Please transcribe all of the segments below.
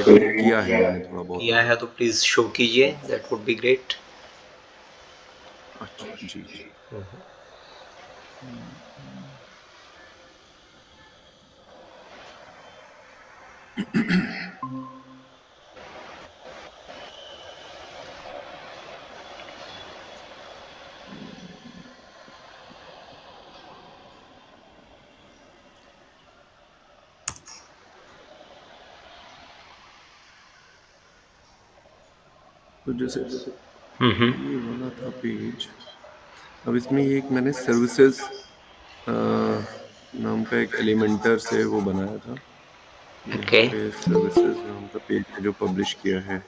Create किया है मैंने थोड़ा बहुत। किया है तो प्लीज शो कीजिए, दैट वुड बी ग्रेट। अच्छा जी जी। तो जैसे ये वाला था पेज, अब इसमें ये एक मैंने सर्विसेज नाम का एक एलिमेंटर से वो बनाया था। यहाँ ओके। पे सर्विसेज नाम का पेज है जो पब्लिश किया है।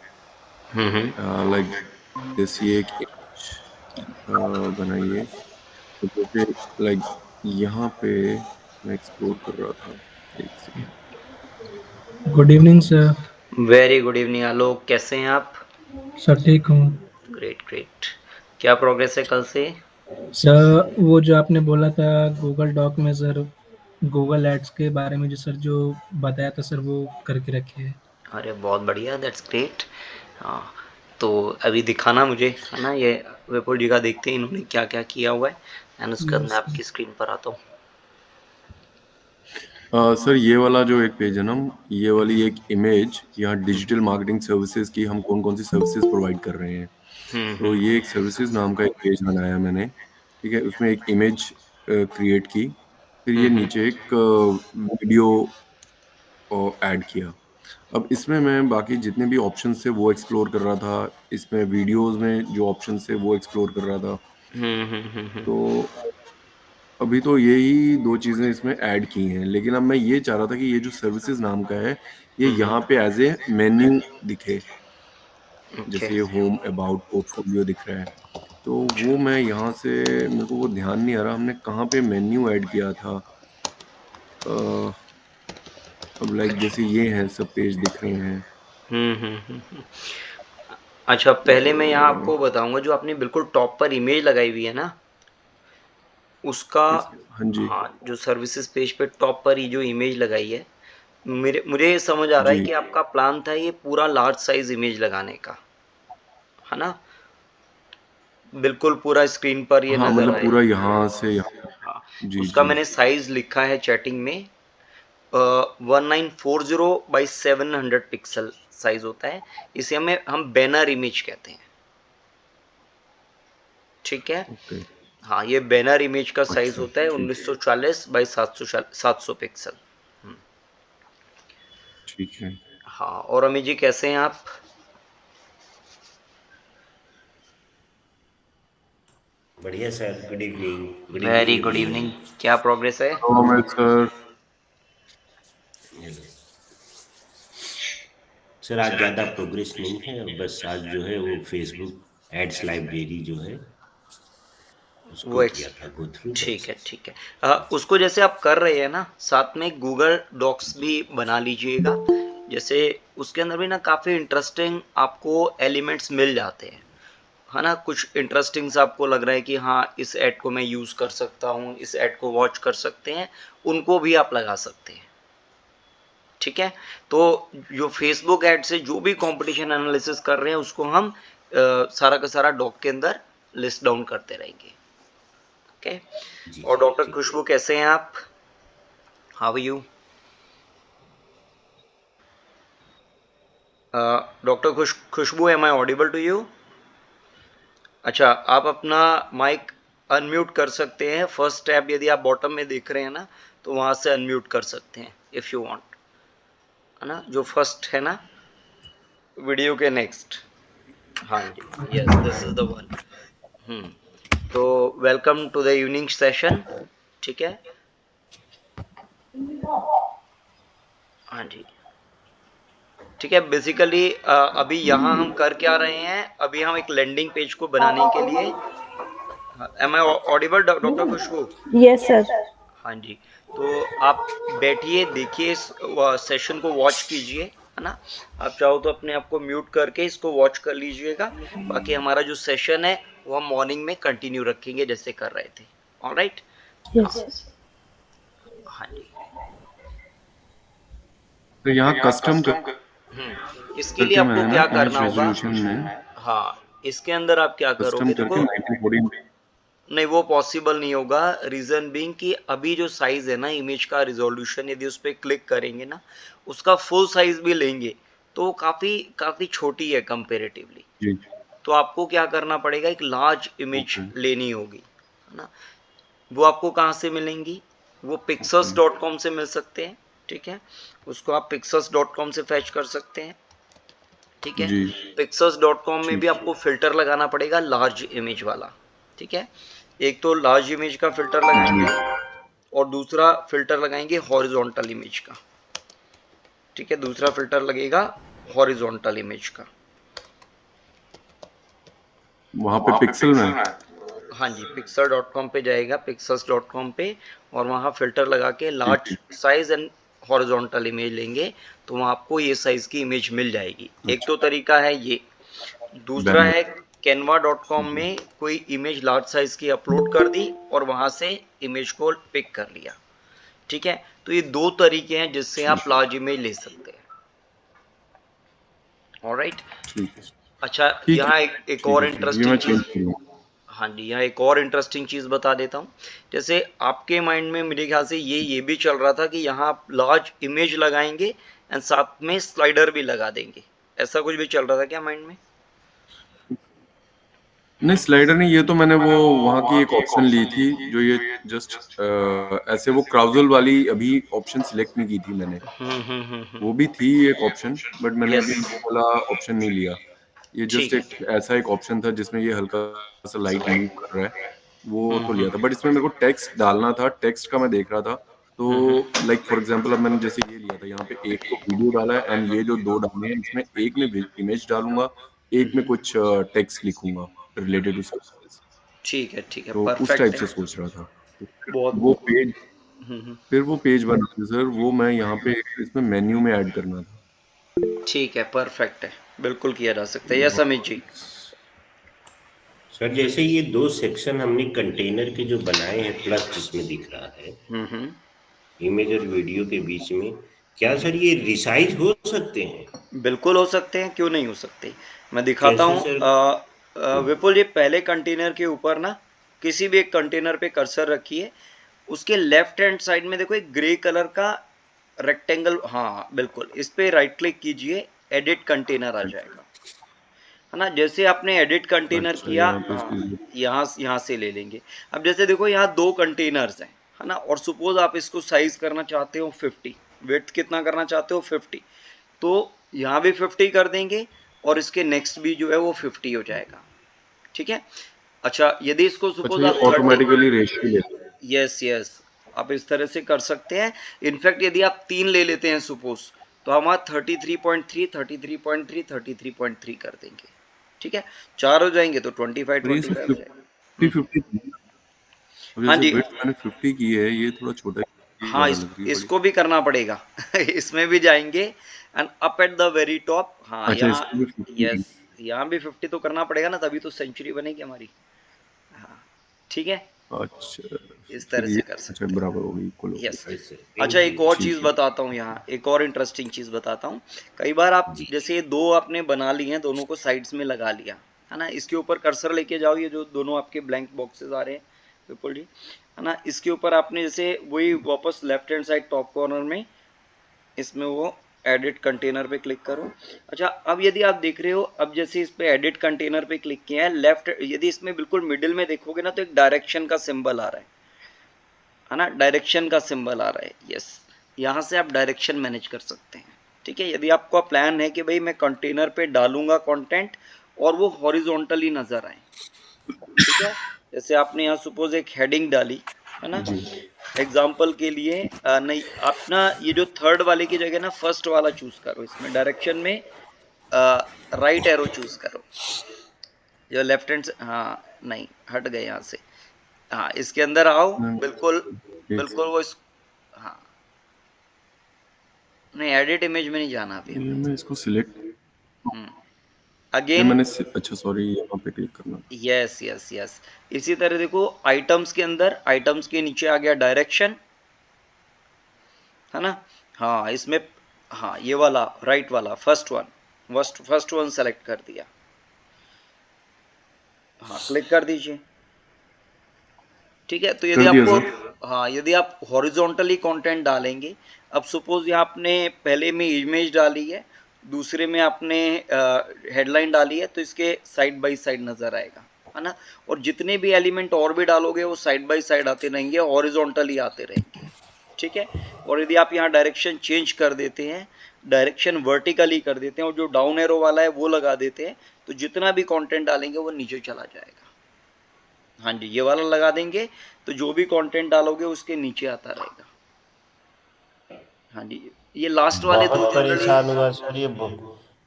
हम्म। लाइक जैसी एक image, बनाई है। तो जैसे लाइक यहाँ पे मैं एक्सप्लोर कर रहा था, एक second. Good evening sir. Very good evening Alok, कैसे हैं आप? सर ठीक हूँ। Great great. क्या प्रोग्रेस है कल से? सर वो जो आपने बोला था गूगल डॉक में सर, गूगल एड्स के बारे में जो सर जो बताया था सर वो करके रखे है। अरे बहुत बढ़िया, दैट्स ग्रेट। हाँ, तो अभी दिखाना मुझे, है ना, ये वेपोल जी का देखते हैं इन्होंने क्या क्या किया हुआ है, एंड उसके बाद मैं आपकी स्क्रीन पर आता हूँ। सर ये वाला जो एक पेज है ना, ये वाली एक इमेज, यहाँ डिजिटल मार्केटिंग सर्विसेज की हम कौन कौन सी सर्विसेज प्रोवाइड कर रहे हैं। तो ये एक सर्विसेज नाम का एक पेज बनाया मैंने, ठीक है। उसमें एक इमेज क्रिएट की, फिर ये नीचे एक वीडियो ऐड किया। अब इसमें मैं बाकी जितने भी ऑप्शन थे वो एक्सप्लोर कर रहा था, इसमें वीडियोस में जो ऑप्शन थे वो एक्सप्लोर कर रहा था। तो अभी तो यही दो चीजें इसमें ऐड की हैं, लेकिन अब मैं ये चाह रहा था कि ये जो सर्विसेज नाम का है ये यहाँ पे एज ए मेन्यू दिखे। ओके। जैसे ये होम, अबाउट, पोर्टफोलियो दिख रहा है, तो वो मैं यहाँ से, मेरे को वो ध्यान नहीं आ रहा हमने कहाँ पे मेन्यू ऐड किया था। अ, अब लाइक जैसे ये हैं सब पेज दिख रहे हैं। अच्छा, पहले मैं यहाँ अ, आपको बताऊंगा, जो आपने बिल्कुल टॉप पर इमेज लगाई हुई है ना, उसका, हाँ जी हाँ, जो सर्विसेज पेज पे टॉप पर ही जो इमेज लगाई है, मेरे मुझे ये समझ आ रहा है जी। कि आपका प्लान था ये पूरा लार्ज साइज इमेज लगाने का, है ना? बिल्कुल पूरा स्क्रीन पर ये हाँ नजर मतलब आए। पूरा यहाँ से यहाँ। हाँ, जी उसका जी। मैंने साइज लिखा है चैटिंग में, 1940 बाई 700 पिक्सल साइज होता है। इसे हम बैनर इमेज कहते हैं, ठीक है। ओके। हाँ, ये बैनर इमेज का साइज अच्छा होता है ठीक। 1940 बाई 700 पिक्सल। ठीक है। हाँ, और अमित जी कैसे हैं आप? बढ़िया sir, good evening. Good very evening good evening. Everyone. क्या प्रोग्रेस है? Hello Amit sir. सर आज ज़्यादा प्रोग्रेस नहीं है, बस आज जो है वो फेसबुक एड्स लाइब्रेरी जो है वो उसको एक्स किया था गो थ्रू ठीक बस। है ठीक है। उसको जैसे आप कर रहे हैं ना, साथ में गूगल डॉक्स भी बना लीजिएगा। जैसे उसके अंदर भी ना काफ़ी इंटरेस्टिंग आपको एलिमेंट्स मिल जाते हैं, है ना। कुछ इंटरेस्टिंग सा आपको लग रहा है कि हाँ, इस ऐड को मैं यूज़ कर सकता हूँ, इस ऐड को वॉच कर सकते हैं, उनको भी आप लगा सकते हैं, ठीक है। तो जो फेसबुक ऐड से जो भी कंपटीशन एनालिसिस कर रहे हैं उसको हम सारा का सारा डॉक के अंदर लिस्ट डाउन करते रहेंगे, ओके। जी और जी डॉक्टर ठीक है। खुशबू कैसे हैं आप? How are you? Doctor Khushboo, am I audible to you? अच्छा, आप अपना माइक अनम्यूट कर सकते हैं। फर्स्ट टैब यदि आप बॉटम में देख रहे हैं ना, तो वहां से अनम्यूट कर सकते हैं इफ यू वांट, है ना, जो फर्स्ट है ना वीडियो के नेक्स्ट। हाँ जी, yes, this is the one. Hmm. तो welcome to the evening session, ठीक है। हाँ जी, ठीक है। बेसिकली अभी यहाँ हम कर क्या रहे हैं, अभी हम एक लैंडिंग पेज को बनाने के लिए, am I audible doctor Khushboo? Yes sir. हाँ जी। तो आप बैठिए, देखिए, इस सेशन को वॉच कीजिए, है ना। आप चाहो तो अपने आप को म्यूट करके इसको वॉच कर लीजिएगा। बाकी हमारा जो सेशन है वो हम मॉर्निंग में कंटिन्यू रखेंगे जैसे कर रहे थे। ऑलराइट। हाँ। यस। हाँ जी। तो यहाँ कस्टम इसके लिए करके आपको मैंने क्या ना इमेज करना होगा, रेजोल्यूशन में हाँ इसके अंदर आप क्या कस्टम करोगे, करके देखो 1940 नहीं वो पॉसिबल नहीं होगा। रीजन बीइंग कि अभी जो साइज है ना इमेज का रिजोल्यूशन, यदि उस पर क्लिक करेंगे ना उसका फुल साइज भी लेंगे तो वो काफी काफी छोटी है कंपेरेटिवली। जी तो आपको क्या करना पड़ेगा, एक लार्ज इमेज ओके लेनी होगी, है ना। वो आपको कहाँ से मिलेंगी, वो ओके pixels.com से मिल सकते हैं, ठीक है। उसको आप pixels.com से फैच कर सकते हैं, ठीक है। जी pixels.com में भी ठीक आपको फिल्टर लगाना पड़ेगा लार्ज इमेज वाला, ठीक है। एक तो लार्ज इमेज का फिल्टर जी लगाएंगे और दूसरा फिल्टर लगाएंगे हॉरिजॉन्टल इमेज का, ठीक है। दूसरा फिल्टर लगेगा हॉरिजॉन्टल इमेज का। वहाँ पे पिक्सल में हाँ जी, pixel.com पे जाएगा, pixels.com पे, और वहाँ फिल्टर लगा के ठीक लार्ज ठीक साइज एंड हॉरिजॉन्टल इमेज लेंगे तो वहाँ आपको ये साइज की इमेज मिल जाएगी। एक तो अच्छा तरीका है ये। दूसरा बैनर है canva.com ठीक है में कोई इमेज लार्ज साइज की अपलोड कर दी और वहाँ से इमेज को पिक कर लिया, ठीक है। तो ये दो तरीके हैं जिससे ठीक आप लार्ज इमेज ले सकते हैं। ऑलराइट। ठीक है अच्छा, ठीक है यहाँ एक ठीक और है ठीक है ये मैं इंटरेस्टिंग चेंज चीज, करूँगा हाँ जी यहाँ एक और इंटरेस्टिंग चीज बता देता हूँ। जैसे आपके माइंड में मेरे ख्याल से ये भी चल रहा था कि यहाँ आप लार्ज इमेज लगाएंगे एंड साथ में स्लाइडर भी लगा देंगे, ऐसा कुछ भी चल रहा था क्या माइंड में? नहीं स्लाइडर नहीं ये तो मैंने वो वहाँ की एक ऑप्शन ली थी जो ये जस्ट ऐसे वो क्राउजल वाली अभी ऑप्शन सिलेक्ट नहीं की थी मैंने वो भी थी एक ऑप्शन बट मैंने यस, अभी वो वाला ऑप्शन नहीं लिया ये जस्ट ठीक है। एक ऐसा एक ऑप्शन था जिसमें ये हल्का सा लाइट मूव कर रहा है वो तो लिया था हम्म बट इसमें मेरे को टेक्स्ट डालना था टेक्स्ट का मैं देख रहा था तो लाइक फॉर एग्जांपल अब मैंने जैसे ये लिया था यहाँ पे एक तो वीडियो डाला है एंड ये जो दो डाले हैं इसमें एक में इमेज डालूंगा एक में कुछ टेक्स्ट लिखूंगा रिलेटेड टू सर्विसेज ठीक है, तो उस टाइप परफेक्ट है। से सोच रहा था तो बहुत, वो पेज हम्म, फिर वो पेज बना था सर वो मैं यहाँ पे इसमें मेन्यू में ऐड करना था ठीक है, परफेक्ट है, बिल्कुल किया जा सकता है। तो यस अमित जी। सर जैसे ये दो सेक्शन हमने कंटेनर के जो बनाए हैं प्लस जिसमें दिख रहा है हम्म, इमेज और वीडियो के बीच में, क्या सर ये रिसाइज हो सकते हैं? बिल्कुल हो सकते हैं, क्यों नहीं हो सकते। मैं दिखाता कैसे हूँ। सर? विपुल जी, पहले कंटेनर के ऊपर ना किसी भी एक कंटेनर पे कर्सर रखिए, उसके लेफ्ट हैंड साइड में देखो एक ग्रे कलर का रेक्टेंगल, हाँ बिल्कुल, इस पे राइट क्लिक कीजिए, एडिट कंटेनर आ जाएगा, है ना। जैसे आपने एडिट कंटेनर अच्छा किया, यहाँ पे हाँ इसको यहाँ से ले लेंगे। अब जैसे देखो यहाँ दो कंटेनर्स हैं, है ना, और सपोज आप इसको साइज करना चाहते हो 50, विड्थ कितना करना चाहते हो 50, तो यहाँ भी 50 कर देंगे और इसके नेक्स्ट भी जो है वो 50 हो जाएगा, ठीक है। अच्छा, यदि इसको अच्छा सपोज ये आप 30, ऑटोमेटिकली रेशियो लेता है यस यस, आप इस तरह से कर सकते हैं। इनफैक्ट यदि आप तीन ले लेते हैं सपोज, तो हम 33.3 33.3 33.3 कर देंगे, ठीक है। चार हो जाएंगे तो 25 और ये 25 सिर्फ हो जाएगा। 50 50 अब हाँ जैसे जी, विड्थ मैंने 50 की है ये थोड़ा छोटा है, ये हाँ ज्यादा लग रही है बड़ी इसको भी करना पड़ेगा इसमें भी जाएंगे and up at the very top, हाँ अच्छा यहाँ, इसको भी 50 यस की यहाँ भी 50 तो करना पड़ेगा ना, तभी तो सेंचुरी बनेगी हमारी। हाँ, ठीक है, अच्छा इस फिर तरह ये से कर अच्छा सकते हैं। बराबर हो गई इक्वल हो गई यस। राइट यस सर, अच्छा, थैंक एक यू। और चीज ठीक है बताता हूँ यहाँ, एक और इंटरेस्टिंग चीज बताता हूँ। कई बार आप जी। जैसे ये दो आपने बना लिए हैं, दोनों को साइड्स में लगा लिया, है ना। इसके ऊपर कर्सर लेके जाओ, ये जो दोनों आपके ब्लैंक बॉक्सेस आ रहे हैं विपुल जी, है ना, इसके ऊपर आपने जैसे वही वापस left hand side top corner में इसमें वो एडिट कंटेनर पे क्लिक करो। अच्छा, अब यदि आप देख रहे हो, अब जैसे इस पे एडिट कंटेनर पे क्लिक किया है, लेफ्ट यदि इसमें बिल्कुल मिडिल में देखोगे ना तो एक डायरेक्शन का सिंबल आ रहा है ना, डायरेक्शन का सिंबल आ रहा है, यस। यहाँ से आप डायरेक्शन मैनेज कर सकते हैं, ठीक है। यदि आपका प्लान है कि भाई मैं कंटेनर पे डालूंगा कंटेंट और वो हॉरिजॉन्टली नजर आए, ठीक है। जैसे आपने यहाँ सपोज एक हेडिंग डाली, है ना, जी एग्जाम्पल के लिए, नहीं आप ना ये जो थर्ड वाले की जगह ना फर्स्ट वाला चूज करो, इसमें डायरेक्शन में राइट एरो चूज करो, जो लेफ्ट हैंड से, हाँ नहीं हट गए यहाँ से, हाँ इसके अंदर आओ, बिल्कुल एक बिल्कुल वो इस, हाँ नहीं एडिट इमेज में नहीं जाना अभी ये हमें। मैं इसको सिलेक्ट नहीं अगेन, मैंने अच्छा सॉरी यहाँ पे क्लिक करना था यस यस यस, इसी तरह देखो आइटम्स के अंदर, आइटम्स के नीचे आ गया डायरेक्शन, है ना। हाँ इसमें, हाँ ये वाला राइट वाला first one, first one select कर दिया, हाँ क्लिक कर दीजिए। ठीक है, तो यदि कर दिया आपको, सर। हाँ यदि आप हॉरिजॉन्टली कंटेंट डालेंगे, अब सपोज यहाँ आपने पहले में इमेज डाली है, दूसरे में आपने हेडलाइन डाली है, तो इसके साइड बाय साइड नजर आएगा, है ना। और जितने भी एलिमेंट और भी डालोगे वो साइड बाय साइड आते रहेंगे, हॉरिजॉन्टली आते रहेंगे। ठीक है, और यदि आप यहाँ डायरेक्शन चेंज कर देते हैं, डायरेक्शन वर्टिकली कर देते हैं और जो डाउन एरो वाला है वो लगा देते हैं, तो जितना भी कंटेंट डालेंगे वो नीचे चला जाएगा। हाँ जी, ये वाला लगा देंगे तो जो भी कंटेंट डालोगे उसके नीचे आता रहेगा। हाँ जी, ये लास्ट वाले दो बहुत जनरली, परेशान हुआ सर, ये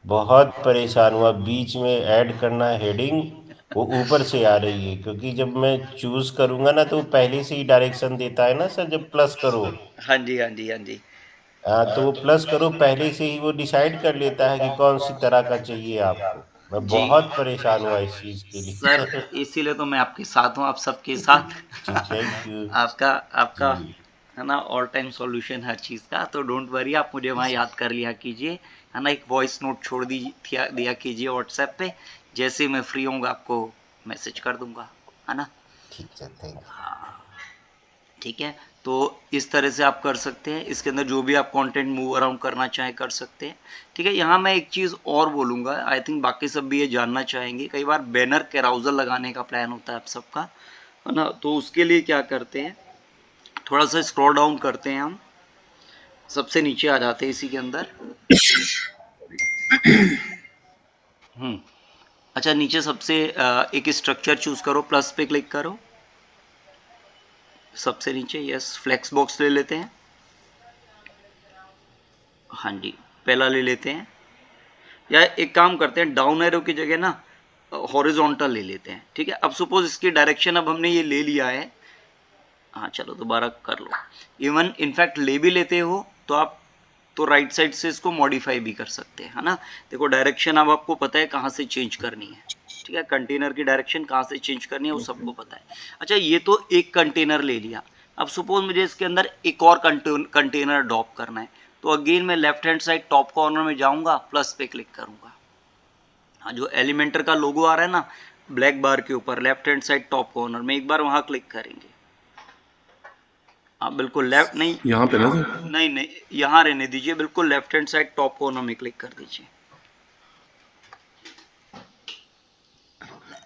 बहुत परेशान हुआ। बीच में ऐड करना हेडिंग, वो ऊपर से आ रही है, क्योंकि जब मैं चूज करूंगा ना तो वो पहले से ही डायरेक्शन देता है ना सर, जब प्लस करो। हाँ जी हाँ जी हाँ जी। हाँ, तो वो प्लस करो पहले से ही वो डिसाइड कर लेता है कि कौन सी तरह का चाहिए आपको। मैं जी बहुत परेशान हुआ इस चीज के सर, लिए। इसीलिए तो मैं आपके साथ हूँ, आप सबके साथ। जी थैंक यू। आपका आपका जी है ना ऑल टाइम सॉल्यूशन हर चीज़ का, तो डोंट वरी, आप मुझे वहाँ याद कर लिया कीजिए, है ना। एक वॉइस नोट छोड़ दिया कीजिए व्हाट्सएप पे, जैसे ही मैं फ्री होऊंगा आपको मैसेज कर दूंगा, है ना। ठीक है, थैंक यू। ठीक है, तो इस तरह से आप कर सकते हैं, इसके अंदर जो भी आप कंटेंट मूव अराउंड करना चाहें कर सकते हैं। ठीक है, यहाँ मैं एक चीज़ और बोलूँगा, आई थिंक बाकी सब भी ये जानना चाहेंगे, कई बार बैनर कैराउजल लगाने का प्लान होता है आप सबका, है ना। तो उसके लिए क्या करते हैं, थोड़ा सा स्क्रॉल डाउन करते हैं, हम सबसे नीचे आ जाते हैं इसी के अंदर। अच्छा, नीचे सबसे एक स्ट्रक्चर चूज करो, प्लस पे क्लिक करो, सबसे नीचे, यस, फ्लेक्स बॉक्स ले लेते हैं। हाँ जी, पहला ले लेते हैं, या एक काम करते हैं, डाउन एरो की जगह ना हॉरिजॉन्टल ले लेते हैं। ठीक है, अब सपोज इसकी डायरेक्शन अब हमने ये ले लिया है, हाँ चलो दोबारा कर लो। इवन इनफैक्ट ले भी लेते हो तो आप तो राइट साइड से इसको मॉडिफाई भी कर सकते हैं, है ना। देखो डायरेक्शन अब आपको पता है कहाँ से चेंज करनी है। ठीक है, कंटेनर की डायरेक्शन कहाँ से चेंज करनी है वो सबको पता है। अच्छा, ये तो एक कंटेनर ले लिया, अब सपोज मुझे इसके अंदर एक और कंटेनर ड्रॉप करना है, तो अगेन मैं left hand side top corner में जाऊंगा, प्लस पे क्लिक करूंगा। हाँ, जो एलिमेंटर का लोगो आ रहा है ना ब्लैक बार के ऊपर, left hand side top corner में, एक बार वहां क्लिक करेंगे। हाँ बिल्कुल लेफ्ट, नहीं यहाँ पे ना सर? नहीं नहीं, यहाँ रहने दीजिए, बिल्कुल left hand side top corner में क्लिक कर दीजिए।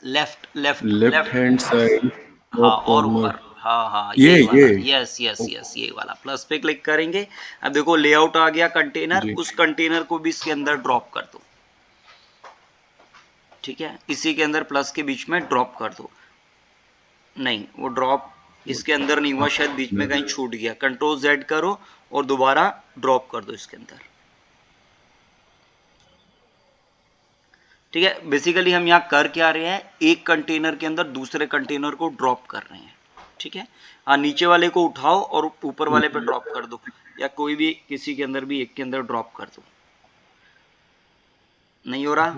Left left left hand left, side हाँ टॉप और कॉर्नर, ऊपर, हाँ हाँ ये यही ये वाला, यस यस यस यही वाला, प्लस पे क्लिक करेंगे। अब देखो लेआउट आ गया कंटेनर, जी। उस कंटेनर को भी इसके अंदर ड्रॉप कर दो। ठीक है, इसी के अंदर प्लस के बीच में ड्रॉप कर दो। नहीं, वो ड्रॉप इसके अंदर नहीं हुआ, शायद बीच में कहीं छूट गया, कंट्रोल जेड करो और दोबारा ड्रॉप कर दो इसके अंदर। ठीक है, बेसिकली हम यहाँ कर क्या रहे हैं, एक कंटेनर के अंदर दूसरे कंटेनर को ड्रॉप कर रहे हैं। ठीक है, हाँ नीचे वाले को उठाओ और ऊपर वाले पे ड्रॉप कर दो, या कोई भी किसी के अंदर भी एक के अंदर ड्रॉप कर दो। नहीं हो रहा,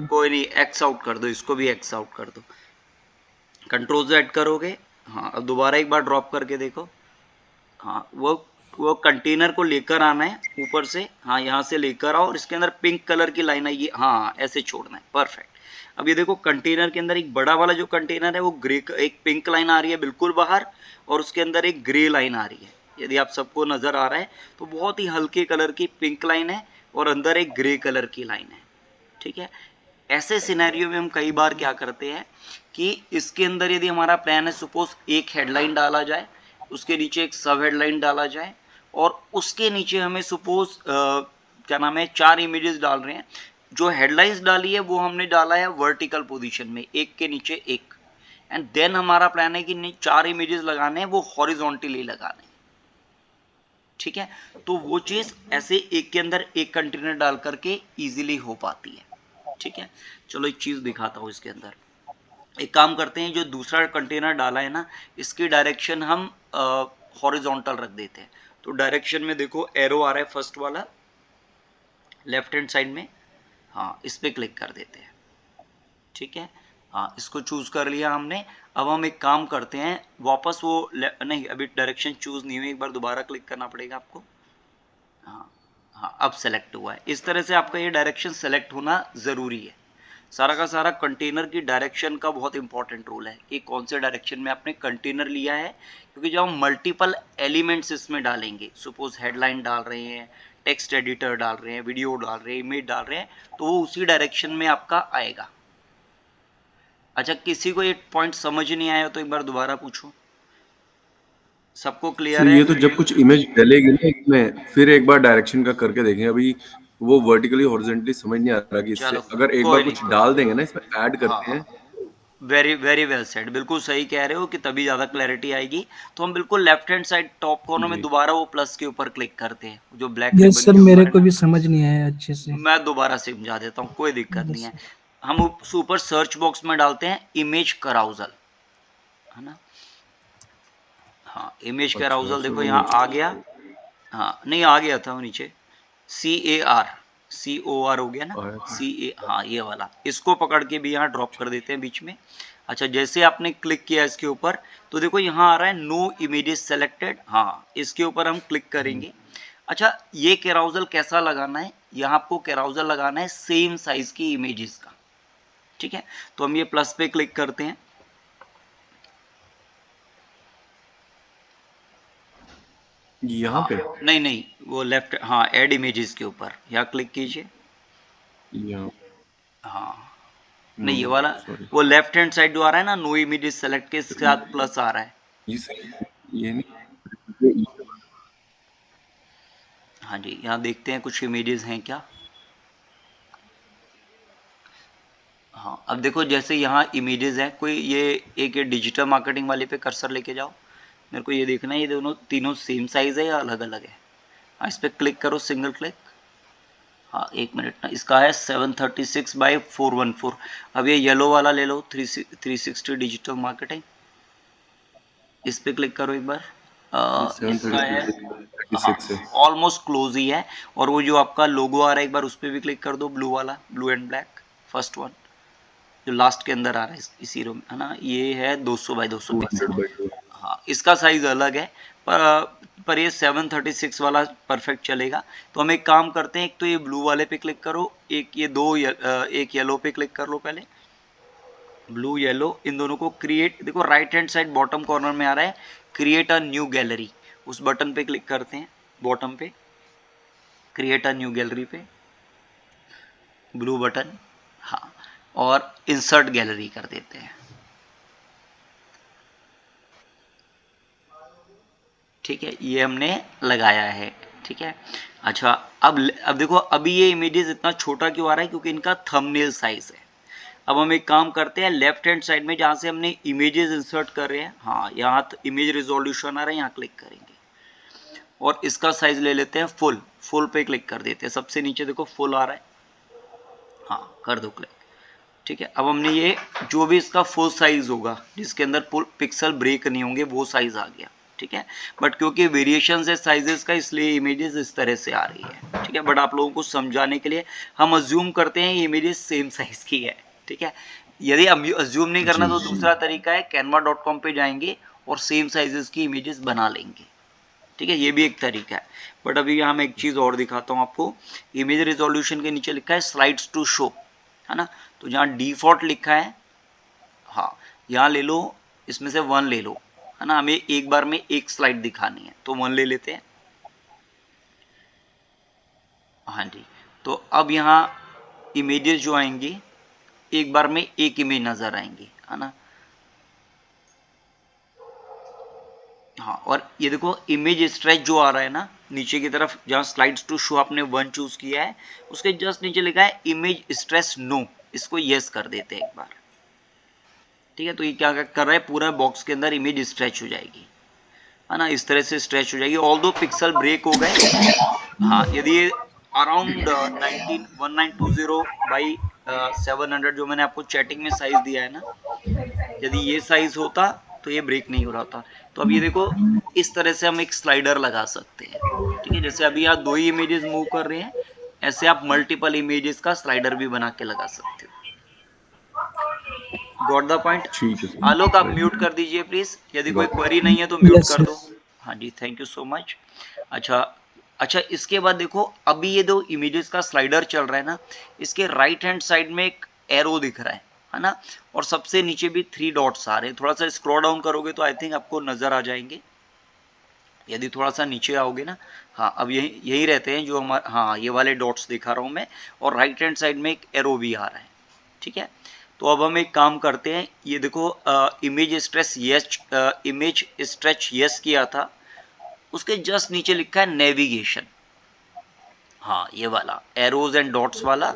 कोई नहीं, एक्स आउट कर दो, इसको भी एक्स आउट कर दो, कंट्रोल जेड करोगे। हाँ, अब दोबारा एक बार ड्रॉप करके देखो। हाँ, वो कंटेनर को लेकर आना है ऊपर से, हाँ यहाँ से लेकर आओ और इसके अंदर पिंक कलर की लाइन आई है, हाँ ऐसे छोड़ना है, परफेक्ट। अब ये देखो कंटेनर के अंदर एक बड़ा वाला जो कंटेनर है वो ग्रे, एक पिंक लाइन आ रही है बिल्कुल बाहर, और उसके अंदर एक ग्रे लाइन आ रही है, यदि आप सबको नजर आ रहा है तो बहुत ही हल्के कलर की पिंक लाइन है और अंदर एक ग्रे कलर की लाइन है। ठीक है, ऐसे सिनेरियो में हम कई बार क्या करते हैं कि इसके अंदर यदि हमारा प्लान है, सपोज एक हेडलाइन डाला जाए, उसके नीचे एक सब हेडलाइन डाला जाए, और उसके नीचे हमें सपोज क्या नाम है 4 इमेजेस डाल रहे हैं, जो हेडलाइंस डाली है वो हमने डाला है वर्टिकल पोजीशन में, एक के नीचे एक, एंड देन हमारा प्लान है कि नहीं 4 इमेजेस लगाने हैं वो हॉरिजॉन्टली लगाने हैं। ठीक है, तो वो चीज ऐसे एक के अंदर एक कंटेनर डाल करके इजीली हो पाती है। ठीक है, चलो एक चीज दिखाता हूँ इसके अंदर, एक काम करते हैं, जो दूसरा कंटेनर डाला है ना इसकी डायरेक्शन हम हॉरिजॉन्टल रख देते हैं। तो डायरेक्शन में देखो एरो आ रहा है फर्स्ट वाला लेफ्ट हैंड साइड में, हाँ इस पे क्लिक कर देते हैं। ठीक है, हाँ इसको चूज कर लिया हमने। अब हम एक काम करते हैं, वापस वो नहीं, अभी डायरेक्शन चूज नहीं हुई, एक बार दोबारा क्लिक करना पड़ेगा आपको। हाँ हाँ अब सेलेक्ट हुआ है। इस तरह से आपका ये डायरेक्शन सेलेक्ट होना ज़रूरी है। सारा का सारा कंटेनर की डायरेक्शन का बहुत इंपॉर्टेंट रोल है कि कौन से डायरेक्शन में आपने कंटेनर लिया है, क्योंकि जब हम मल्टीपल एलिमेंट्स इसमें डालेंगे, सपोज हेडलाइन डाल रहे हैं, टेक्स्ट एडिटर डाल रहे हैं, वीडियो डाल रहे हैं, इमेज डाल रहे हैं, तो वो उसी डायरेक्शन में आपका आएगा। अच्छा, किसी को एक पॉइंट समझ नहीं आया तो एक बार दोबारा पूछो, सबको सर क्लियर है? ये तो जब कुछ इमेज डलेगी ना इसमें, फिर एक बार डायरेक्शन का करके देखेंगे। अभी वो वर्टिकली हॉरिजॉन्टली समझ नहीं आ रहा कि इससे चलो अगर एक बार कोई नहीं, कुछ कोई डाल देंगे ना इसमें, ऐड हाँ करते हैं। हाँ, वेरी वेरी वेल सेड, बिल्कुल सही कह रहे हो कि तभी ज़्यादा क्लैरिटी आएगी। तो हम बिल्कुल left hand side top corner में जी दोबारा वो प्लस के ऊपर क्लिक करते हैं, जो ब्लैक यस रिबन सर, के मेरे ऊपर है को ना। भी समझ नहीं आया अच्छे से। मैं दोबारा समझा देता हूँ, कोई दिक्कत नहीं यस है। सर। हम ऊपर सर्च बॉक्स में डालते हैं इमेज कराउजल, है ना। हाँ, इमेज अच्छा कराउजल सर, देखो वो यहाँ आ नीचे। गया। हाँ नहीं, आ गया था वो नीचे, CAR हो गया ना, आया था। CA, हाँ ये वाला, इसको पकड़ के भी यहाँ ड्रॉप कर देते हैं बीच में। अच्छा, जैसे आपने क्लिक किया इसके ऊपर तो देखो यहाँ आ रहा है नो इमेजेस सेलेक्टेड, हाँ इसके ऊपर हम क्लिक करेंगे। अच्छा, ये कैराउजल कैसा लगाना है, यहाँ आपको कैराउजल लगाना है सेम साइज की इमेजेस का, ठीक है। तो हम ये प्लस पे क्लिक करते हैं। यहाँ हाँ पे, नहीं नहीं, वो लेफ्ट, हाँ ऐड इमेजेस के ऊपर यहाँ क्लिक कीजिए। यहाँ। हाँ नो, नहीं, ये वाला, सॉरी। वो लेफ्ट हैंड साइड जो आ रहा है ना, नो इमेजेस सेलेक्ट के साथ प्लस आ रहा है। ये सही, ये नहीं, ये हाँ जी, यहाँ देखते हैं कुछ इमेजेस हैं क्या। हाँ अब देखो, जैसे यहाँ इमेजेस हैं, कोई ये एक ये डिजिटल मार्केटिंग वाले पे कर्सर लेके जाओ, मेरे को ये देखना है ये दोनों तीनों सेम साइज है या अलग अलग है। हाँ, इस पर क्लिक करो, सिंगल क्लिक। हाँ एक मिनट ना, इसका है 736x414। अब ये येलो वाला ले लो, 360 डिजिटल मार्केटिंग, इस पे क्लिक करो एक बार। इसका है, 736 हाँ है। ऑलमोस्ट क्लोज ही है। और वो जो आपका लोगो आ रहा है, एक बार उस पर भी क्लिक कर दो, ब्लू वाला, blue and black, first one जो लास्ट के अंदर आ रहा है इसी रो में, है ना। ये है 200 बाई 200 पिक्सल। 200/200। हाँ इसका साइज अलग है, पर ये 736 वाला परफेक्ट चलेगा। तो हम एक काम करते हैं, एक तो ये ब्लू वाले पे क्लिक करो, एक ये एक येलो पे क्लिक कर लो पहले, ब्लू येलो, इन दोनों को क्रिएट, देखो right hand side bottom corner में आ रहा है क्रिएट अ न्यू गैलरी, उस बटन पे क्लिक करते हैं, बॉटम पे क्रिएट अ न्यू गैलरी पे, ब्लू बटन, हाँ, और इंसर्ट गैलरी कर देते हैं, ठीक है, ये हमने लगाया है, ठीक है। अच्छा, अब देखो, अभी ये इमेजेस इतना छोटा क्यों आ रहा है, क्योंकि इनका थंबनेल साइज है। अब हम एक काम करते हैं, लेफ्ट हैंड साइड में जहाँ से हमने इमेजेस इंसर्ट कर रहे हैं, हाँ यहाँ इमेज रिजोल्यूशन आ रहा है, यहाँ क्लिक करेंगे और इसका साइज ले लेते हैं फुल, फुल पे क्लिक कर देते हैं, सबसे नीचे देखो फुल आ रहा है, हाँ कर दो क्लिक, ठीक है। अब हमने ये जो भी इसका फुल साइज होगा, जिसके अंदर पिक्सल ब्रेक नहीं होंगे, वो साइज आ गया, ठीक है। बट क्योंकि वेरिएशन है साइजेस का, इसलिए इमेजेस इस तरह से आ रही है, ठीक है। बट आप लोगों को समझाने के लिए हम अज्यूम करते हैं ये इमेजेस सेम साइज की है, ठीक है। यदि अज्यूम नहीं करना जी तो दूसरा तरीका है, canva.com पे जाएंगे और सेम साइजेस की इमेजेस बना लेंगे, ठीक है, ये भी एक तरीका है। बट अभी यहाँ मैं एक चीज़ और दिखाता हूँ आपको। इमेज रिजोल्यूशन के नीचे लिखा है स्लाइड्स टू शो, है ना। तो जहाँ डिफॉल्ट लिखा है, हाँ यहाँ ले लो, इसमें से 1 ले लो, है ना। हमें एक बार में एक स्लाइड दिखानी है तो 1 ले लेते हैं, हाँ जी। तो अब यहाँ इमेजेस जो आएंगी, एक बार में एक इमेज नज़र आएंगी, है ना। हाँ, और ये देखो इमेज स्ट्रेच जो आ रहा है ना नीचे की तरफ, जहाँ स्लाइड्स टू शो आपने 1 चूज किया है, उसके जस्ट नीचे लिखा है इमेज स्ट्रेच नो, इसको यस कर देते हैं एक बार, ठीक है। तो ये क्या कर रहा है, पूरा बॉक्स के अंदर इमेज स्ट्रेच हो जाएगी, है ना, इस तरह से स्ट्रेच हो जाएगी, ऑल दो पिक्सल ब्रेक हो गए। हाँ, यदि ये अराउंड 1920 बाई 700 जो मैंने आपको चैटिंग में साइज दिया है ना, यदि ये साइज होता तो ये ब्रेक नहीं हो रहा था। तो अब ये देखो, इस तरह से हम एक स्लाइडर लगा सकते हैं, ठीक है। जैसे अभी यहाँ 2 ही इमेजेस मूव कर रहे हैं, ऐसे आप मल्टीपल इमेजेस का स्लाइडर भी बना के लगा सकते हो। Got the point? ठीक है सर, आलोक आप राइट। म्यूट कर दीजिए प्लीज, यदि कोई गॉट। क्वेरी नहीं है तो म्यूट यस कर दो। यस। हाँ जी, थैंक यू सो मच। अच्छा, अच्छा, इसके बाद देखो अभी ये दो इमेजेस का स्लाइडर चल रहा है ना, इसके राइट हैंड साइड में एक एरो दिख रहा है ना, और सबसे नीचे भी 3 डॉट्स आ रहे हैं। थोड़ा सा स्क्रॉल डाउन करोगे तो आई थिंक आपको नजर आ जाएंगे, यदि थोड़ा सा नीचे आओगे ना। हाँ, अब यही यही रहते हैं जो हमारे, हाँ ये वाले डॉट्स दिखा रहा हूँ मैं, और राइट हैंड साइड में एक एरो भी आ रहा है। ठीक है, तो अब हम एक काम करते हैं, ये देखो इमेज स्ट्रेच यस किया था, उसके जस्ट नीचे लिखा है नेविगेशन। हाँ, ये वाला एरोज एंड डॉट्स वाला।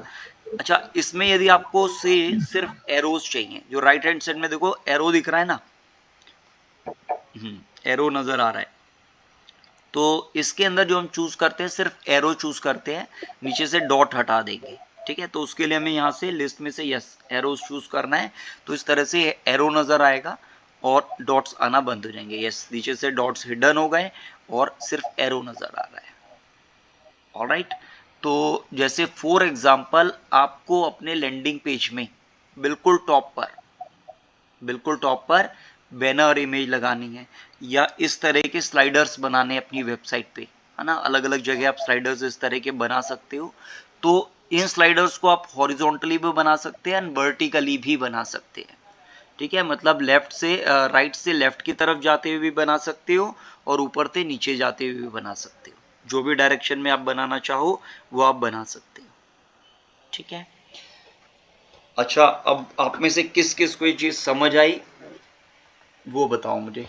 अच्छा, इसमें यदि आपको से सिर्फ एरोज चाहिए, जो राइट हैंड साइड में देखो एरो दिख रहा है ना, एरो नजर आ रहा है, तो इसके अंदर जो हम चूज करते हैं सिर्फ एरो चूज करते हैं, नीचे से डॉट हटा देंगे। ठीक है, तो उसके लिए हमें यहाँ से लिस्ट में से यस एरोज चूज करना है, तो इस तरह से एरो नजर आएगा और डॉट्स आना बंद हो जाएंगे। यस, नीचे से डॉट्स हिडन हो गए और सिर्फ एरो नजर आ रहा है। ऑलराइट, तो जैसे फॉर एग्जांपल आपको अपने लैंडिंग पेज में बिल्कुल टॉप पर बैनर इमेज लगानी है, या इस तरह के स्लाइडर्स बनाने अपनी वेबसाइट पे, है ना, अलग अलग जगह आप स्लाइडर्स इस तरह के बना सकते हो। तो इन स्लाइडर्स को आप हॉरिजॉन्टली भी बना सकते हैं एंड वर्टिकली भी बना सकते हैं। ठीक है, मतलब लेफ्ट से राइट से लेफ्ट की तरफ जाते हुए भी बना सकते हो और ऊपर से नीचे जाते हुए भी बना सकते हो, जो भी डायरेक्शन में आप बनाना चाहो वो आप बना सकते हो। ठीक है, अच्छा, अब आप में से किस किस को ये चीज समझ आई वो बताओ मुझे।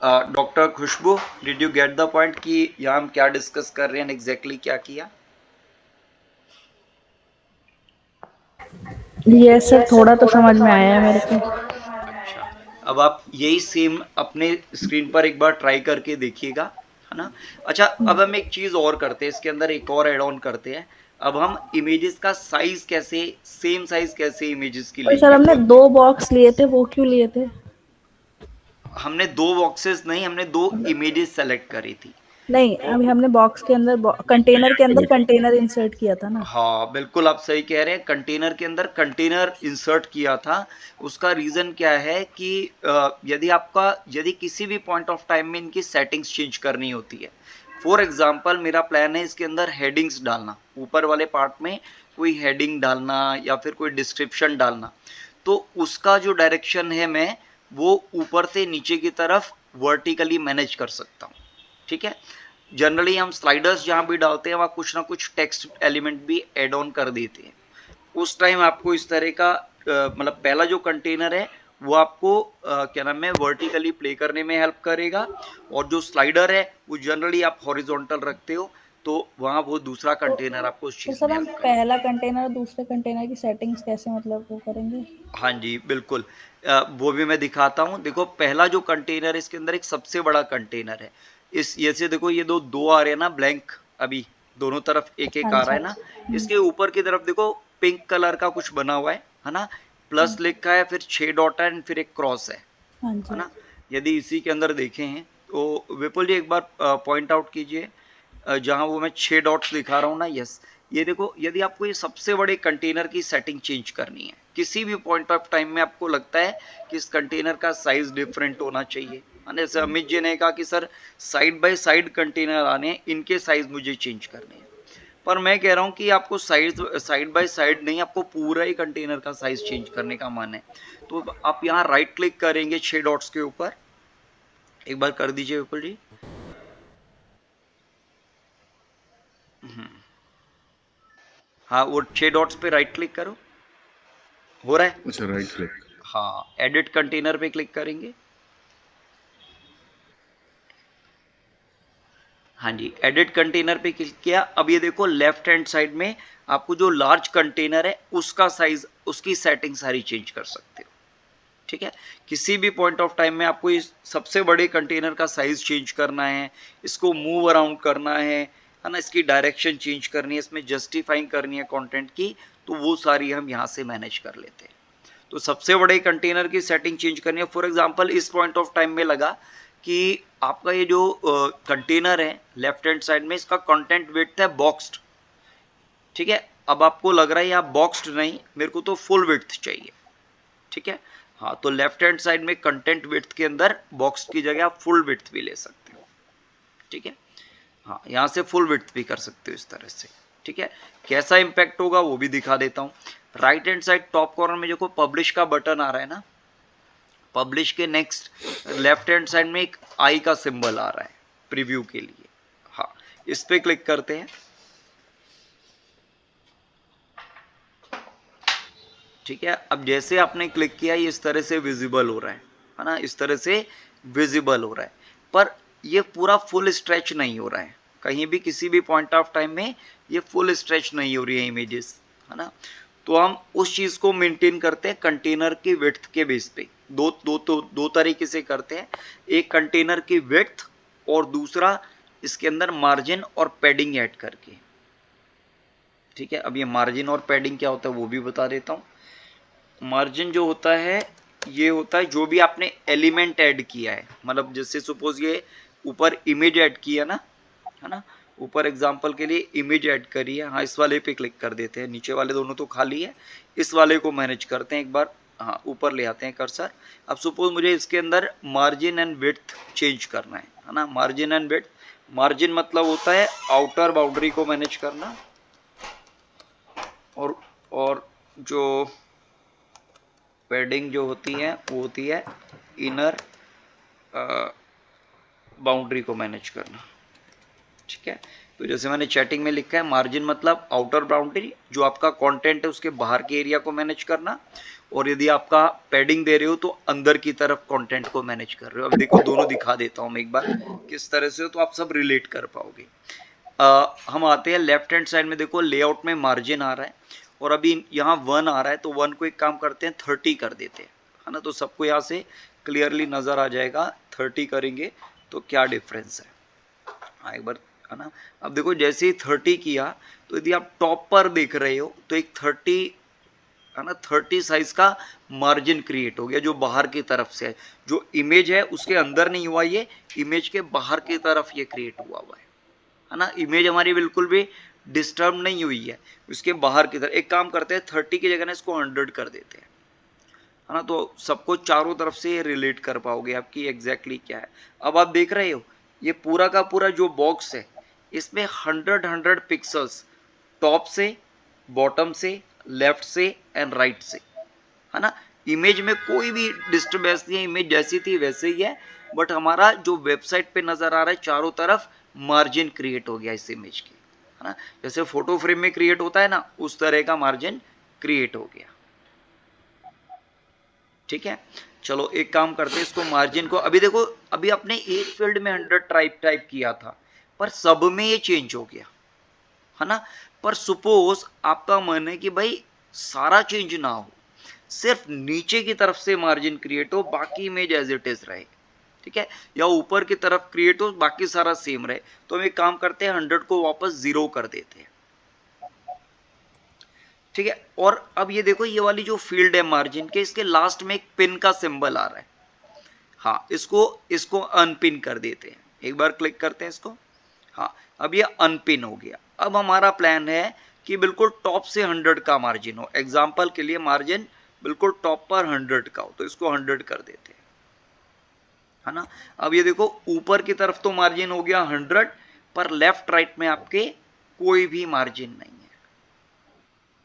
Doctor Khushboo, did you get the point कि यहाँ हम क्या डिस्कस कर रहे हैं, एग्जैक्टली क्या किया? यस सर, थोड़ा तो समझ में आया है मेरे को। अच्छा, अब आप यही सेम अपने स्क्रीन पर एक बार ट्राई करके देखिएगा, है ना। अच्छा, अब हम एक चीज और करते हैं, इसके अंदर एक और एड ऑन करते हैं। अब हम इमेजेस का साइज कैसे, सेम साइज कैसे इमेजेस की सर लेंगे। हमने 2 बॉक्स लिए थे, वो क्यों लिए थे? हमने 2 बॉक्सेस नहीं, हमने 2 इमेजेस सेलेक्ट करी थी। नहीं, अभी हमने बॉक्स के अंदर कंटेनर के अंदर कंटेनर इंसर्ट किया था ना। हाँ बिल्कुल, आप सही कह रहे हैं, कंटेनर के अंदर कंटेनर इंसर्ट किया था। उसका रीजन क्या है कि यदि किसी भी पॉइंट ऑफ टाइम में इनकी सेटिंग्स चेंज करनी होती है। फॉर एग्जांपल मेरा प्लान है इसके अंदर हेडिंग्स डालना, ऊपर वाले पार्ट में कोई हेडिंग डालना या फिर कोई डिस्क्रिप्शन डालना, तो उसका जो डायरेक्शन है मैं वो ऊपर से नीचे की तरफ वर्टिकली मैनेज कर सकता हूँ। ठीक है, जनरली हम स्लाइडर्स जहां भी डालते हैं वहां कुछ ना कुछ टेक्स्ट एलिमेंट भी एड ऑन कर देते हैं। उस टाइम आपको इस तरह का मतलब पहला जो कंटेनर है वो आपको क्या नाम है वर्टिकली प्ले करने में हेल्प करेगा, और जो स्लाइडर है वो जनरली आप हॉरिजॉन्टल रखते हो, तो वहां वो दूसरा कंटेनर आपको उस तो चीज सर में हम हेल्प करेगा। पहला कंटेनर और दूसरे कंटेनर की सेटिंग्स कैसे मतलब वो करेंगे? हाँ जी बिल्कुल, वो भी मैं दिखाता हूँ। देखो पहला जो कंटेनर है इसके अंदर एक सबसे बड़ा कंटेनर है, इस ये से देखो ये दो आ रहे हैं ना ब्लैंक, अभी दोनों तरफ एक एक हाँ आ जी। रहा है ना। इसके ऊपर की तरफ देखो पिंक कलर का कुछ बना हुआ है ना, प्लस लिखा है, फिर 6 डॉट है, फिर एक क्रॉस हाँ है जी। ना। यदि इसी के अंदर देखें हैं तो विपुल जी एक बार पॉइंट आउट कीजिए जहां वो मैं 6 डॉट्स दिखा रहा हूँ ना। यस, ये देखो, यदि आपको ये सबसे बड़े कंटेनर की सेटिंग चेंज करनी है, किसी भी पॉइंट ऑफ टाइम में आपको लगता है कि इस कंटेनर का साइज डिफरेंट होना चाहिए, जैसे अमित जी ने कहा कि sir side by side container आने हैं, इनके साइज मुझे चेंज करने हैं, पर मैं कह रहा हूं कि आपको साइड बाय साइड नहीं, आपको पूरा ही कंटेनर का साइज चेंज करने का मन है, तो आप यहाँ राइट क्लिक करेंगे 6 डॉट्स के ऊपर, एक बार कर दीजिए विपुल जी। हाँ, वो 6 डॉट्स पे राइट क्लिक करो, हो रहा है। अच्छा, राइट क्लिक। हाँ, एडिट कंटेनर पे क्लिक करेंगे। हाँ जी, एडिट कंटेनर पे क्लिक किया। अब ये देखो लेफ्ट हैंड साइड में आपको जो लार्ज कंटेनर है उसका साइज, उसकी सेटिंग सारी चेंज कर सकते हो। ठीक है, किसी भी पॉइंट ऑफ टाइम में आपको इस सबसे बड़े कंटेनर का साइज चेंज करना है, इसको मूव अराउंड करना है ना, इसकी डायरेक्शन चेंज करनी है, इसमें जस्टिफाइंग करनी है कंटेंट की, तो वो सारी हम यहाँ से मैनेज कर लेते हैं। तो सबसे बड़े कंटेनर की सेटिंग चेंज करनी है। फॉर एग्जांपल इस पॉइंट ऑफ टाइम में लगा कि आपका ये जो कंटेनर है लेफ्ट हैंड साइड में, इसका कंटेंट विड्थ है बॉक्स्ड। ठीक है, अब आपको लग रहा है यहाँ बॉक्स्ड नहीं, मेरे को तो फुल विड्थ चाहिए। ठीक है, हाँ, तो लेफ्ट हैंड साइड में कंटेंट विड्थ के अंदर बॉक्स की जगह आप फुल विड्थ भी ले सकते हो। ठीक है, हाँ, यहाँ से फुल विड्थ भी कर सकते हो इस तरह से, ठीक है। कैसा इम्पैक्ट होगा वो भी दिखा देता हूँ। Right hand side top corner में देखो पब्लिश का बटन आ रहा है ना, पब्लिश के नेक्स्ट लेफ्ट हैंड साइड में एक आई का सिंबल आ रहा है प्रीव्यू के लिए। हाँ, इस पे क्लिक करते हैं, ठीक है। अब जैसे आपने क्लिक किया ये इस तरह से विजिबल हो रहा है ना, इस तरह से विजिबल हो रहा है, पर ये पूरा फुल स्ट्रेच नहीं हो रहा है। कहीं भी किसी भी पॉइंट ऑफ टाइम में ये फुल स्ट्रेच नहीं हो रही है इमेजेस, है ना। तो हम उस चीज को मेंटेन करते हैं कंटेनर की विड्थ के बेस पे। दो तरीके से करते हैं, एक कंटेनर की विड्थ और दूसरा इसके अंदर मार्जिन और पैडिंग ऐड करके, ठीक है। अब ये मार्जिन और पैडिंग क्या होता है वो भी बता देता हूँ। मार्जिन जो होता है ये होता है जो भी आपने एलिमेंट ऐड किया है, मतलब जैसे सपोज ये ऊपर इमेज ऐड किया ना, है ना, ऊपर एग्जांपल के लिए इमेज ऐड करी है। हाँ, इस वाले पे क्लिक कर देते हैं, नीचे वाले दोनों तो खाली है, इस वाले को मैनेज करते हैं एक बार। हाँ, ऊपर ले आते हैं कर्सर। अब सपोज मुझे इसके अंदर मार्जिन एंड विड्थ चेंज करना है ना, मार्जिन एंड विड्थ। मार्जिन मतलब होता है आउटर बाउंड्री को मैनेज करना, और जो पैडिंग जो होती है वो होती है इनर बाउंड्री को मैनेज करना, ठीक है। तो जैसे मैंने चैटिंग में लिखा है, मार्जिन मतलब आउटर बाउंड्री, जो आपका कंटेंट है उसके बाहर के एरिया को मैनेज करना, और यदि आपका पैडिंग दे रहे हो तो अंदर की तरफ कंटेंट को मैनेज कर रहे हो। अब देखो दोनों दिखा देता हूं मैं एक बार किस तरह से हो, तो आप सब रिलेट कर पाओगे। हम आते हैं लेफ्ट हैंड साइड में, देखो लेआउट में मार्जिन आ रहा है और अभी यहाँ 1 आ रहा है, तो 1 को एक काम करते हैं 30 कर देते हैं, है ना। तो सबको यहाँ से क्लियरली नजर आ जाएगा 30 करेंगे तो क्या डिफरेंस है। हाँ, एक बार, है ना। अब देखो जैसे ही 30 किया तो यदि आप टॉप पर देख रहे हो तो एक 30, है ना, 30 साइज का मार्जिन क्रिएट हो गया जो बाहर की तरफ से है। जो इमेज है उसके अंदर नहीं हुआ, ये इमेज के बाहर की तरफ ये क्रिएट हुआ है ना। इमेज हमारी बिल्कुल भी डिस्टर्ब नहीं हुई है, उसके बाहर की तरफ। एक काम करते हैं 30 की जगह ना इसको 100 कर देते हैं, है ना। तो सबको चारों तरफ से रिलेट कर पाओगे आपकी एग्जैक्टली क्या है। अब आप देख रहे हो ये पूरा का पूरा जो बॉक्स है इसमें 100 पिक्सल्स टॉप से, बॉटम से, लेफ्ट से एंड राइट से, है ना। इमेज में कोई भी डिस्टर्बेंस नहीं है, इमेज जैसी थी वैसे ही है, बट हमारा जो वेबसाइट पे नजर आ रहा है चारों तरफ मार्जिन क्रिएट हो गया इस इमेज की, है ना। जैसे फोटो फ्रेम में क्रिएट होता है ना, उस तरह का मार्जिन क्रिएट हो गया, ठीक है। चलो एक काम करते हैं, इसको मार्जिन को अभी देखो, अभी आपने एक फील्ड में 100 टाइप किया था पर सब में ये चेंज हो गया, है ना। पर सपोज आपका मन है कि भाई सारा चेंज ना हो, सिर्फ नीचे की तरफ से मार्जिन क्रिएट हो, बाकी इमेज एज इट इज रहे, ठीक है। या ऊपर की तरफ क्रिएट हो, बाकी सारा सेम रहे, तो हम एक काम करते हैं 100 को वापस 0 कर देते हैं, ठीक है। और अब ये देखो ये वाली जो फील्ड है मार्जिन के, इसके लास्ट में एक पिन का सिंबल आ रहा है। हाँ, इसको अनपिन कर देते हैं, एक बार क्लिक करते हैं इसको। हाँ, अब ये अनपिन हो गया। अब हमारा प्लान है कि बिल्कुल टॉप से 100 का मार्जिन हो। एग्जाम्पल के लिए मार्जिन बिल्कुल टॉप पर 100 का हो, तो इसको 100 कर देते हैं, है ना। अब ये देखो ऊपर की तरफ तो मार्जिन हो गया 100, पर लेफ्ट राइट में आपके कोई भी मार्जिन नहीं है,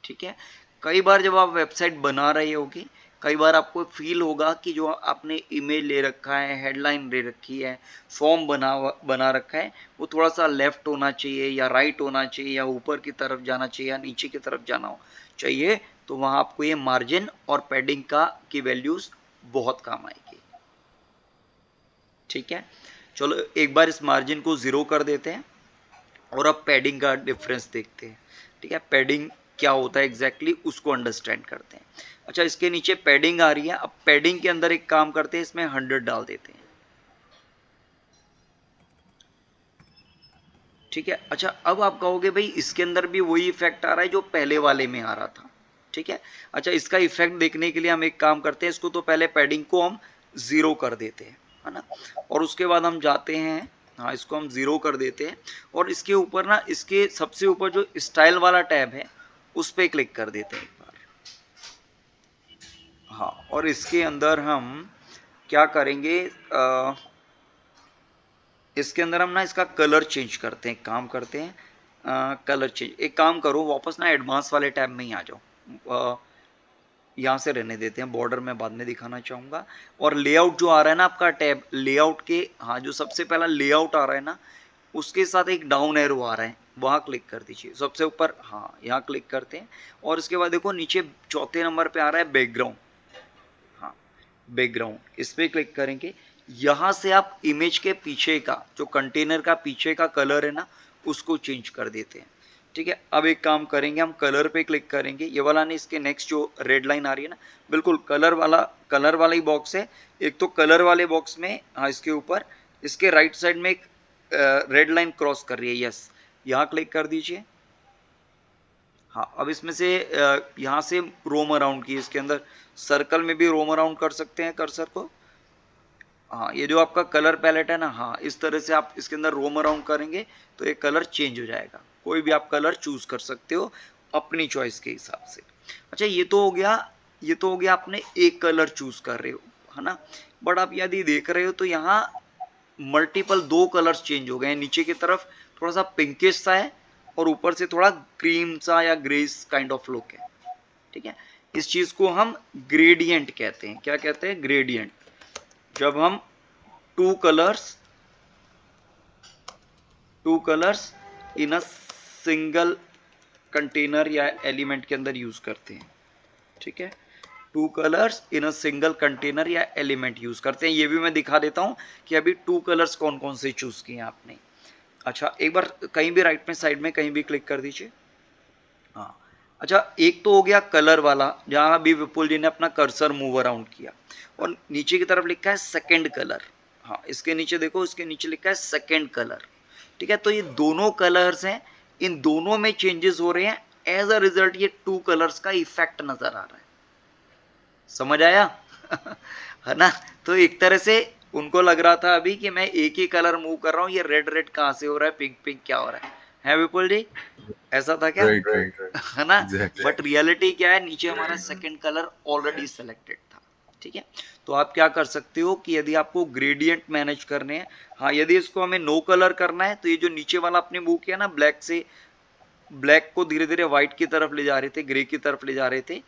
ठीक है। कई बार जब आप वेबसाइट बना रहे होगे, कई बार आपको फील होगा कि जो आपने इमेज ले रखा है, हेडलाइन ले रखी है, फॉर्म बना रखा है, वो थोड़ा सा लेफ्ट होना चाहिए या राइट होना चाहिए या ऊपर की तरफ जाना चाहिए या नीचे की तरफ जाना चाहिए, तो वहां आपको ये मार्जिन और पैडिंग की वैल्यूज बहुत काम आएगी, ठीक है। चलो एक बार इस मार्जिन को 0 कर देते हैं और अब पैडिंग का डिफरेंस देखते हैं, ठीक है। पैडिंग क्या होता है एग्जैक्टली उसको अंडरस्टैंड करते हैं। अच्छा, इसके नीचे पैडिंग आ रही है, अब पैडिंग के अंदर एक काम करते हैं, इसमें 100 डाल देते हैं, ठीक है। अच्छा, अब आप कहोगे भाई इसके अंदर भी वही इफेक्ट आ रहा है जो पहले वाले में आ रहा था, ठीक है। अच्छा, इसका इफेक्ट देखने के लिए हम एक काम करते हैं, इसको तो पहले पैडिंग को हम 0 कर देते हैं, है ना। और उसके बाद हम जाते हैं, हाँ, इसको हम 0 कर देते हैं और इसके ऊपर ना, इसके सबसे ऊपर जो स्टाइल वाला टैब है उस पर क्लिक कर देते हैं एक बार। हाँ, और इसके अंदर हम क्या करेंगे, इसके अंदर हम ना इसका कलर चेंज करते हैं, काम करते हैं कलर चेंज। एक काम करो, वापस ना एडवांस वाले टैब में ही आ जाओ, यहाँ से रहने देते हैं, बॉर्डर में बाद में दिखाना चाहूँगा। और लेआउट जो आ रहा है ना आपका टैब, लेआउट के, हाँ जो सबसे पहला लेआउट आ रहा है ना, उसके साथ एक डाउन एरो आ रहा है, वहाँ क्लिक कर दीजिए सबसे ऊपर, हाँ यहाँ क्लिक करते हैं। और इसके बाद देखो नीचे चौथे नंबर पे आ रहा है बैकग्राउंड, हाँ बैकग्राउंड, इस पर क्लिक करेंगे। यहाँ से आप इमेज के पीछे का, जो कंटेनर का पीछे का कलर है ना, उसको चेंज कर देते हैं। ठीक है, अब एक काम करेंगे, हम कलर पे क्लिक करेंगे, ये वाला नहीं, इसके नेक्स्ट जो रेड लाइन आ रही है ना, बिल्कुल कलर वाला ही बॉक्स है। एक तो कलर वाले बॉक्स में, हाँ इसके ऊपर, इसके राइट साइड में एक रेड लाइन क्रॉस कर रही है, यस, यहाँ क्लिक कर दीजिए। हाँ अब इसमें से यहाँ से रोम अराउंड की, इसके अंदर सर्कल में भी रोम अराउंड कर सकते हैं कर्सर को। हाँ ये जो आपका कलर पैलेट है ना, हाँ इस तरह से आप इसके अंदर रोम अराउंड करेंगे तो ये कलर चेंज हो जाएगा। कोई भी आप कलर चूज कर सकते हो अपनी चॉइस के हिसाब से। अच्छा ये तो हो गया आपने एक कलर चूज कर रहे हो, है ना। बट आप यदि देख रहे हो तो यहाँ मल्टीपल 2 कलर्स चेंज हो गए हैं। नीचे की तरफ थोड़ा सा पिंकिश सा है और ऊपर से थोड़ा क्रीम सा या ग्रेस काइंड ऑफ लुक है। ठीक है, इस चीज को हम ग्रेडियंट कहते हैं। क्या कहते हैं? ग्रेडियंट। जब हम two colours in a single container या एलिमेंट के अंदर यूज करते हैं। ठीक है, 2 colours in a single container या एलिमेंट यूज करते हैं। ये भी मैं दिखा देता हूं कि अभी 2 कलर्स कौन कौन से चूज किए आपने। अच्छा एक बार कहीं भी राइट में साइड में कहीं भी क्लिक कर दीजिए। हाँ अच्छा, एक तो हो गया कलर वाला, जहां अभी विपुल जी ने अपना कर्सर मूव अराउंड किया, और नीचे की तरफ लिखा है सेकंड कलर। हाँ इसके नीचे देखो, इसके नीचे लिखा है सेकंड कलर। ठीक है, तो ये दोनों कलर्स हैं, इन दोनों में चेंजेस हो रहे हैं। एज अ रिजल्ट ये 2 कलर्स का इफेक्ट नजर आ रहा है। समझ आया? है ना। तो एक तरह से उनको लग रहा था अभी कि मैं एक ही कलर मूव कर रहा हूँ, ये रेड रेड कहाँ से हो रहा है, पिंक पिंक क्या हो रहा है विपुल जी? ऐसा था क्या? राइट है ना। एग्जैक्टली। बट रियलिटी क्या है, नीचे हमारा सेकंड कलर ऑलरेडी सिलेक्टेड था। ठीक है, तो आप क्या कर सकते हो कि यदि आपको ग्रेडियंट मैनेज करने हैं, हाँ यदि इसको हमें नो कलर करना है, तो ये जो नीचे वाला आपने मूव किया ना, ब्लैक से ब्लैक को धीरे धीरे व्हाइट की तरफ ले जा रहे थे, ग्रे की तरफ ले जा रहे थे,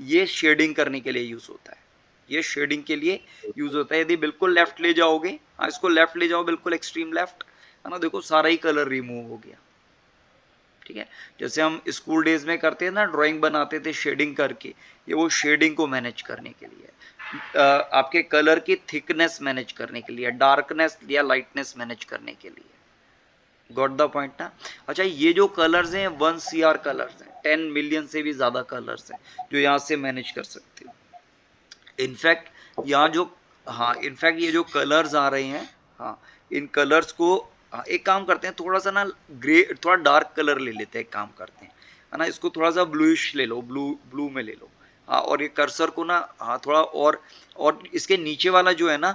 ये शेडिंग करने के लिए यूज होता है। ये शेडिंग के लिए यूज होता है। यदि बिल्कुल लेफ्ट ले जाओगे, हाँ इसको लेफ्ट ले जाओ, बिल्कुल एक्सट्रीम लेफ्ट, है ना, देखो सारा ही कलर रिमूव हो गया। ठीक है, जैसे हम स्कूल डेज में करते हैं ना, ड्राइंग बनाते थे शेडिंग करके, ये वो शेडिंग को मैनेज करने के लिए, आपके कलर की थिकनेस मैनेज करने के लिए, डार्कनेस या लाइटनेस मैनेज करने के लिए। गॉट द पॉइंट ना। अच्छा ये जो कलर्स हैं 1 CR कलर्स हैं, 10 मिलियन से भी ज्यादा कलर्स हैं जो यहाँ से मैनेज कर सकते हो। इनफैक्ट यहाँ जो, हाँ इनफैक्ट ये जो कलर्स आ रहे हैं, हाँ इन कलर्स को, हाँ एक काम करते हैं, थोड़ा सा ना ग्रे, थोड़ा डार्क कलर ले लेते हैं, एक काम करते हैं, है ना, इसको थोड़ा सा ब्लूइश ले लो, ब्लू में ले लो। हाँ और ये कर्सर को ना, हाँ थोड़ा और इसके नीचे वाला जो है ना,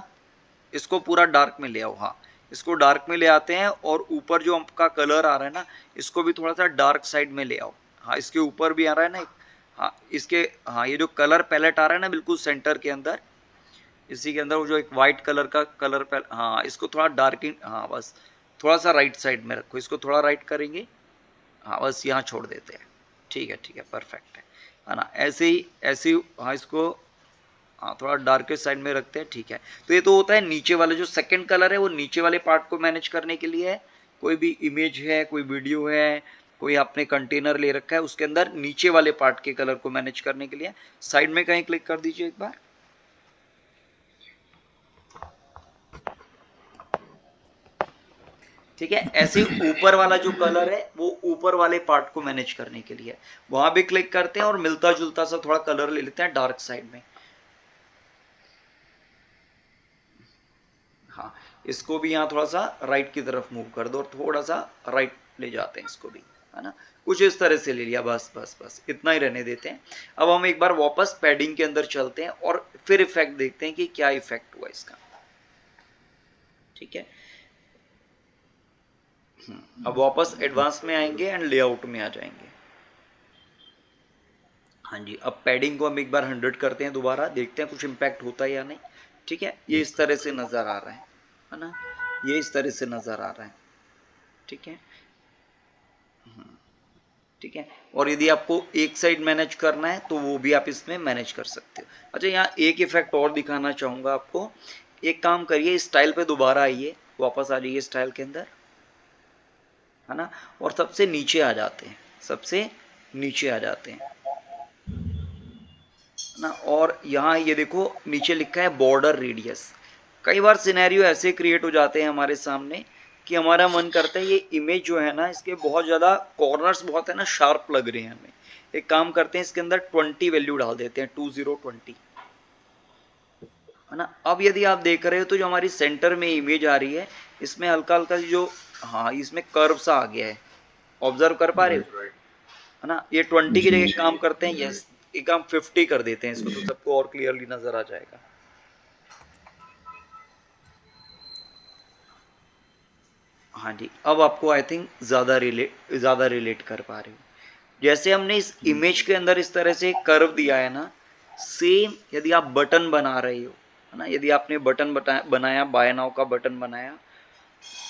इसको पूरा डार्क में ले आओ। हाँ इसको डार्क में ले आते हैं, और ऊपर जो आपका कलर आ रहा है ना, इसको भी थोड़ा सा डार्क साइड में ले आओ। हाँ इसके ऊपर भी आ रहा है ना, हाँ इसके, हाँ ये जो कलर पैलेट आ रहा है ना बिल्कुल सेंटर के अंदर, इसी के अंदर वो जो एक वाइट कलर का कलर पैलेट, हाँ इसको थोड़ा डार्किंग, हाँ बस थोड़ा सा राइट साइड में रखो, इसको थोड़ा राइट करेंगे, हाँ बस यहाँ छोड़ देते हैं। ठीक है परफेक्ट है ना, ऐसे ही हाँ इसको, हाँ थोड़ा डार्केस्ट साइड में रखते हैं। ठीक है, तो ये तो होता है नीचे वाला जो सेकंड कलर है, वो नीचे वाले पार्ट को मैनेज करने के लिए है। कोई भी इमेज है, कोई वीडियो है, कोई आपने कंटेनर ले रखा है, उसके अंदर नीचे वाले पार्ट के कलर को मैनेज करने के लिए साइड में कहीं क्लिक कर दीजिए एक बार। ठीक है, ऐसे ऊपर वाला जो कलर है वो ऊपर वाले पार्ट को मैनेज करने के लिए, वहां भी क्लिक करते हैं और मिलता जुलता सा थोड़ा कलर ले लेते हैं डार्क साइड में। हाँ इसको भी यहाँ थोड़ा सा राइट की तरफ मूव कर दो, और थोड़ा सा राइट ले जाते हैं इसको भी, है ना, कुछ इस तरह से ले लिया, बस इतना ही रहने देते हैं। अब हम एक बार वापस पैडिंग के अंदर चलते हैं और फिर इफेक्ट देखते हैं कि क्या इफेक्ट हुआ इसका। ठीक है, अब वापस एडवांस में आएंगे एंड लेआउट में आ जाएंगे। हाँ जी, अब पैडिंग को हम एक बार 100 करते हैं, दोबारा देखते हैं कुछ इम्पैक्ट होता है या नहीं। ठीक है, ये इस तरह से नजर आ रहा है ना। ये इस तरह से नज़र आ रहा है, ठीक है। ठीक है, और यदि आपको एक साइड मैनेज करना है तो वो भी आप इसमें मैनेज कर सकते हो। अच्छा, यहाँ एक इफेक्ट और दिखाना चाहूँगा आपको। एक काम करिए, स्टाइल पे दोबारा आइए, वापस आ जाइए स्टाइल के अंदर, है ना, और सबसे नीचे आ जाते हैं, सबसे नीचे आ जाते हैं ना। और यहाँ ये देखो नीचे लिखा है बॉर्डर रेडियस। कई बार सिनेरियो ऐसे क्रिएट हो जाते हैं हमारे सामने कि हमारा मन करता है ये इमेज जो है ना, इसके बहुत ज़्यादा कॉर्नर्स बहुत है ना, शार्प लग रहे हैं हमें। एक काम करते हैं, इसके अंदर 20 वैल्यू डाल देते हैं, 2020, है ना। अब यदि आप देख रहे हो तो जो हमारी सेंटर में इमेज आ रही है, इसमें हल्का हल्का जो, हाँ, इसमें कर्व सा आ गया है, ऑब्जर्व कर पा रहे हो, है ना। ये 20 की जी जगह काम करते हैं, यस, एक हम 50 कर देते हैं इसको, तो सबको और क्लियरली नजर आ जाएगा। हाँ जी, अब आपको आई थिंक ज़्यादा रिलेट कर पा रहे हो। जैसे हमने इस इमेज के अंदर इस तरह से कर्व दिया है ना, सेम यदि आप बटन बना रहे हो, है ना, यदि आपने बटन बनाया, बाय नाउ का बटन बनाया,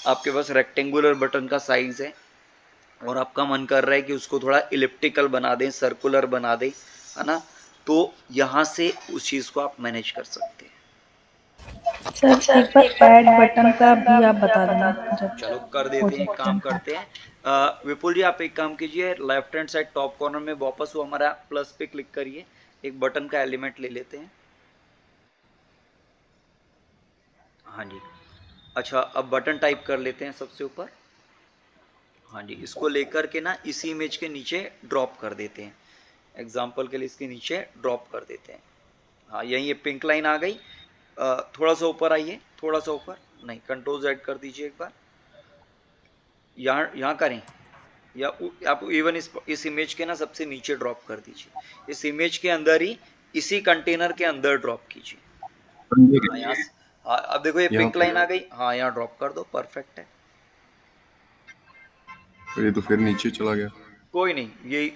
आपके पास रेक्टेंगुलर बटन का साइज है और आपका मन कर रहा है कि उसको थोड़ा इलिप्टिकल बना दें, सर्कुलर बना दें, है ना, तो यहाँ से उस चीज़ को आप मैनेज कर सकते हैं। सर एक बार ऐड बटन का भी आप बता देना जब चलो कर हो देते हैं, जाए काम कंप्लीट। करते हैं। विपुल जी, आप एक काम कीजिए, left hand side top corner में वापस वो हमारा प्लस पे क्लिक करिए, एक बटन का एलिमेंट ले लेते हैं। हाँ जी, अच्छा, अब बटन टाइप कर लेते हैं सबसे ऊपर। हाँ जी, इसको लेकर के ना इसी इमेज के नीचे ड्रॉप कर देते हैं, एग्जाम्पल के लिए इसके नीचे ड्रॉप कर देते हैं। हाँ, यही ये पिंक लाइन आ गई। थोड़ा सा ऊपर आइए, थोड़ा सा ऊपर, नहीं, कंट्रोल Z कर दीजिए एक बार, यहाँ यहाँ करें, या आप इवन इस इमेज के ना सबसे नीचे ड्रॉप कर दीजिए, इस इमेज के अंदर ही, इसी कंटेनर के अंदर ड्रॉप कीजिए। हाँ, यहाँ हाँ, अब देखो ये यहाँ पिंक पे लाइन आ गई, हाँ, यहाँ ड्रॉप कर दो, परफेक्ट है। ये तो फिर नीचे चला गया। कोई नहीं, ये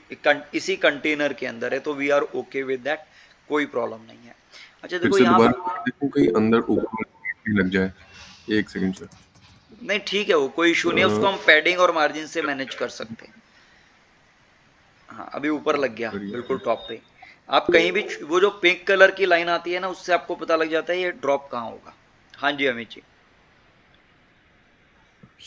इसी कंटेनर के अंदर है, तो we are okay with that, कोई प्रॉब्लम नहीं है। अच्छा फिर देखो से यहाँ, दोबारा देखो कहीं अंदर ऊपर नहीं लग जाए। एक सेकंड सर। नहीं ठीक है, वो कोई इशू नहीं है, उसको हम पैडिंग और मार्जिन से मैनेज कर सकते हैं। हाँ, अभी ऊपर लग गया, करिए। बिल्कुल टॉप पे। आप कहीं भी वो जो पिंक कलर की लाइन आती है ना, उससे आपको पता लग जाता है ये ड्रॉप कहाँ होगा। हाँ जी अमित जी।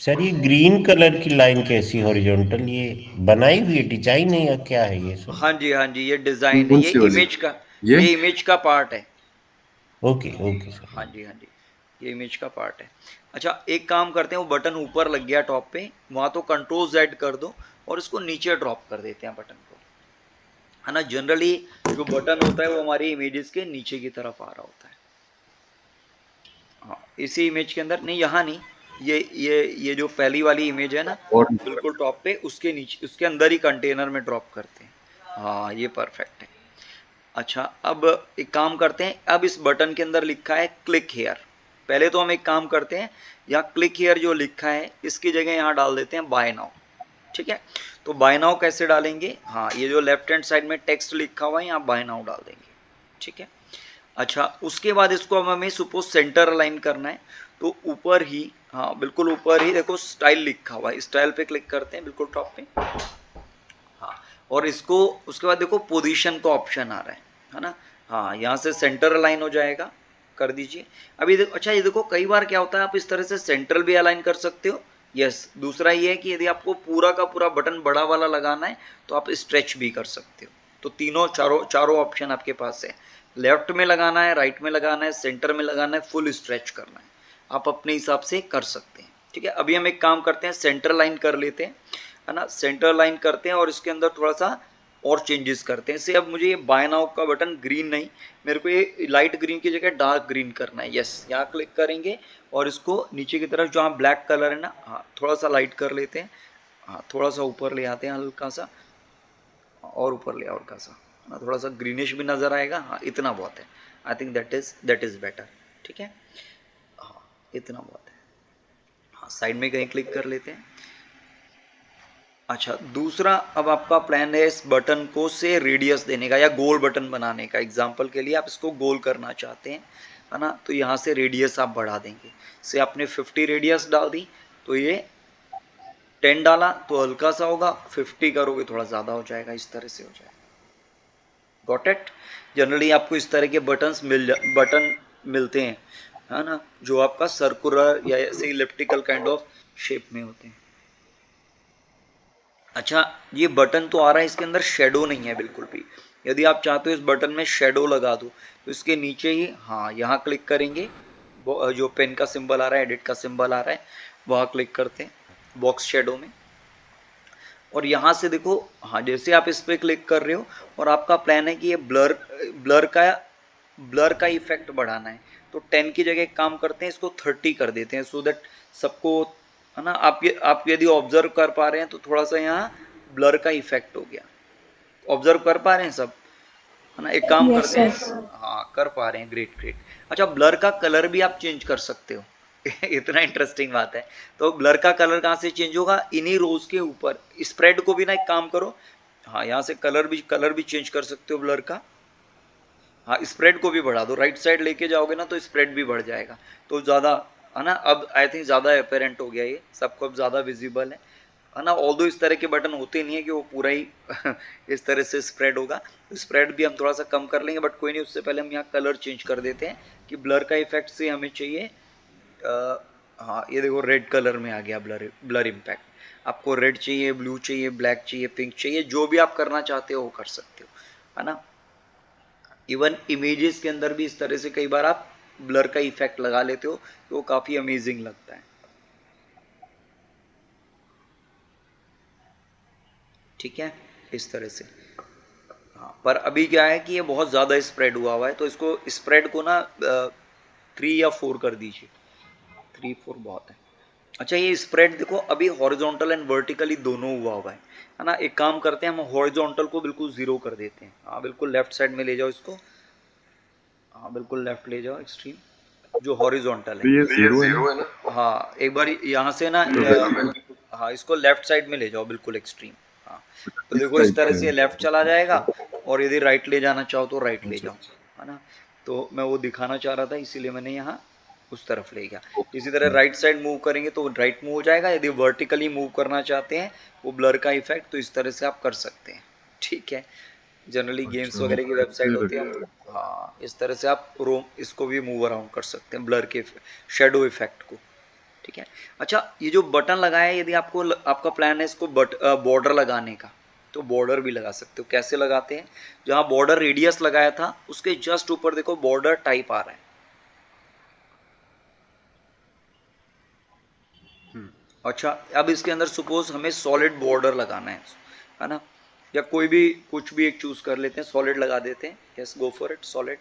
सर ये ग्रीन कलर की लाइन कैसी हॉरिजॉन्टल, ये बनाई हुई डिजाइन है या क्या है ये सर? हाँ जी, हाँ जी, ये डिजाइन है, कौन ये सी वाली? इमेज का, ये ये इमेज का पार्ट है। Okay okay sir. हाँ जी, हाँ जी, ये इमेज का पार्ट है। अच्छा, एक काम करते हैं, वो बटन ऊपर लग गया टॉप पे, वहाँ तो कंट्रोल Z कर दो और इसको नीचे ड्रॉप कर देते हैं बटन को, है ना। जनरली जो बटन होता है वो हमारी इमेजेस के नीचे की तरफ आ रहा होता है। हाँ, इसी इमेज के अंदर नहीं, यहाँ नहीं, ये जो पहली वाली इमेज है ना, और बिल्कुल टॉप पे, उसके नीचे, उसके अंदर ही कंटेनर में ड्रॉप करते हैं। हाँ, ये परफेक्ट है। अच्छा, अब एक काम करते हैं, अब इस बटन के अंदर लिखा है क्लिक हेयर। पहले तो हम एक काम करते हैं, यहाँ क्लिक हेयर जो लिखा है इसकी जगह यहाँ डाल देते हैं बाय नाउ, ठीक है। तो बाय नाउ कैसे डालेंगे, हाँ, ये जो लेफ्ट हैंड साइड में टेक्स्ट लिखा हुआ है यहाँ बाय नाउ डाल देंगे, ठीक है। अच्छा, उसके बाद इसको अब हमें सपोज सेंटर अलाइन करना है, तो ऊपर ही, हाँ, बिल्कुल ऊपर ही देखो स्टाइल लिखा हुआ है, स्टाइल पे क्लिक करते हैं, बिल्कुल टॉप पे। हाँ, और इसको उसके बाद देखो पोजीशन का ऑप्शन आ रहा है ना। हाँ, यहाँ से सेंटर अलाइन हो जाएगा, कर दीजिए। अभी देखो, अच्छा ये देखो, कई बार क्या होता है, आप इस तरह से सेंट्रल भी अलाइन कर सकते हो। यस, दूसरा ये है कि यदि आपको पूरा का पूरा बटन बड़ा वाला लगाना है तो आप स्ट्रेच भी कर सकते हो। तो तीनों चारों ऑप्शन आपके पास है, लेफ्ट में लगाना है, राइट में लगाना है, सेंटर में लगाना है, फुल स्ट्रेच करना है, आप अपने हिसाब से कर सकते हैं, ठीक है। अभी हम एक काम करते हैं, सेंटर लाइन कर लेते हैं, है ना, सेंटर लाइन करते हैं और इसके अंदर थोड़ा सा और चेंजेस करते हैं। से अब मुझे ये बाय नाउ का बटन ग्रीन नहीं, मेरे को ये लाइट ग्रीन की जगह डार्क ग्रीन करना है। यस, यहाँ क्लिक करेंगे और इसको नीचे की तरफ जहाँ ब्लैक कलर है ना, हाँ, थोड़ा सा लाइट कर लेते हैं, हाँ, थोड़ा सा ऊपर ले आते हैं, हल्का सा और ऊपर ले आओ, हल्का सा, है ना, थोड़ा सा ग्रीनिश भी नज़र आएगा। हाँ, इतना बहुत है, I think that is better, ठीक है। हाँ, इतना बहुत है। हाँ, साइड में कहीं क्लिक कर लेते हैं। अच्छा, दूसरा, अब आपका प्लान है इस बटन को से रेडियस देने का या गोल बटन बनाने का। एग्जाम्पल के लिए आप इसको गोल करना चाहते हैं, है ना। तो यहाँ से रेडियस आप बढ़ा देंगे, से आपने 50 रेडियस डाल दी तो ये 10 डाला तो हल्का सा होगा, 50 करोगे थोड़ा ज़्यादा हो जाएगा, इस तरह से हो जाएगा। Got it. जनरली आपको इस तरह के बटन मिलते हैं, है ना, जो आपका सर्कुलर या ऐसे इलिप्टिकल काइंड ऑफ शेप में होते हैं। अच्छा, ये बटन तो आ रहा है, इसके अंदर शेडो नहीं है बिल्कुल भी। यदि आप चाहते हो इस बटन में शेडो लगा दो तो इसके नीचे ही, हाँ, यहाँ क्लिक करेंगे, जो पेन का सिंबल आ रहा है, एडिट का सिंबल आ रहा है, वहाँ क्लिक करते हैं बॉक्स शेडो में। और यहाँ से देखो, हाँ, जैसे आप इस पर क्लिक कर रहे हो और आपका प्लान है कि ये ब्लर का इफेक्ट बढ़ाना है, तो 10 की जगह एक काम करते हैं, इसको 30 कर देते हैं, सो दैट सबको, है ना, आप यदि ऑब्जर्व कर पा रहे हैं तो थोड़ा सा यहाँ ब्लर का इफेक्ट हो गया। ऑब्जर्व कर पा रहे हैं सब, है ना। एक काम करते हैं, हाँ, कर पा रहे हैं, ग्रेट ग्रेट। अच्छा, ब्लर का कलर भी आप चेंज कर सकते हो इतना इंटरेस्टिंग बात है। तो ब्लर का कलर कहाँ से चेंज होगा, इन्हीं रोज के ऊपर। स्प्रेड को भी ना एक काम करो, हाँ, यहाँ से कलर भी चेंज कर सकते हो ब्लर का। हाँ, स्प्रेड को भी बढ़ा दो, राइट साइड लेके जाओगे ना तो स्प्रेड भी बढ़ जाएगा, तो ज़्यादा, है ना। अब आई थिंक ज़्यादा अपेरेंट हो गया, ये सबको अब ज़्यादा विजिबल है ना। ऑल्दो इस तरह के बटन होते नहीं है कि वो पूरा ही इस तरह से स्प्रेड होगा, स्प्रेड भी हम थोड़ा सा कम कर लेंगे, बट कोई नहीं। उससे पहले हम यहाँ कलर चेंज कर देते हैं कि ब्लर का इफेक्ट से हमें चाहिए, हाँ, ये देखो रेड कलर में आ गया ब्लर इम्पैक्ट। आपको रेड चाहिए, ब्लू चाहिए, ब्लैक चाहिए, पिंक चाहिए, जो भी आप करना चाहते हो वो कर सकते हो, है ना। इवन इमेजेस के अंदर भी इस तरह से कई बार आप ब्लर का इफेक्ट लगा लेते हो, तो वो काफ़ी अमेजिंग लगता है। ठीक है, इस तरह से। हाँ, पर अभी क्या है कि ये बहुत ज़्यादा स्प्रेड हुआ है, तो इसको स्प्रेड को ना 3 या 4 कर दीजिए, 3 4 बहुत है। अच्छा, ये स्प्रेड देखो अभी हॉरिजॉन्टल एंड वर्टिकली दोनों हुआ है ना। एक काम करते हैं, हम हॉरिजॉन्टल को बिल्कुल 0 कर देते हैं। हाँ, बिल्कुल लेफ्ट साइड में ले जाओ इसको, हाँ, बिल्कुल लेफ्ट ले जाओ, एक्सट्रीम जो हॉरिजॉन्टल तो है। ये 0 है ना? हाँ, एक बार यहाँ से ना, हाँ, इसको लेफ्ट साइड में ले जाओ, बिल्कुल एक्सट्रीम। हाँ, तो इस देखो इस टाइप तरह का से है। लेफ्ट चला जाएगा, और यदि राइट ले जाना चाहो तो राइट ले अच्छा, जाओ, है ना। तो मैं वो दिखाना चाह रहा था, इसीलिए मैंने यहाँ उस तरफ ले गया। इसी तरह राइट साइड मूव करेंगे तो राइट मूव हो जाएगा। यदि वर्टिकली मूव करना चाहते हैं वो ब्लर का इफेक्ट, तो इस तरह से आप कर सकते हैं। ठीक है, जनरली गेम्स अच्छा, वगैरह की वेबसाइट होती है, फिर हाँ, इस तरह से आप इसको भी मूव अराउंड कर सकते हैं, ब्लर के शेडो इफेक्ट को। ठीक है। अच्छा, ये जो बटन लगाया है, यदि आपका प्लान है इसको बॉर्डर लगाने का, तो बॉर्डर भी लगा सकते हो। कैसे लगाते हैं, जहाँ बॉर्डर रेडियस लगाया था उसके जस्ट ऊपर देखो बॉर्डर टाइप आ रहा है। अच्छा, अब इसके अंदर सपोज हमें सॉलिड बॉर्डर लगाना है ना, या कोई भी कुछ भी एक चूज कर लेते हैं, सॉलिड लगा देते हैं। Yes, go for it, solid.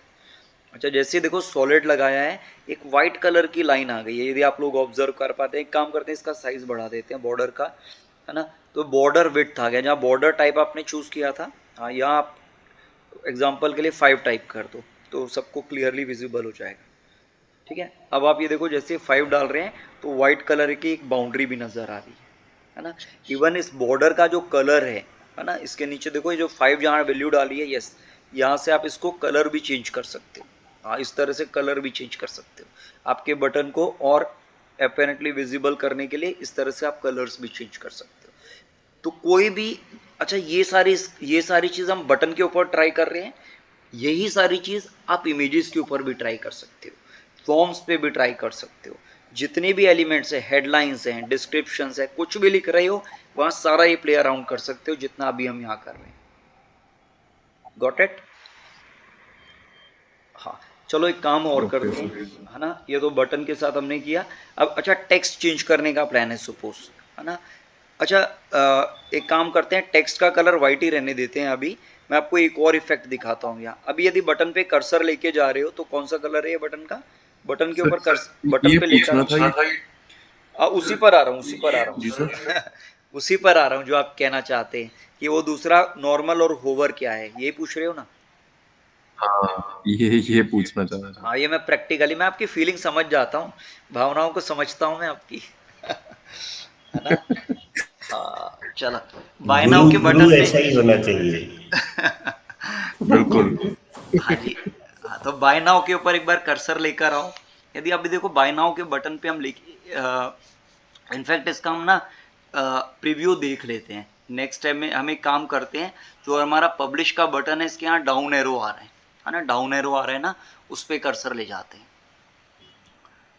अच्छा, जैसे देखो सॉलिड लगाया है, एक वाइट कलर की लाइन आ गई है, यदि आप लोग ऑब्जर्व कर पाते हैं। एक काम करते हैं, इसका साइज बढ़ा देते हैं बॉर्डर का, है ना। तो बॉर्डर विड्थ आ गया, जहाँ बॉर्डर टाइप आपने चूज किया था, हाँ, यहाँ आप एग्जाम्पल के लिए 5 टाइप कर दो, तो सबको क्लियरली विजिबल हो जाएगा। ठीक है, अब आप ये देखो, जैसे 5 डाल रहे हैं तो वाइट कलर की एक बाउंड्री भी नजर आ रही है ना। इवन इस बॉर्डर का जो कलर है ना, इसके नीचे देखो ये जो 5 जहाँ वैल्यू डाली है, यस, यहाँ से आप इसको कलर भी चेंज कर सकते हो। हाँ, इस तरह से कलर भी चेंज कर सकते हो, आपके बटन को और अपेरेंटली विजिबल करने के लिए इस तरह से आप कलर्स भी चेंज कर सकते हो। तो कोई भी, अच्छा, ये सारी चीज़ हम बटन के ऊपर ट्राई कर रहे हैं, यही सारी चीज़ आप इमेजेस के ऊपर भी ट्राई कर सकते हो, फॉर्म्स पे भी ट्राई कर सकते हो। जितने भी एलिमेंट्स है, हेडलाइंस हैं, डिस्क्रिप्शंस है, कुछ भी लिख रहे हो, वहाँ सारा ये प्ले अराउंड कर सकते हो, जितना अभी हम यहाँ कर रहे हैं। Got it? हाँ, चलो एक काम और करते हैं, है ना। ये तो बटन के साथ हमने किया। अब अच्छा, टेक्स्ट चेंज करने का प्लान है सपोज, है ना। अच्छा, एक काम करते हैं, टेक्स्ट का कलर वाइट ही रहने देते हैं अभी। मैं आपको एक और इफेक्ट दिखाता हूँ यहाँ। अभी यदि बटन पे कर्सर लेके जा रहे हो तो कौन सा कलर है ये बटन का, बटन के ऊपर बटन पे लेकर उसी पर आ रहा हूँ जी सर। उसी पर आ रहा हूँ जो आप कहना चाहते हैं कि वो दूसरा नॉर्मल और होवर क्या है, ये पूछ रहे हो ना। हाँ, ये पूछना चाह रहा था। हाँ, ये मैं प्रैक्टिकली, मैं आपकी फीलिंग समझ जाता हूँ, भावनाओं को समझता हूँ मैं आपकी है ना। हाँ, चलो, बाय नाउ के बटन पे ऐसा ही होना चाहिए। बिल्कुल। हाँ जी। हाँ, तो बाय नाउ के ऊपर एक बार कर्सर लेकर आओ। यदि अभी देखो बाय नाउ के बटन पे हम इनफैक्ट इसका हम ना प्रीव्यू देख लेते हैं। नेक्स्ट टाइम में हम एक काम करते हैं, जो हमारा पब्लिश का बटन है इसके यहाँ डाउन एरो आ रहा है ना, डाउन एरो आ रहा है ना, उस पर कर्सर ले जाते हैं।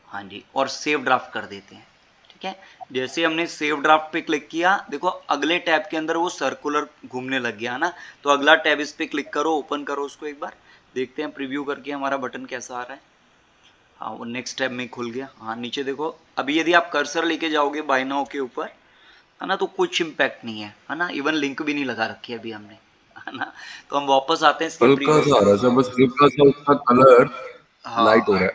हाँ जी, और सेव ड्राफ्ट कर देते हैं। ठीक है, जैसे हमने सेव ड्राफ्ट पे क्लिक किया, देखो अगले टैब के अंदर वो सर्कुलर घूमने लग गया ना। तो अगला टैब इस पे क्लिक करो, ओपन करो उसको एक बार, देखते हैं प्रीव्यू करके हमारा बटन कैसा आ रहा है। हाँ, वो नेक्स्ट टैब में खुल गया। हाँ, नीचे देखो, अभी यदि आप कर्सर लेके जाओगे बाय नाउ के ऊपर, है ना, तो कुछ इम्पैक्ट नहीं है ना, इवन लिंक भी नहीं लगा रखी है अभी हमने, है ना। तो हम वापस आते हैं इसके हल्का सा आ रहा है सर, बस हल्का सा उसका कलर लाइट हो रहा है,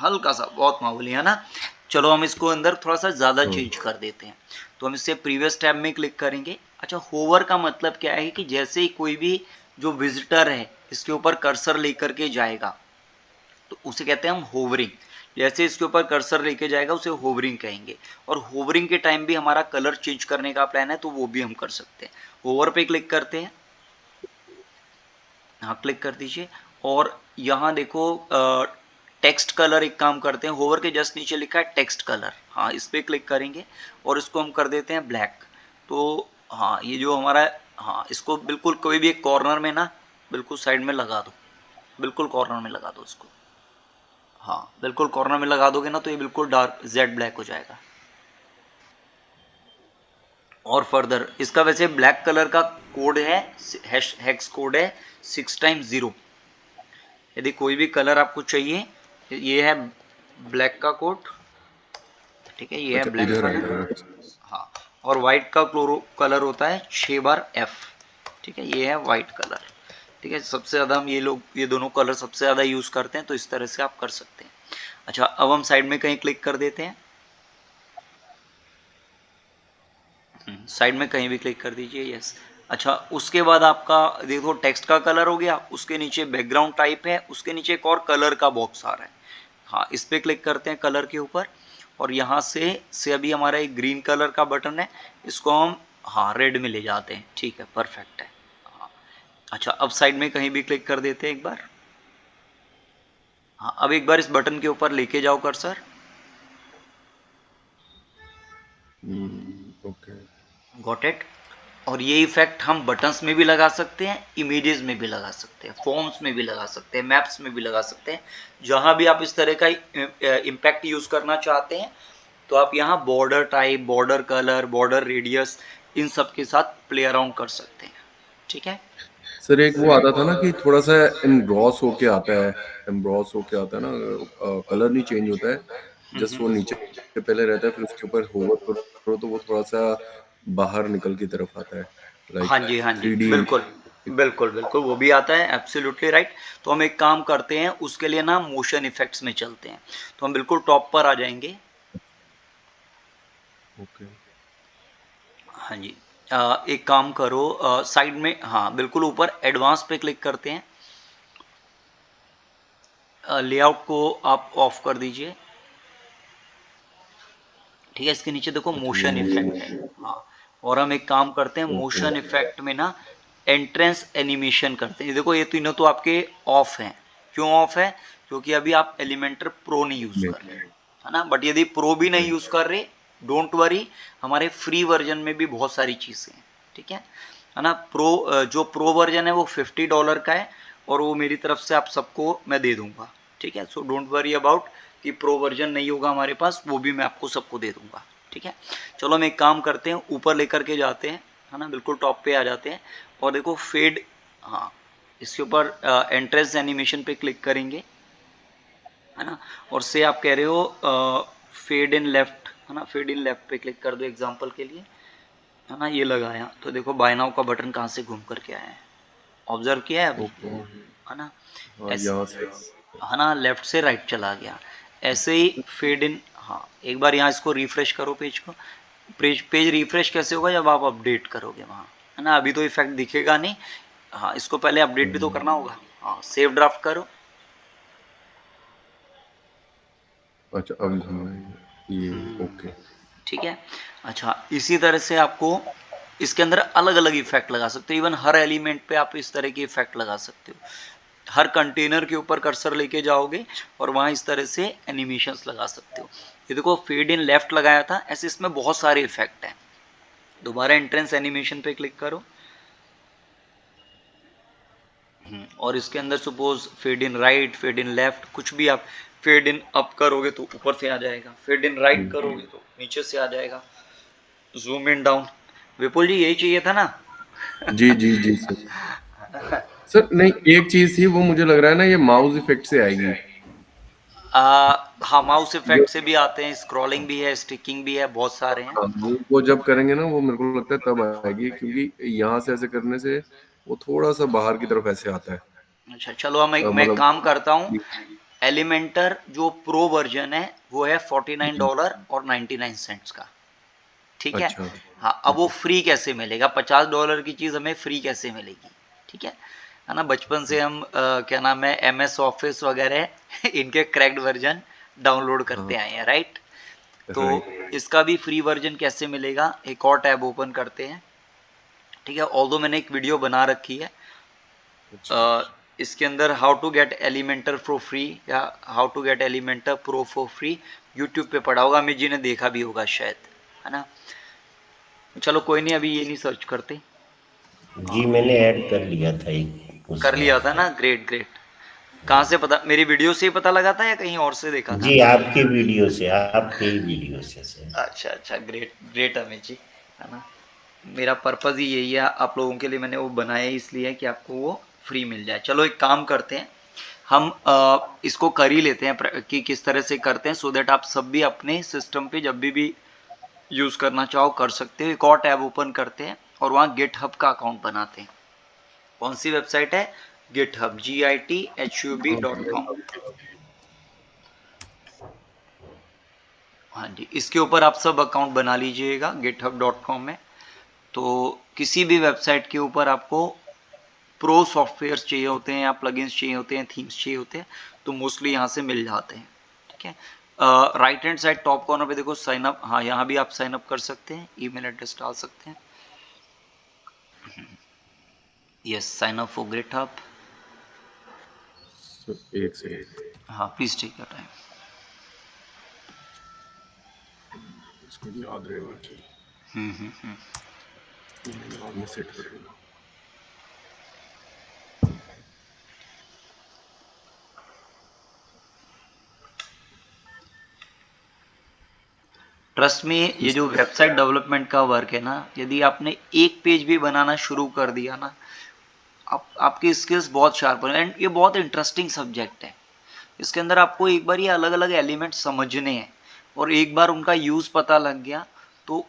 हल्का सा बहुत मामूली, है ना। चलो हम इसको अंदर थोड़ा सा ज़्यादा चेंज कर देते हैं। तो हम इससे प्रीवियस टैब में क्लिक करेंगे। अच्छा, होवर का मतलब क्या है कि जैसे ही कोई भी जो विजिटर है इसके ऊपर कर्सर लेकर के जाएगा तो उसे कहते हैं हम होवरिंग। जैसे इसके ऊपर कर्सर लेके जाएगा उसे होवरिंग कहेंगे। और होवरिंग के टाइम भी हमारा कलर चेंज करने का प्लान है तो वो भी हम कर सकते हैं। होवर पे क्लिक करते हैं, हाँ क्लिक कर दीजिए, और यहाँ देखो टेक्स्ट कलर एक काम करते हैं, होवर के जस्ट नीचे लिखा है टेक्स्ट कलर, हाँ इस पर क्लिक करेंगे और इसको हम कर देते हैं ब्लैक। तो हाँ, ये जो हमारा, हाँ इसको बिल्कुल कोई भी एक कॉर्नर में ना बिल्कुल साइड में लगा दो, बिल्कुल कॉर्नर में लगा दो इसको। हाँ, बिल्कुल कॉर्नर में लगा दोगे ना तो ये बिल्कुल डार्क जेड ब्लैक हो जाएगा। और फर्दर इसका वैसे ब्लैक कलर का कोड है, हेक्स कोड है 6x0। यदि कोई भी कलर आपको चाहिए, ये है ब्लैक का कोड, ठीक है, ये है ब्लैक कलर। हाँ, और वाइट का कलर होता है 6 बार F, ठीक है, ये है वाइट कलर। ठीक है, सबसे ज़्यादा हम ये दोनों कलर सबसे ज़्यादा यूज़ करते हैं, तो इस तरह से आप कर सकते हैं। अच्छा, अब हम साइड में कहीं क्लिक कर देते हैं, साइड में कहीं भी क्लिक कर दीजिए, यस। अच्छा, उसके बाद आपका देखो टेक्स्ट का कलर हो गया, उसके नीचे बैकग्राउंड टाइप है, उसके नीचे एक और कलर का बॉक्स आ रहा है। हाँ, इस पर क्लिक करते हैं कलर के ऊपर, और यहाँ से अभी हमारा एक ग्रीन कलर का बटन है, इसको हम हाँ रेड में ले जाते हैं। ठीक है, परफेक्ट है। हाँ, अच्छा, अब साइड में कहीं भी क्लिक कर देते हैं एक बार। हाँ, अब एक बार इस बटन के ऊपर लेके जाओ कर्सर। Okay, got it. और ये इफेक्ट हम बटन्स में भी लगा सकते हैं, इमेजेस में भी लगा सकते हैं, फॉर्म्स में भी लगा सकते हैं, मैप्स में भी लगा सकते हैं। जहां भी आप इस तरह का इम्पैक्ट यूज करना चाहते हैं तो आप यहाँ border type, border colour, border radius, इन सब के साथ प्ले अराउंड कर सकते हैं। ठीक है सर एक वो आता था ना कि थोड़ा सा एम्ब्रॉस होके आता है, ना, कलर नहीं चेंज होता है, जस्ट वो नीचे पहले रहता है, फिर उसके ऊपर होवर करो तो वो थोड़ा सा बाहर निकल की तरफ आता है, हाँ लाइक जी, हाँ जी, 3D। बिल्कुल बिल्कुल बिल्कुल, वो भी आता है, एब्सोल्युटली राइट। तो हम एक काम करते हैं, उसके लिए ना मोशन इफेक्ट्स में चलते हैं। तो हम बिल्कुल टॉप पर आ जाएंगे। ओके, हाँ जी, एक काम करो, साइड में, हाँ बिल्कुल ऊपर एडवांस पे क्लिक करते हैं। लेआउट को आप ऑफ कर दीजिए। ठीक है, इसके नीचे देखो मोशन इफेक्ट है। हाँ, और हम एक काम करते हैं, मोशन इफेक्ट में ना एंट्रेंस एनिमेशन करते हैं। ये देखो, ये तीनों तो आपके ऑफ हैं। क्यों ऑफ है? क्योंकि अभी आप एलिमेंटर प्रो नहीं यूज कर रहे, है ना। बट यदि प्रो भी नहीं यूज कर रहे, डोंट वरी, हमारे फ्री वर्जन में भी बहुत सारी चीजें हैं। ठीक है ना। जो प्रो वर्जन है वो $50 का है, और वो मेरी तरफ से आप सबको मैं दे दूंगा। ठीक है, सो डोंट वरी अबाउट कि प्रो वर्जन नहीं होगा हमारे पास, वो भी मैं आपको सबको दे दूंगा। ठीक है, चलो हम एक काम करते हैं, ऊपर लेकर के जाते हैं, है ना, बिल्कुल टॉप पे आ जाते हैं, और देखो फेड, हाँ इसके ऊपर एंट्रेंस एनिमेशन पे क्लिक करेंगे, है ना। और से आप कह रहे हो फेड इन लेफ्ट, है ना, फेड इन लेफ्ट पे क्लिक कर दो एग्जांपल के लिए, है ना। ये लगाया तो देखो बाय नाउ का बटन कहाँ से घूम करके आया है, ऑब्जर्व किया है अभी, है ना। यहाँ से है ना, लेफ्ट से राइट चला गया। ऐसे ही फेड इन, हाँ एक बार यहाँ इसको रिफ्रेश करो, पेज को। पेज रिफ्रेश कैसे होगा? जब आप अपडेट करोगे वहाँ, है ना। अभी तो इफेक्ट दिखेगा नहीं, हाँ इसको पहले अपडेट भी तो करना होगा। हाँ, सेव ड्राफ्ट करो। अच्छा, अब घूम रही है ये, ओके। ठीक है, अच्छा इसी तरह से आपको इसके अंदर अलग अलग इफेक्ट लगा सकते हो। इवन हर एलिमेंट पे आप इस तरह के इफेक्ट लगा सकते हो। हर कंटेनर के ऊपर कर्सर लेके जाओगे और वहाँ इस तरह से एनिमेशंस लगा सकते हो। ये देखो फेड इन लेफ्ट लगाया था, ऐसे इसमें बहुत सारे इफेक्ट हैं। दोबारा एंट्रेंस एनिमेशन पे क्लिक करो और इसके अंदर suppose fade in right, fade in left, कुछ भी आप फेड इन अप करोगे तो ऊपर से आ जाएगा, फेड इन राइट करोगे तो नीचे से आ जाएगा, जूम इन डाउन। विपुल जी यही चाहिए था ना? जी जी जी सर नहीं, एक चीज थी, वो मुझे लग रहा है ना ये माउस इफेक्ट से आएगी। हाँ, माउस इफेक्ट से भी आते हैं, स्क्रॉलिंग भी है, स्टिकिंग भी है, बहुत सारे हैं। हाँ, वो जब करेंगे ना वो मेरे को लगता है तब आएगी, क्योंकि यहाँ से ऐसे करने से वो थोड़ा सा बाहर की तरफ ऐसे आता है। अच्छा चलो, मैं एक मतलब काम करता हूँ, एलिमेंटर जो प्रो वर्जन है वो है $49 और 99 सेंट्स का, ठीक है। अच्छा हाँ, अब वो फ्री कैसे मिलेगा? $50 की चीज़ हमें फ्री कैसे मिलेगी? ठीक है ना। बचपन से हम क्या नाम है, MS ऑफिस वगैरह इनके क्रैक्ड वर्जन डाउनलोड करते आए हैं, राइट? तो राइट। इसका भी फ्री वर्जन कैसे मिलेगा? एक और टैब ओपन करते हैं, ठीक है। ऑल्दो मैंने एक वीडियो बना रखी है इसके अंदर, how to get Elementor pro free या how to get Elementor pro for free, YouTube पे पड़ा होगा, अमित जी ने देखा भी होगा शायद, है ना। चलो कोई नहीं, अभी ये नहीं सर्च करते। जी मैंने ऐड कर लिया था एक कर उसमें। लिया था ना, ग्रेट ग्रेट। कहाँ से पता? मेरी वीडियो से ही पता लगा था या कहीं और से देखा था? जी आपके वीडियो से, आपके ही वीडियो से सर। अच्छा अच्छा, ग्रेट ग्रेट अमित जी, है ना। मेरा पर्पज़ ही यही है, आप लोगों के लिए मैंने वो बनाया इसलिए कि आपको वो फ्री मिल जाए। चलो एक काम करते हैं, हम इसको कर ही लेते हैं कि किस तरह से करते हैं, सो दैट आप सब भी अपने सिस्टम पे जब भी यूज़ करना चाहो कर सकते हो। एक और टैब ओपन करते हैं और वहाँ गिटहब का अकाउंट बनाते हैं। कौन सी वेबसाइट है? GitHub, GITHUB.com। हाँ जी, इसके ऊपर आप सब अकाउंट बना लीजिएगा github.com में। तो किसी भी वेबसाइट के ऊपर आपको प्रो सॉफ्टवेयर चाहिए होते हैं या प्लगइन्स चाहिए होते हैं, थीम्स चाहिए होते हैं, तो मोस्टली यहाँ से मिल जाते हैं, ठीक है। Right hand side top corner पे देखो साइन अप, हाँ यहाँ भी आप साइन अप कर सकते हैं, ईमेल एड्रेस डाल सकते हैं। Yes, sign up for GitHub. एक सेकंड, हाँ प्लीज टेक योर टाइम। इसको याद रहेगा कि मैं दिमाग में सेट कर लूंगा। ट्रस्ट में, ये जो वेबसाइट डेवलपमेंट का वर्क है ना, यदि आपने एक पेज भी बनाना शुरू कर दिया ना, आपकी स्किल्स बहुत शार्प है। एंड ये बहुत इंटरेस्टिंग सब्जेक्ट है। इसके अंदर आपको एक बार ये अलग अलग एलिमेंट समझने हैं और एक बार उनका यूज़ पता लग गया तो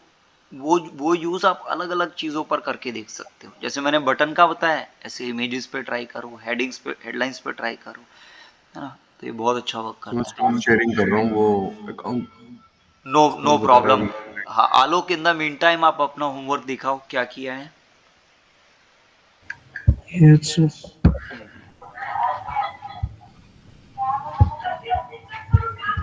वो यूज़ आप अलग अलग चीज़ों पर करके देख सकते हो। जैसे मैंने बटन का बताया, ऐसे इमेजेस पे ट्राई करो, हेडिंग्स पे, हेडलाइंस पे ट्राई करो, है ना। तो ये बहुत अच्छा वर्क तो मैं करता है। स्क्रीन शेयरिंग कर रहा हूँ, वो अकाउंट नो नो बता रहा प्रॉब्लम। है हाँ आलोक, इन द मीन टाइम आप अपना होमवर्क दिखाओ क्या किया है। Yes, sir.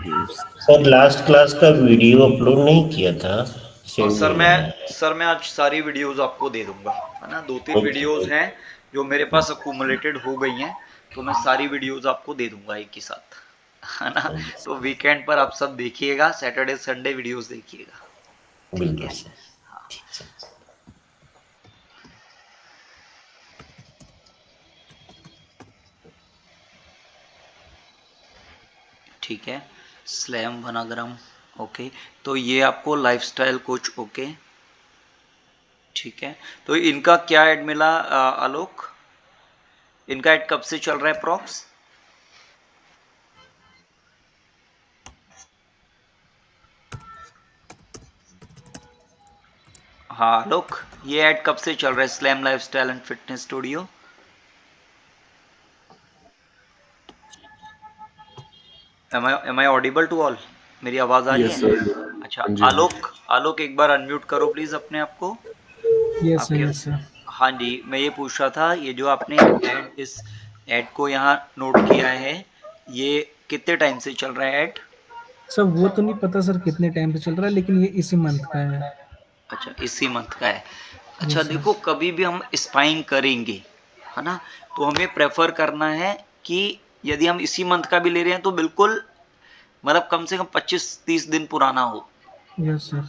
अभी। सर लास्ट क्लास का वीडियो अपलोड नहीं किया था, सेंड सर नहीं आया। मैं आज सारी वीडियोस आपको दे दूंगा, है ना। 2-3 ओके वीडियोस हैं जो मेरे पास अक्यूमुलेटेड हो गई हैं, तो मैं सारी वीडियोस आपको दे दूंगा एक ही साथ, है ना। तो वीकेंड पर आप सब देखिएगा, सैटरडे संडे वीडियोस देखिएगा, ठीक बिल्कुल है। सर, ठीक सर। ठीक है, स्लैम वनाग्राम, ओके। तो ये आपको लाइफस्टाइल कोच, ओके, ठीक है। तो इनका क्या ऐड मिला आलोक? इनका ऐड कब से चल रहा है प्रॉक्स? हाँ आलोक, ये ऐड कब से चल रहा है, Slam lifestyle and fitness studio? Am I audible to all? मेरी आवाज आ रही यस है? सर। अच्छा हाँ जी, हाँ जी। आलोक एक बार अनम्यूट करो प्लीज अपने आप को। Yes, sir. आपके, Yes, sir. हाँ जी, मैं ये पूछ रहा था, ये जो आपने ऐड, इस ऐड को यहाँ नोट किया है, ये कितने टाइम से चल रहा है ऐड? सर वो तो नहीं पता सर कितने टाइम से चल रहा है, लेकिन ये इसी मंथ का है। अच्छा इसी मंथ का है। अच्छा यस सर। देखो, कभी भी हम स्पाइंग करेंगे, है ना, तो हमें प्रेफर करना है कि यदि हम इसी मंथ का भी ले रहे हैं तो बिल्कुल मतलब कम से कम 25-30 दिन पुराना हो। Yes sir.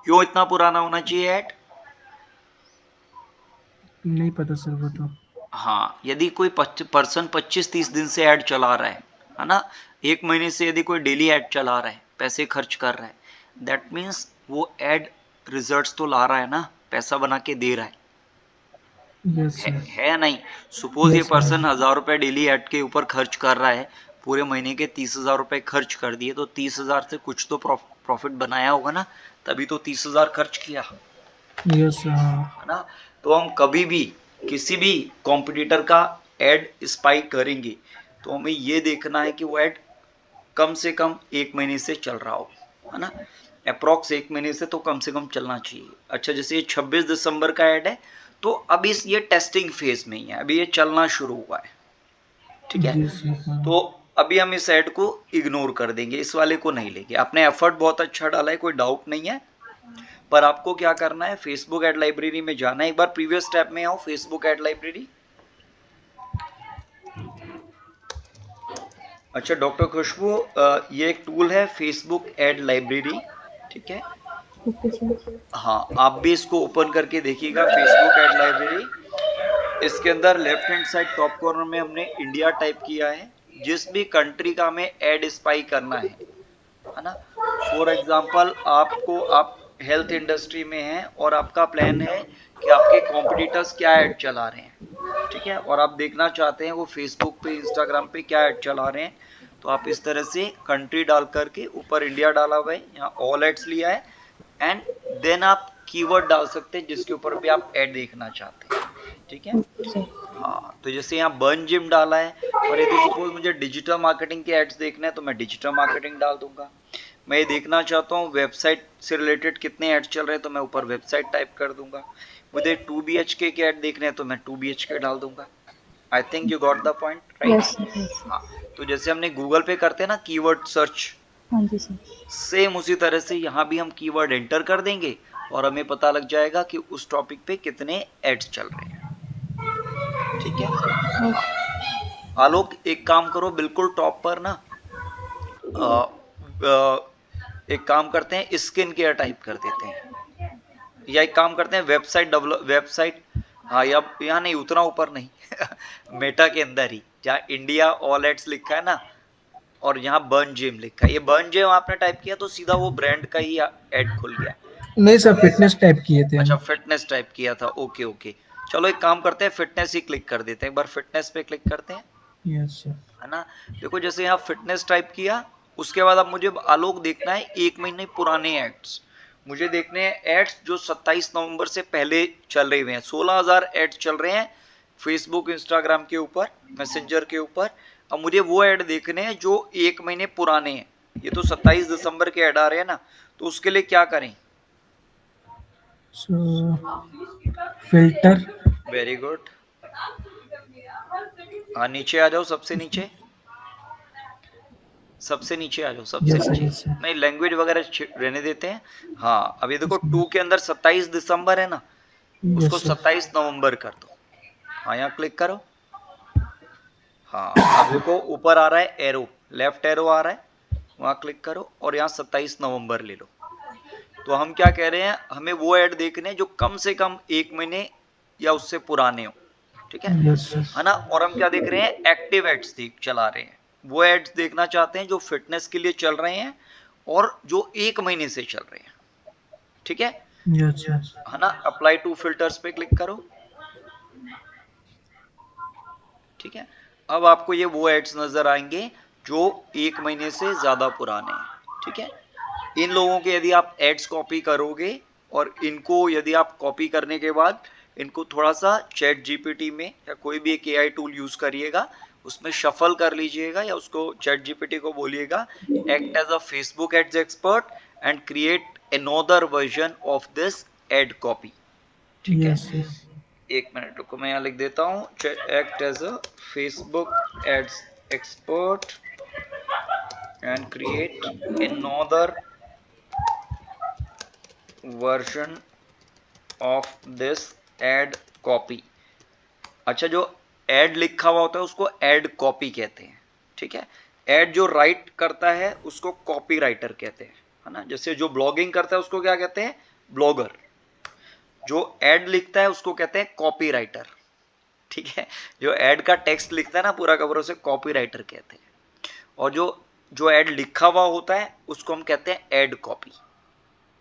क्यों इतना पुराना होना चाहिए ऐड? नहीं पता सर वो तो। हाँ, यदि कोई पर्सन 25-30 दिन से ऐड चला रहा है ना, 1 महीने से यदि कोई डेली ऐड चला रहा है, पैसे खर्च कर रहा है, दैट मीन्स वो ऐड रिजल्ट्स तो ला रहा है ना, पैसा बना के दे रहा है। Yes sir. है या नहीं? सपोज ये यस पर्सन सर। 1000 रुपए डेली ऐड के ऊपर खर्च कर रहा है, पूरे महीने के 30,000 रुपए खर्च कर दिए, तो 30,000 से कुछ तो प्रॉफिट बनाया होगा ना, तभी तो 30,000 खर्च किया, यस सर। हाँ। है ना। तो हम कभी भी किसी भी कॉम्पिटिटर का एड स्पाई करेंगे तो हमें ये देखना है कि वो एड कम से कम 1 महीने से चल रहा हो, है ना। अप्रॉक्स 1 महीने से तो कम से कम चलना चाहिए। अच्छा, जैसे ये 26 दिसंबर का ऐड है तो अब ये टेस्टिंग फेज में ही है, अभी ये चलना शुरू हुआ है, ठीक है। जी सर। हाँ। तो अभी हम इस ऐड को इग्नोर कर देंगे, इस वाले को नहीं लेंगे। आपने एफर्ट बहुत अच्छा डाला है, कोई डाउट नहीं है, पर आपको क्या करना है, फेसबुक एड लाइब्रेरी में जाना है। एक बार प्रीवियस टैब में आओ, फेसबुक एड लाइब्रेरी। अच्छा डॉक्टर खुशबू, ये एक टूल है फेसबुक एड लाइब्रेरी, ठीक है। Okay sir. हाँ, आप भी इसको ओपन करके देखिएगा, फेसबुक एड लाइब्रेरी। इसके अंदर left hand side top corner में हमने इंडिया टाइप किया है। जिस भी कंट्री का हमें एड स्पाई करना है ना। फॉर एग्जांपल आप हेल्थ इंडस्ट्री में हैं और आपका प्लान है कि आपके कॉम्पिटिटर्स क्या ऐड चला रहे हैं, ठीक है, और आप देखना चाहते हैं वो फेसबुक पे इंस्टाग्राम पे क्या ऐड चला रहे हैं, तो आप इस तरह से कंट्री डाल करके ऊपर इंडिया डाला हुआ है, यहाँ ऑल एड्स लिया है, एंड देन आप कीवर्ड डाल सकते हैं जिसके ऊपर भी आप ऐड देखना चाहते हैं, ठीक है। हाँ, तो जैसे यहाँ बर्न जिम डाला है, और यदि सपोज मुझे डिजिटल मार्केटिंग के एड्स देखना है तो मैं डिजिटल मार्केटिंग डाल दूंगा। मैं ये देखना चाहता हूँ वेबसाइट से रिलेटेड कितने ऐड चल रहे हैं तो मैं ऊपर वेबसाइट टाइप कर दूंगा। मुझे 2 BHK के ऐड देखने हैं तो मैं 2 BHK डाल दूंगा। I think you got the point, right. हाँ, तो जैसे हमने गूगल पे करते हैं ना कीवर्ड सर्च, हाँ जी सर। सेम उसी तरह से यहाँ भी हम कीवर्ड एंटर कर देंगे और हमें पता लग जाएगा कि उस टॉपिक पे कितने एड्स चल रहे हैं, ठीक है। आलोक, एक काम करो, बिल्कुल टॉप पर ना एक काम करते हैं, स्किन केयर टाइप कर देते हैं, या एक काम करते हैं वेबसाइट, हाँ, या यहाँ नहीं, उतना ऊपर नहीं मेटा के अंदर ही, जहाँ इंडिया ऑल एड्स लिखा है ना और यहाँ बर्न जिम लिखा है, ये बर्न जिम आपने टाइप किया तो सीधा वो ब्रांड का ही ऐड खुल गया। नहीं सर, फिटनेस टाइप किए थे। अच्छा, फिटनेस टाइप किया था, ओके ओके। चलो एक काम करते हैं, फिटनेस ही क्लिक कर देते हैं, एक बार फिटनेस पे क्लिक करते हैं, यस सर। है ना। देखो जैसे यहाँ फिटनेस टाइप किया, उसके बाद अब मुझे आलोक देखना है 1 महीने पुराने एड्स। मुझे देखने हैं एड्स जो 27 नवंबर से पहले चल रहे हुए हैं। 16,000 एड्स चल रहे हैं फेसबुक इंस्टाग्राम के ऊपर, मैसेंजर के ऊपर। अब मुझे वो ऐड देखने हैं जो 1 महीने पुराने हैं। ये तो 27 दिसंबर के ऐड आ रहे हैं ना, तो उसके लिए क्या करें? फिल्टर। Very good. हाँ, नीचे आ जाओ, सबसे नीचे, सबसे नीचे आ जाओ, सबसे नीचे। नहीं, लैंग्वेज वगैरह रहने देते हैं। हाँ, अब ये देखो 2 के अंदर 27 दिसंबर है ना, उसको 27 नवंबर कर दो। हाँ, यहाँ क्लिक करो। हाँ, अब देखो ऊपर आ रहा है एरो, लेफ्ट एरो आ रहा है, वहाँ क्लिक करो और यहाँ 27 नवंबर ले लो। तो हम क्या कह रहे हैं, हमें वो ऐड देखने जो कम से कम 1 महीने या उससे पुराने हो, ठीक है ना। और हम क्या देख रहे हैं, एक्टिव एड्स चला रहे हैं। वो एड्स देखना चाहते हैं जो फिटनेस के लिए चल रहे हैं और जो 1 महीने से चल रहे हैं, ठीक है, है ना। अप्लाई टू फिल्टर्स पे क्लिक करो, ठीक है। अब आपको ये वो एड्स नजर आएंगे जो 1 महीने से ज्यादा पुराने हैं, ठीक है। इन लोगों के यदि आप एड्स कॉपी करोगे और इनको यदि आप कॉपी करने के बाद इनको थोड़ा सा चैट जीपीटी में या कोई भी एक एआई टूल यूज करिएगा, उसमें शफल कर लीजिएगा या उसको चैट जीपीटी को बोलिएगा act as a Facebook ads expert and create another version of this ad copy, ठीक है। 1 मिनट रुको, मैं यहाँ लिख देता हूँ, act as a Facebook ads expert and create another version of this ad copy. अच्छा, जो ऐड लिखा हुआ होता है उसको ऐड कॉपी कहते हैं, ठीक है। ऐड जो राइट करता है उसको कॉपी राइटर कहते हैं, है ना। जैसे जो ब्लॉगिंग करता है उसको क्या कहते हैं, ब्लॉगर। जो ऐड लिखता है उसको कहते हैं कॉपी राइटर, ठीक है। जो ऐड का टेक्स्ट लिखता है ना पूरा का पूरा, उसे कॉपी राइटर कहते हैं। और जो जो ऐड लिखा हुआ होता है उसको हम कहते हैं ऐड कॉपी।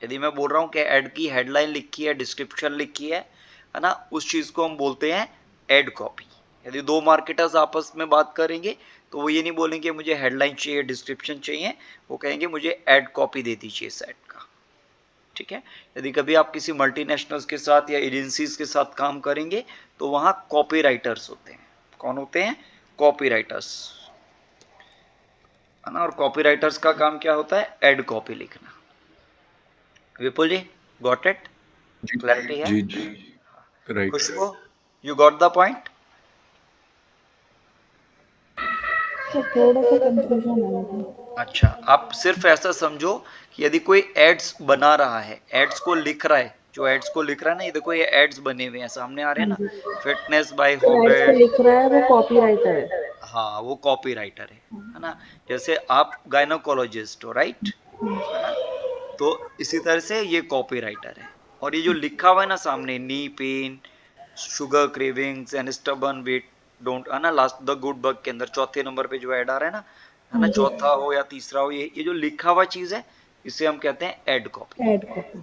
यदि मैं बोल रहा हूं कि ऐड की हेडलाइन लिखी है, डिस्क्रिप्शन लिखी है ना, उस चीज को हम बोलते हैं ऐड कॉपी। यदि दो मार्केटर्स आपस में बात करेंगे तो वो ये नहीं बोलेंगे मुझे हेडलाइन चाहिए, डिस्क्रिप्शन चाहिए, वो कहेंगे मुझे ऐड कॉपी दे दीजिए इस ऐड का, ठीक है। यदि कभी आप किसी मल्टीनेशनल्स के साथ या एजेंसीज के साथ काम करेंगे तो वहां कॉपी राइटर्स होते हैं। कौन होते हैं, कॉपी राइटर्स, है ना। और कॉपी राइटर्स का काम क्या होता है, ऐड कॉपी लिखना। विपुल जी, गॉट इट, जी क्लैरिटी है। जी जी, right. Khushbu, you got the point. तो थोड़ा सा कंफ्यूजन है मुझे। अच्छा, आप सिर्फ ऐसा समझो कि यदि कोई एड्स बना रहा है, एड्स को लिख रहा है, जो एड्स को लिख रहा है ना, ये देखो ये एड्स बने हुए हैं सामने आ रहे हैं हाँ ना, जी, फिटनेस बाय तो एड्स पे हॉबेट, लिख रहा है वो कॉपी राइटर है। हाँ वो कॉपी राइटर है ना। जैसे आप गायनोकोलॉजिस्ट हो, राइट, है ना, तो इसी तरह से ये कॉपी राइटर है। और ये जो लिखा हुआ है ना सामने, knee pain, sugar cravings and stubborn weight don't, है ना, लास्ट द गुड बग के अंदर चौथे नंबर पे जो ऐड आ रहा है ना, है ना, हाँ जी, चौथा हो या तीसरा हो, ये जो लिखा हुआ चीज है इसे हम कहते हैं ऐड कॉपी, ऐड कॉपी।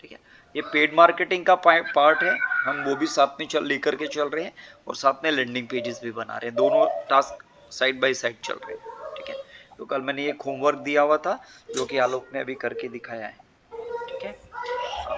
ठीक है। ये पेड मार्केटिंग का पार्ट है, हम वो भी साथ में चल लेकर के चल रहे हैं, और साथ में लैंडिंग पेजेस भी बना रहे हैं, दोनों टास्क साइड बाय साइड चल रहे हैं, ठीक है। तो कल मैंने एक होमवर्क दिया हुआ था जो कि आलोक ने अभी करके दिखाया है, ठीक है। हाँ,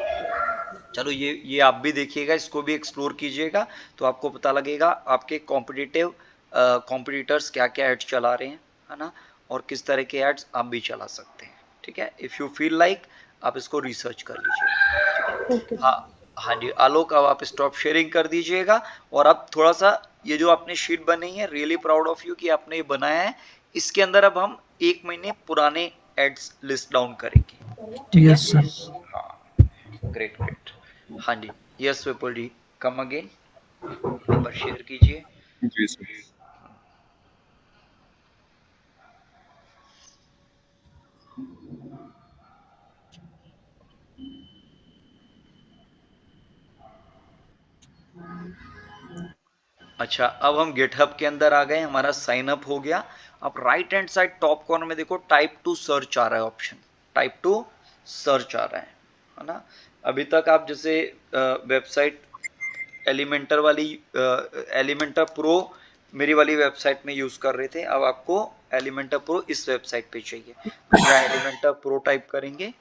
चलो ये आप भी देखिएगा, इसको भी एक्सप्लोर कीजिएगा, तो आपको पता लगेगा आपके कॉम्पिटिटर्स क्या क्या एड्स चला रहे हैं, है ना, और किस तरह के एड्स आप भी चला सकते हैं, ठीक है। इफ यू फील लाइक आप इसको रिसर्च कर लीजिएगा, ठीक है। ओके। हाँ, हाँ जी आलोक, अब आप स्टॉप शेयरिंग कर दीजिएगा। और अब थोड़ा सा ये जो आपने शीट बनाई है, रियली प्राउड ऑफ यू कि आपने ये बनाया है। इसके अंदर अब हम 1 महीने पुराने एड्स लिस्ट डाउन करेंगे, ठीक है। Yes sir. हाँ, ग्रेट ग्रेट। हाँ जी, यस विपुल जी, कम अगेन, एक बार शेयर कीजिए। जी सर। अच्छा, अब हम गिटहब के अंदर आ गए, हमारा साइन अप हो गया। अब right hand side top corner में देखो टाइप टू सर्च आ रहा है, ऑप्शन टाइप टू सर्च आ रहा है ना। अभी तक आप जैसे वेबसाइट एलिमेंटर वाली, एलिमेंटर प्रो मेरी वाली वेबसाइट में यूज कर रहे थे, अब आपको एलिमेंटर प्रो इस वेबसाइट पे चाहिए, तो यहाँ एलिमेंटर प्रो टाइप करेंगे,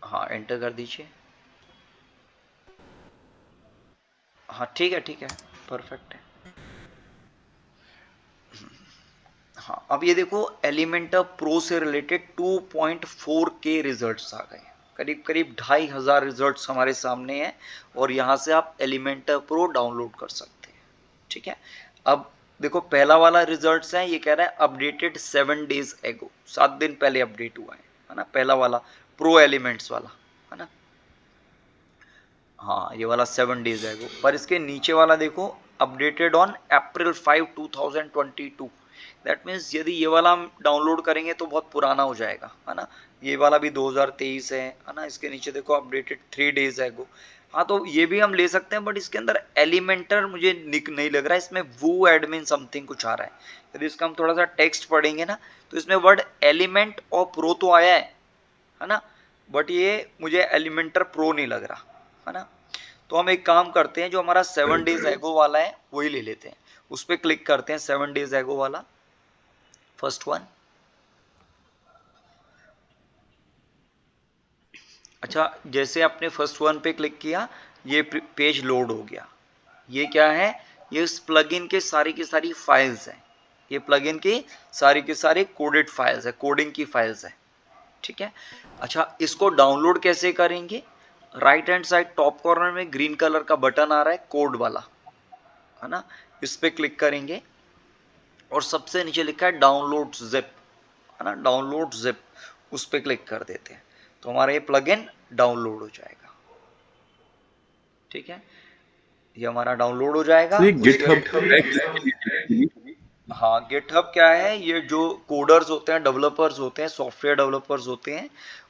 हाँ एंटर कर दीजिए। हाँ ठीक है, परफेक्ट है। हाँ, अब ये देखो एलिमेंटर प्रो से रिलेटेड 2.4 के रिजल्ट्स आ गए, करीब करीब 2500 रिजल्ट्स हमारे सामने हैं, और यहाँ से आप एलिमेंटर प्रो डाउनलोड कर सकते हैं, ठीक है। अब देखो पहला वाला रिजल्ट्स है, ये कह रहा है अपडेटेड 7 डेज एगो, 7 दिन पहले अपडेट हुआ है ना, पहला वाला प्रो एलिमेंट्स वाला, है ना। हाँ ये वाला 7 डेज एगो, पर इसके नीचे वाला देखो updated on April 5 2022। That means यदि ये वाला हम डाउनलोड करेंगे तो बहुत पुराना हो जाएगा, है ना। ये वाला भी 2023 है ना। इसके नीचे देखो अपडेटेड 3 डेज एगो। हाँ तो ये भी हम ले सकते हैं, बट इसके अंदर एलिमेंटर मुझे निक नहीं लग रहा है, इसमें वो एडमिन समथिंग कुछ आ रहा है। यदि इसका हम थोड़ा सा टेक्स्ट पढ़ेंगे ना तो इसमें वर्ड एलिमेंट और प्रो तो आया है ना, बट ये मुझे एलिमेंटर प्रो नहीं लग रहा, है ना। तो हम एक काम करते हैं, जो हमारा 7 डेज एगो वाला है वही ले लेते हैं, उस पर क्लिक करते हैं, 7 डेज एगो वाला फर्स्ट वन। अच्छा, जैसे आपने फर्स्ट वन पे क्लिक किया ये पेज लोड हो गया। ये क्या है, ये इस प्लगइन के सारी की सारी फाइल्स हैं, ये प्लगइन की सारी के सारे कोडेड फाइल्स है, कोडिंग की फाइल्स है, ठीक है। अच्छा, इसको डाउनलोड कैसे करेंगे, right hand side top corner में ग्रीन कलर का बटन आ रहा है कोड वाला, है ना, इस पे क्लिक करेंगे और सबसे नीचे लिखा है डाउनलोड जिप, है ना, डाउनलोड जिप, उस पे क्लिक कर देते हैं तो हमारा ये प्लगइन डाउनलोड हो जाएगा, ठीक है। ये हमारा डाउनलोड हो जाएगा। तो ये उसके गिटहब है किसके लिए? हाँ, गिटहब क्या है, ये जो कोडर्स होते हैं, डेवलपर्स होते हैं, सॉफ्टवेयर डेवलपर्स होते हैं,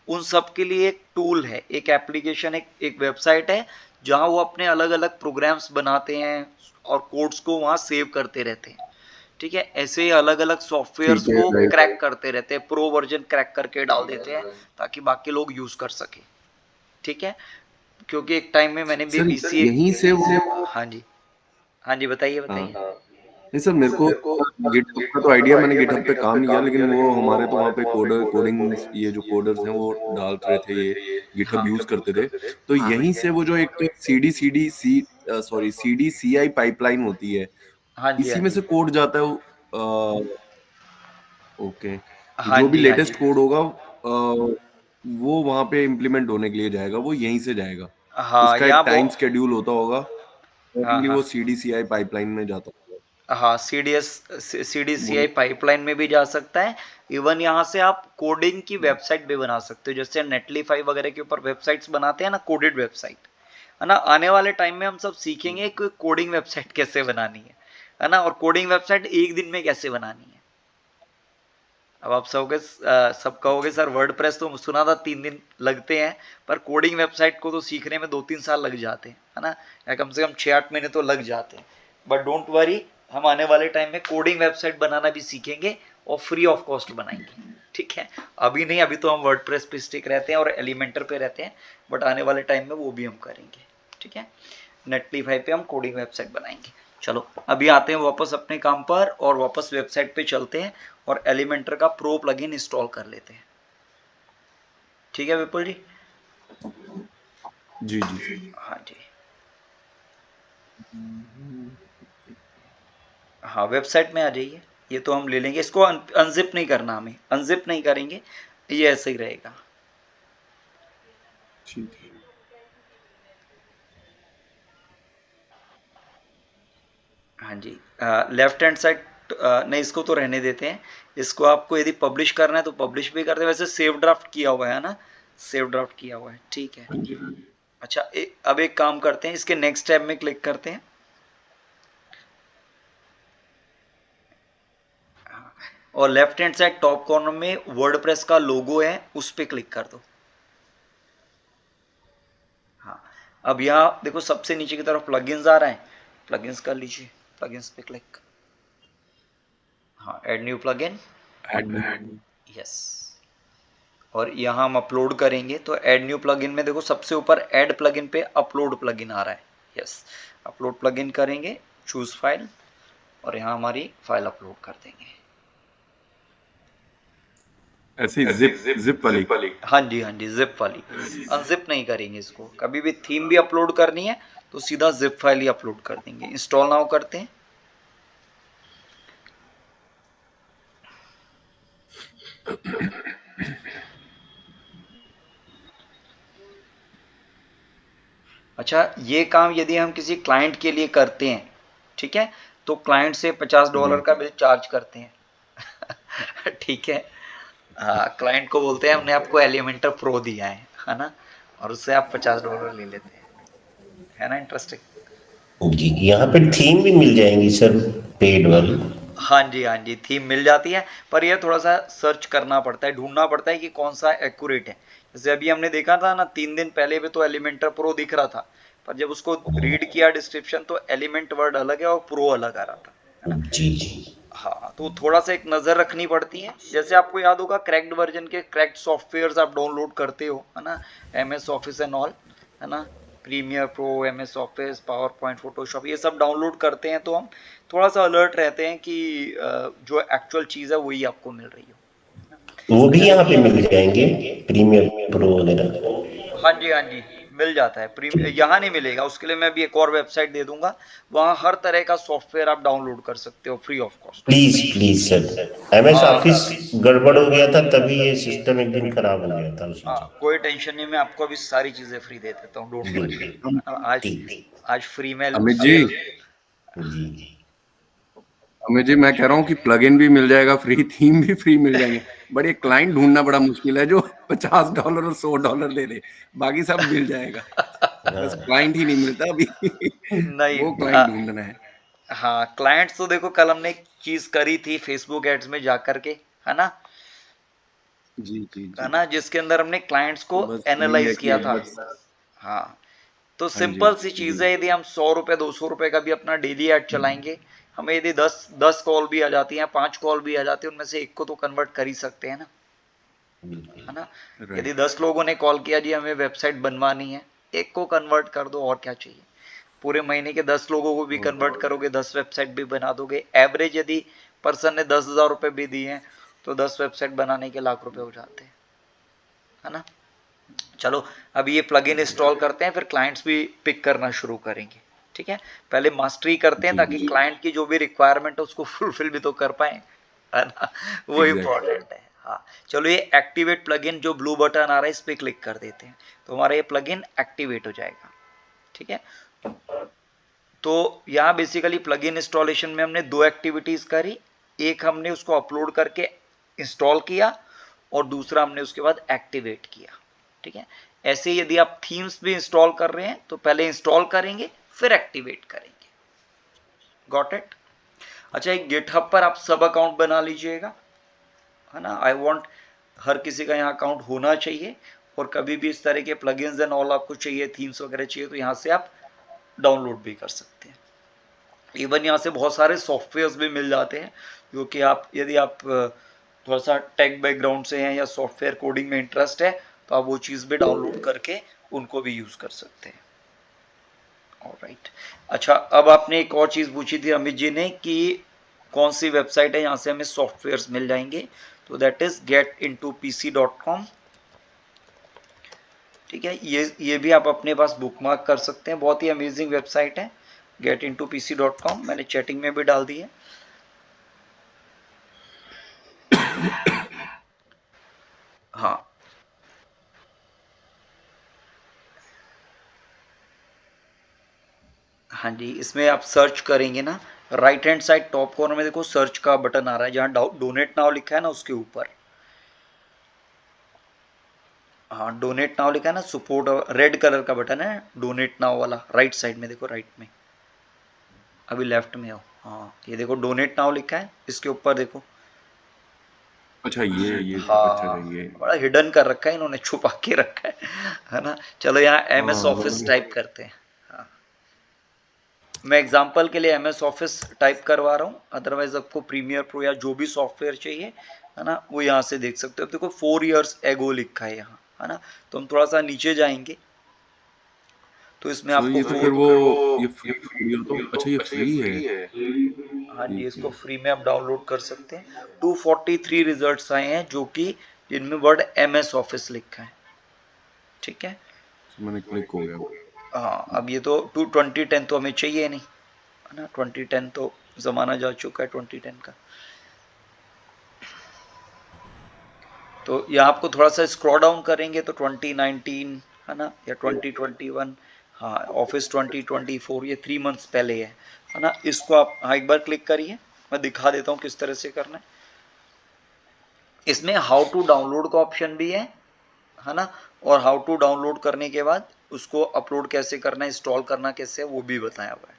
उन सब के लिए एक टूल है, एक एप्लीकेशन, एक वेबसाइट है, जहाँ वो अपने अलग अलग प्रोग्राम्स बनाते हैं और कोड्स को वहाँ सेव करते रहते हैं। ठीक है, ऐसे ही अलग अलग सॉफ्टवेयर्स ठीक है को राइट। क्रैक करते रहते हैं, प्रो वर्जन क्रैक करके डाल देते हैं ताकि बाकी लोग यूज कर सके। ठीक है, क्योंकि एक टाइम में मैंने भी सर बीसीए। यहीं से वो हाँ जी, हाँ जी, बताइए हाँ बताइए। नहीं सर, मेरे को गिटहब का तो आइडिया, मैंने गिटहब पे काम नहीं किया, लेकिन वो हमारे तो वहाँ पे कोडिंग, ये जो कोडर्स हैं वो डाल रहे थे, ये गिटहब हाँ यूज करते थे। तो हाँ यहीं से वो जो एक सी डी सी आई पाइपलाइन होती है, हाँ जी हाँ इसी में जी से कोड जाता है वो, ओके, हाँ जो भी जी हाँ जी। लेटेस्ट कोड होगा वो वहाँ पे इम्प्लीमेंट होने के लिए जाएगा, वो यहीं से जाएगा। हाँ, उसका एक टाइम स्केड्यूल होता होगा, हाँ तभी हाँ वो सीडीसीआई पाइपलाइन में जाता होगा। हाँ, सीडीसीआई वो पाइपलाइन में भी जा सकता है। इवन यहाँ से आप कोडिंग की वेबसाइट भी बना सकते हो, जैसे नेटलीफाई वगैरह के ऊपर वेबसाइट्स बनाते हैं ना, कोडेड वेबसाइट, है ना। आने वाले टाइम में हम सब सीखेंगे कि कोडिंग वेबसाइट कैसे बनानी है ना, और कोडिंग वेबसाइट एक दिन में कैसे बनानी है। अब आप सब कहोगे सर वर्डप्रेस तो सुना था 3 दिन लगते हैं, पर कोडिंग वेबसाइट को तो सीखने में 2-3 साल लग जाते हैं, है ना, या कम से कम 6-8 महीने तो लग जाते हैं। बट डोंट वरी, हम आने वाले टाइम में कोडिंग वेबसाइट बनाना भी सीखेंगे और फ्री ऑफ कॉस्ट बनाएंगे। ठीक है, अभी नहीं, अभी तो हम वर्डप्रेस पे स्टिक रहते हैं और एलिमेंटर पे रहते हैं, बट आने वाले टाइम में वो भी हम करेंगे। ठीक है, नेटलीफाई पे हम कोडिंग वेबसाइट बनाएंगे। चलो अभी आते हैं वापस अपने काम पर और वापस वेबसाइट पे चलते हैं और एलिमेंटर का प्रो प्लगइन इंस्टॉल कर लेते हैं। ठीक है विपुल जी? जी जी। हाँ जी, हाँ वेबसाइट में आ जाइए। ये तो हम ले लेंगे, इसको अनजिप नहीं करना, हमें अनजिप नहीं करेंगे, ये ऐसे ही रहेगा। ठीक है। हाँ जी, लेफ्ट हैंड साइड नहीं, इसको तो रहने देते हैं। इसको आपको यदि पब्लिश करना है तो पब्लिश भी करते हैं, वैसे सेव ड्राफ्ट किया हुआ है ना, सेव ड्राफ्ट किया हुआ है। ठीक है, हाँ जी। अच्छा अब एक काम करते हैं, इसके नेक्स्ट टैब में क्लिक करते हैं। और left hand side top corner में वर्डप्रेस का लोगो है, उस पर क्लिक कर दो। हाँ, अब यहाँ देखो सबसे नीचे की तरफ प्लगइन्स आ रहा है, प्लगइन्स कर लीजिए, प्लगइन्स पे क्लिक। हाँ, add new plugin. Add yes, और यहाँ हम अपलोड करेंगे तो ऐड न्यू प्लगइन में देखो सबसे ऊपर ऐड प्लगइन पे अपलोड प्लगइन आ रहा है। यस, अपलोड प्लगइन करेंगे, चूज फाइल, और यहाँ हमारी फाइल अपलोड कर देंगे। ऐसे ही जिप जिप वाली। हाँ जी हाँ जी, जिप वाली, अनजिप नहीं करेंगे इसको। कभी भी थीम भी अपलोड करनी है तो सीधा जिप फाइल ही अपलोड कर देंगे। इंस्टॉल नाउ करते हैं। अच्छा, ये काम यदि हम किसी क्लाइंट के लिए करते हैं, ठीक है, तो क्लाइंट से $50 जी का बिल चार्ज करते हैं। ठीक है, हाँ, क्लाइंट को बोलते हैं हमने आपको एलिमेंटर प्रो दिया है ना, और उससे आप $50 ले लेते हैं, है ना इंटरेस्टिंग। जी, यहाँ पे थीम भी मिल जाएंगी सर, पेड वाली। हाँ जी हाँ जी, थीम मिल जाती है, पर यह थोड़ा सा सर्च करना पड़ता है, ढूंढना पड़ता है कि कौन सा एक्यूरेट है। जैसे अभी हमने देखा था ना 3 दिन पहले भी, तो एलिमेंटर प्रो दिख रहा था, पर जब उसको रीड किया डिस्क्रिप्शन तो एलिमेंट वर्ड अलग है और प्रो अलग आ रहा था, है ना। जी जी। हाँ, तो थोड़ा सा एक नज़र रखनी पड़ती है। जैसे आपको याद होगा क्रैक्ड वर्जन के क्रैक्ड सॉफ्टवेयर्स आप डाउनलोड करते हो, है ना, MS ऑफिस एंड ऑल, है ना, Premiere Pro, MS Office, PowerPoint, Photoshop, ये सब डाउनलोड करते हैं तो हम थोड़ा सा अलर्ट रहते हैं कि जो एक्चुअल चीज़ है वही आपको मिल रही हो। वो भी अच्छा, यहाँ पे मिल जाएंगे, प्रीमियर प्रो वगैरह। हाँ जी हाँ जी, मिल जाता है। प्रीमियम यहाँ नहीं मिलेगा, उसके लिए मैं भी एक और वेबसाइट दे दूंगा, वहाँ हर तरह का सॉफ्टवेयर आप डाउनलोड कर सकते हो free of cost. Please please sir, MS office गड़बड़ हो गया था, तभी ये सिस्टम एक दिन खराब हो गया था उसमें। हाँ, कोई टेंशन नहीं, मैं आपको अभी सारी चीजें फ्री दे देता हूँ, डोंट वरी। बिल्कुल आज ठीक। आज फ्री में अमित जी, जी अमित जी, मैं कह रहा हूँ कि प्लगइन भी मिल जाएगा फ्री, थीम भी फ्री मिल जाएंगे, बट एक क्लाइंट ढूंढना बड़ा मुश्किल है जो $50 और $100 दे दे, बाकी सब मिल जाएगा। बस क्लाइंट ही नहीं मिलता अभी। नहीं वो क्लाइंट ढूंढना है। हाँ, क्लाइंट्स तो देखो कल हमने एक चीज करी थी फेसबुक एड्स में जा करके, है ना, जी जी है जी। ना, जिसके अंदर हमने क्लाइंट्स तो को बस वही है एनालाइज कि किया अब था। बस। हाँ, तो हाँ जी सिंपल सी चीज जी। है, यदि हम 100 रुपए 200 रुपए का भी अपना डेली ऐड चलाएंगे, हमें यदि 10 कॉल भी आ जाती हैं, 5 कॉल भी आ जाती है, उनमें से एक को तो कन्वर्ट कर ही सकते हैं ना, है ना। यदि राइट। 10 लोगों ने कॉल किया जी हमें वेबसाइट बनवानी है, एक को कन्वर्ट कर दो, और क्या चाहिए। पूरे महीने के 10 लोगों को भी कन्वर्ट करोगे, 10 वेबसाइट भी बना दोगे। एवरेज यदि पर्सन ने 10,000 रुपए भी दिए हैं तो 10 वेबसाइट बनाने के लाख रुपए हो जाते हैं, है ना। चलो, अब ये प्लगइन इंस्टॉल करते हैं, फिर क्लाइंट्स भी पिक करना शुरू करेंगे। ठीक है, पहले मास्टरी करते हैं जी ताकि जी। क्लाइंट की जो भी रिक्वायरमेंट है उसको फुलफिल भी तो कर पाए, है ना, वो एग्जैक्टली। इम्पोर्टेंट है। हाँ, चलो ये एक्टिवेट प्लगइन जो ब्लू बटन आ रहा है इस पे क्लिक कर देते हैं, तो हमारा ये प्लगइन एक्टिवेट हो जाएगा। ठीक है, तो यहाँ बेसिकली प्लगइन इंस्टॉलेशन में हमने दो एक्टिविटीज करी, एक हमने उसको अपलोड करके इंस्टॉल किया और दूसरा हमने उसके बाद एक्टिवेट किया। ठीक है, ऐसे ही यदि आप थीम्स भी इंस्टॉल कर रहे हैं तो पहले इंस्टॉल करेंगे फिर एक्टिवेट करेंगे। Got it. अच्छा, एक गिटहब पर आप सब अकाउंट बना लीजिएगा, है ना। आई वांट हर किसी का यहाँ अकाउंट होना चाहिए, और कभी भी इस तरह के प्लगइन्स एंड ऑल आपको चाहिए, थीम्स वगैरह चाहिए, तो यहाँ से आप डाउनलोड भी कर सकते हैं। इवन यहाँ से बहुत सारे सॉफ्टवेयर्स भी मिल जाते हैं, जो कि आप यदि आप थोड़ा सा टेक बैकग्राउंड से हैं या सॉफ्टवेयर कोडिंग में इंटरेस्ट है तो आप वो चीज़ भी डाउनलोड करके उनको भी यूज़ कर सकते हैं। ऑलराइट। अच्छा, अब आपने एक और चीज़ पूछी थी अमित जी ने कि कौन सी वेबसाइट है यहाँ से हमें सॉफ्टवेयर्स मिल जाएंगे, तो दैट इज getintopc.com। ठीक है, ये भी आप अपने पास बुकमार्क कर सकते हैं, बहुत ही अमेजिंग वेबसाइट है getintopc.com, मैंने चैटिंग में भी डाल दी है। हाँ हाँ जी, इसमें आप सर्च करेंगे ना, right hand side top corner में देखो सर्च का बटन आ रहा है, जहाँ डोनेट नाउ लिखा है ना उसके ऊपर। हाँ, डोनेट नाउ लिखा है ना, सपोर्ट, रेड कलर का बटन है डोनेट नाउ वाला, राइट साइड में देखो, राइट में, अभी लेफ्ट में हो। हाँ, ये देखो डोनेट नाउ लिखा है, इसके ऊपर देखो। अच्छा ये अच्छा हाँ, अच्छा ये। बड़ा हिडन कर रखा है इन्होंने, छुपा के रखा है ना। चलो यहाँ MS हाँ ऑफिस टाइप करते हैं। हाँ, मैं एग्जांपल के लिए MS ऑफिस टाइप करवा रहा हूँ, अदरवाइज आपको प्रीमियर प्रो या जो भी सॉफ्टवेयर चाहिए, है ना, वो यहाँ से देख सकते हो। देखो 4 years एगो लिखा है यहाँ, है ना। तो हम थोड़ा सा नीचे जाएंगे तो इसमें सो आपको ये तो फिर वो ये फ्री वीडियो तो अच्छा ये फ्री है। हाँ जी, ठीक इसको है। फ्री में आप डाउनलोड कर सकते हैं। 243 रिजल्ट्स आए हैं जो कि जिनमें वर्ड MS ऑफिस लिखा है। ठीक है, मैंने क्लिक हो गया। हाँ, अब ये तो 2010 तो हमें चाहिए नहीं, है ना, 2010 तो ज़माना जा चुका है 2010 का। तो यहाँ आपको थोड़ा सा स्क्रॉल डाउन करेंगे तो 2019, है ना, या 2021, हाँ, ऑफिस 2024, ये 3 मंथ्स पहले है ना। इसको आप हाँ एक बार क्लिक करिए, मैं दिखा देता हूँ किस तरह से करना है। इसमें हाउ टू डाउनलोड का ऑप्शन भी है ना, और हाउ टू डाउनलोड करने के बाद उसको अपलोड कैसे करना है, इंस्टॉल करना कैसे है, वो भी बताया हुआ है।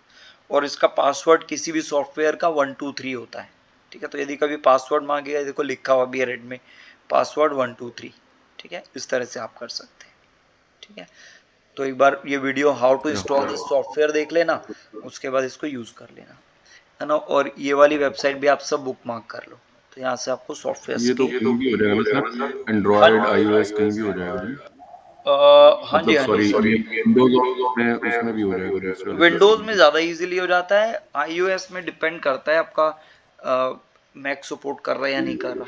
और इसका पासवर्ड किसी भी सॉफ्टवेयर का 123 होता है। ठीक है, तो यदि कभी पासवर्ड मांगेगा, देखो लिखा हुआ भी है रेड में, पासवर्ड 123। ठीक है, इस तरह से आप कर सकते हैं। ठीक है, तो एक बार ये video how to install this software देख लेना, उसके बाद इसको यूज़ कर लेना, है ना। और ये वाली वेबसाइट भी आप सब बुक मार्क कर लो, तो यहाँ से आपको सॉफ्टवेयर ये तो की कहीं भी हो जाएगा ना सर, हाँ एंड्रॉयड iOS कहीं भी हो जाएगा ना। हाँ जी, मतलब हाँ सॉरी, जी। ये विंडोज में उसमें भी हो जाएगा दूसरे वाले विंडोज सिस्टम में पे। ज़्यादा इजीली हो जाता है, iOS में डिपेंड करता है आपका मैक सपोर्ट कर रहा है या नहीं कर रहा,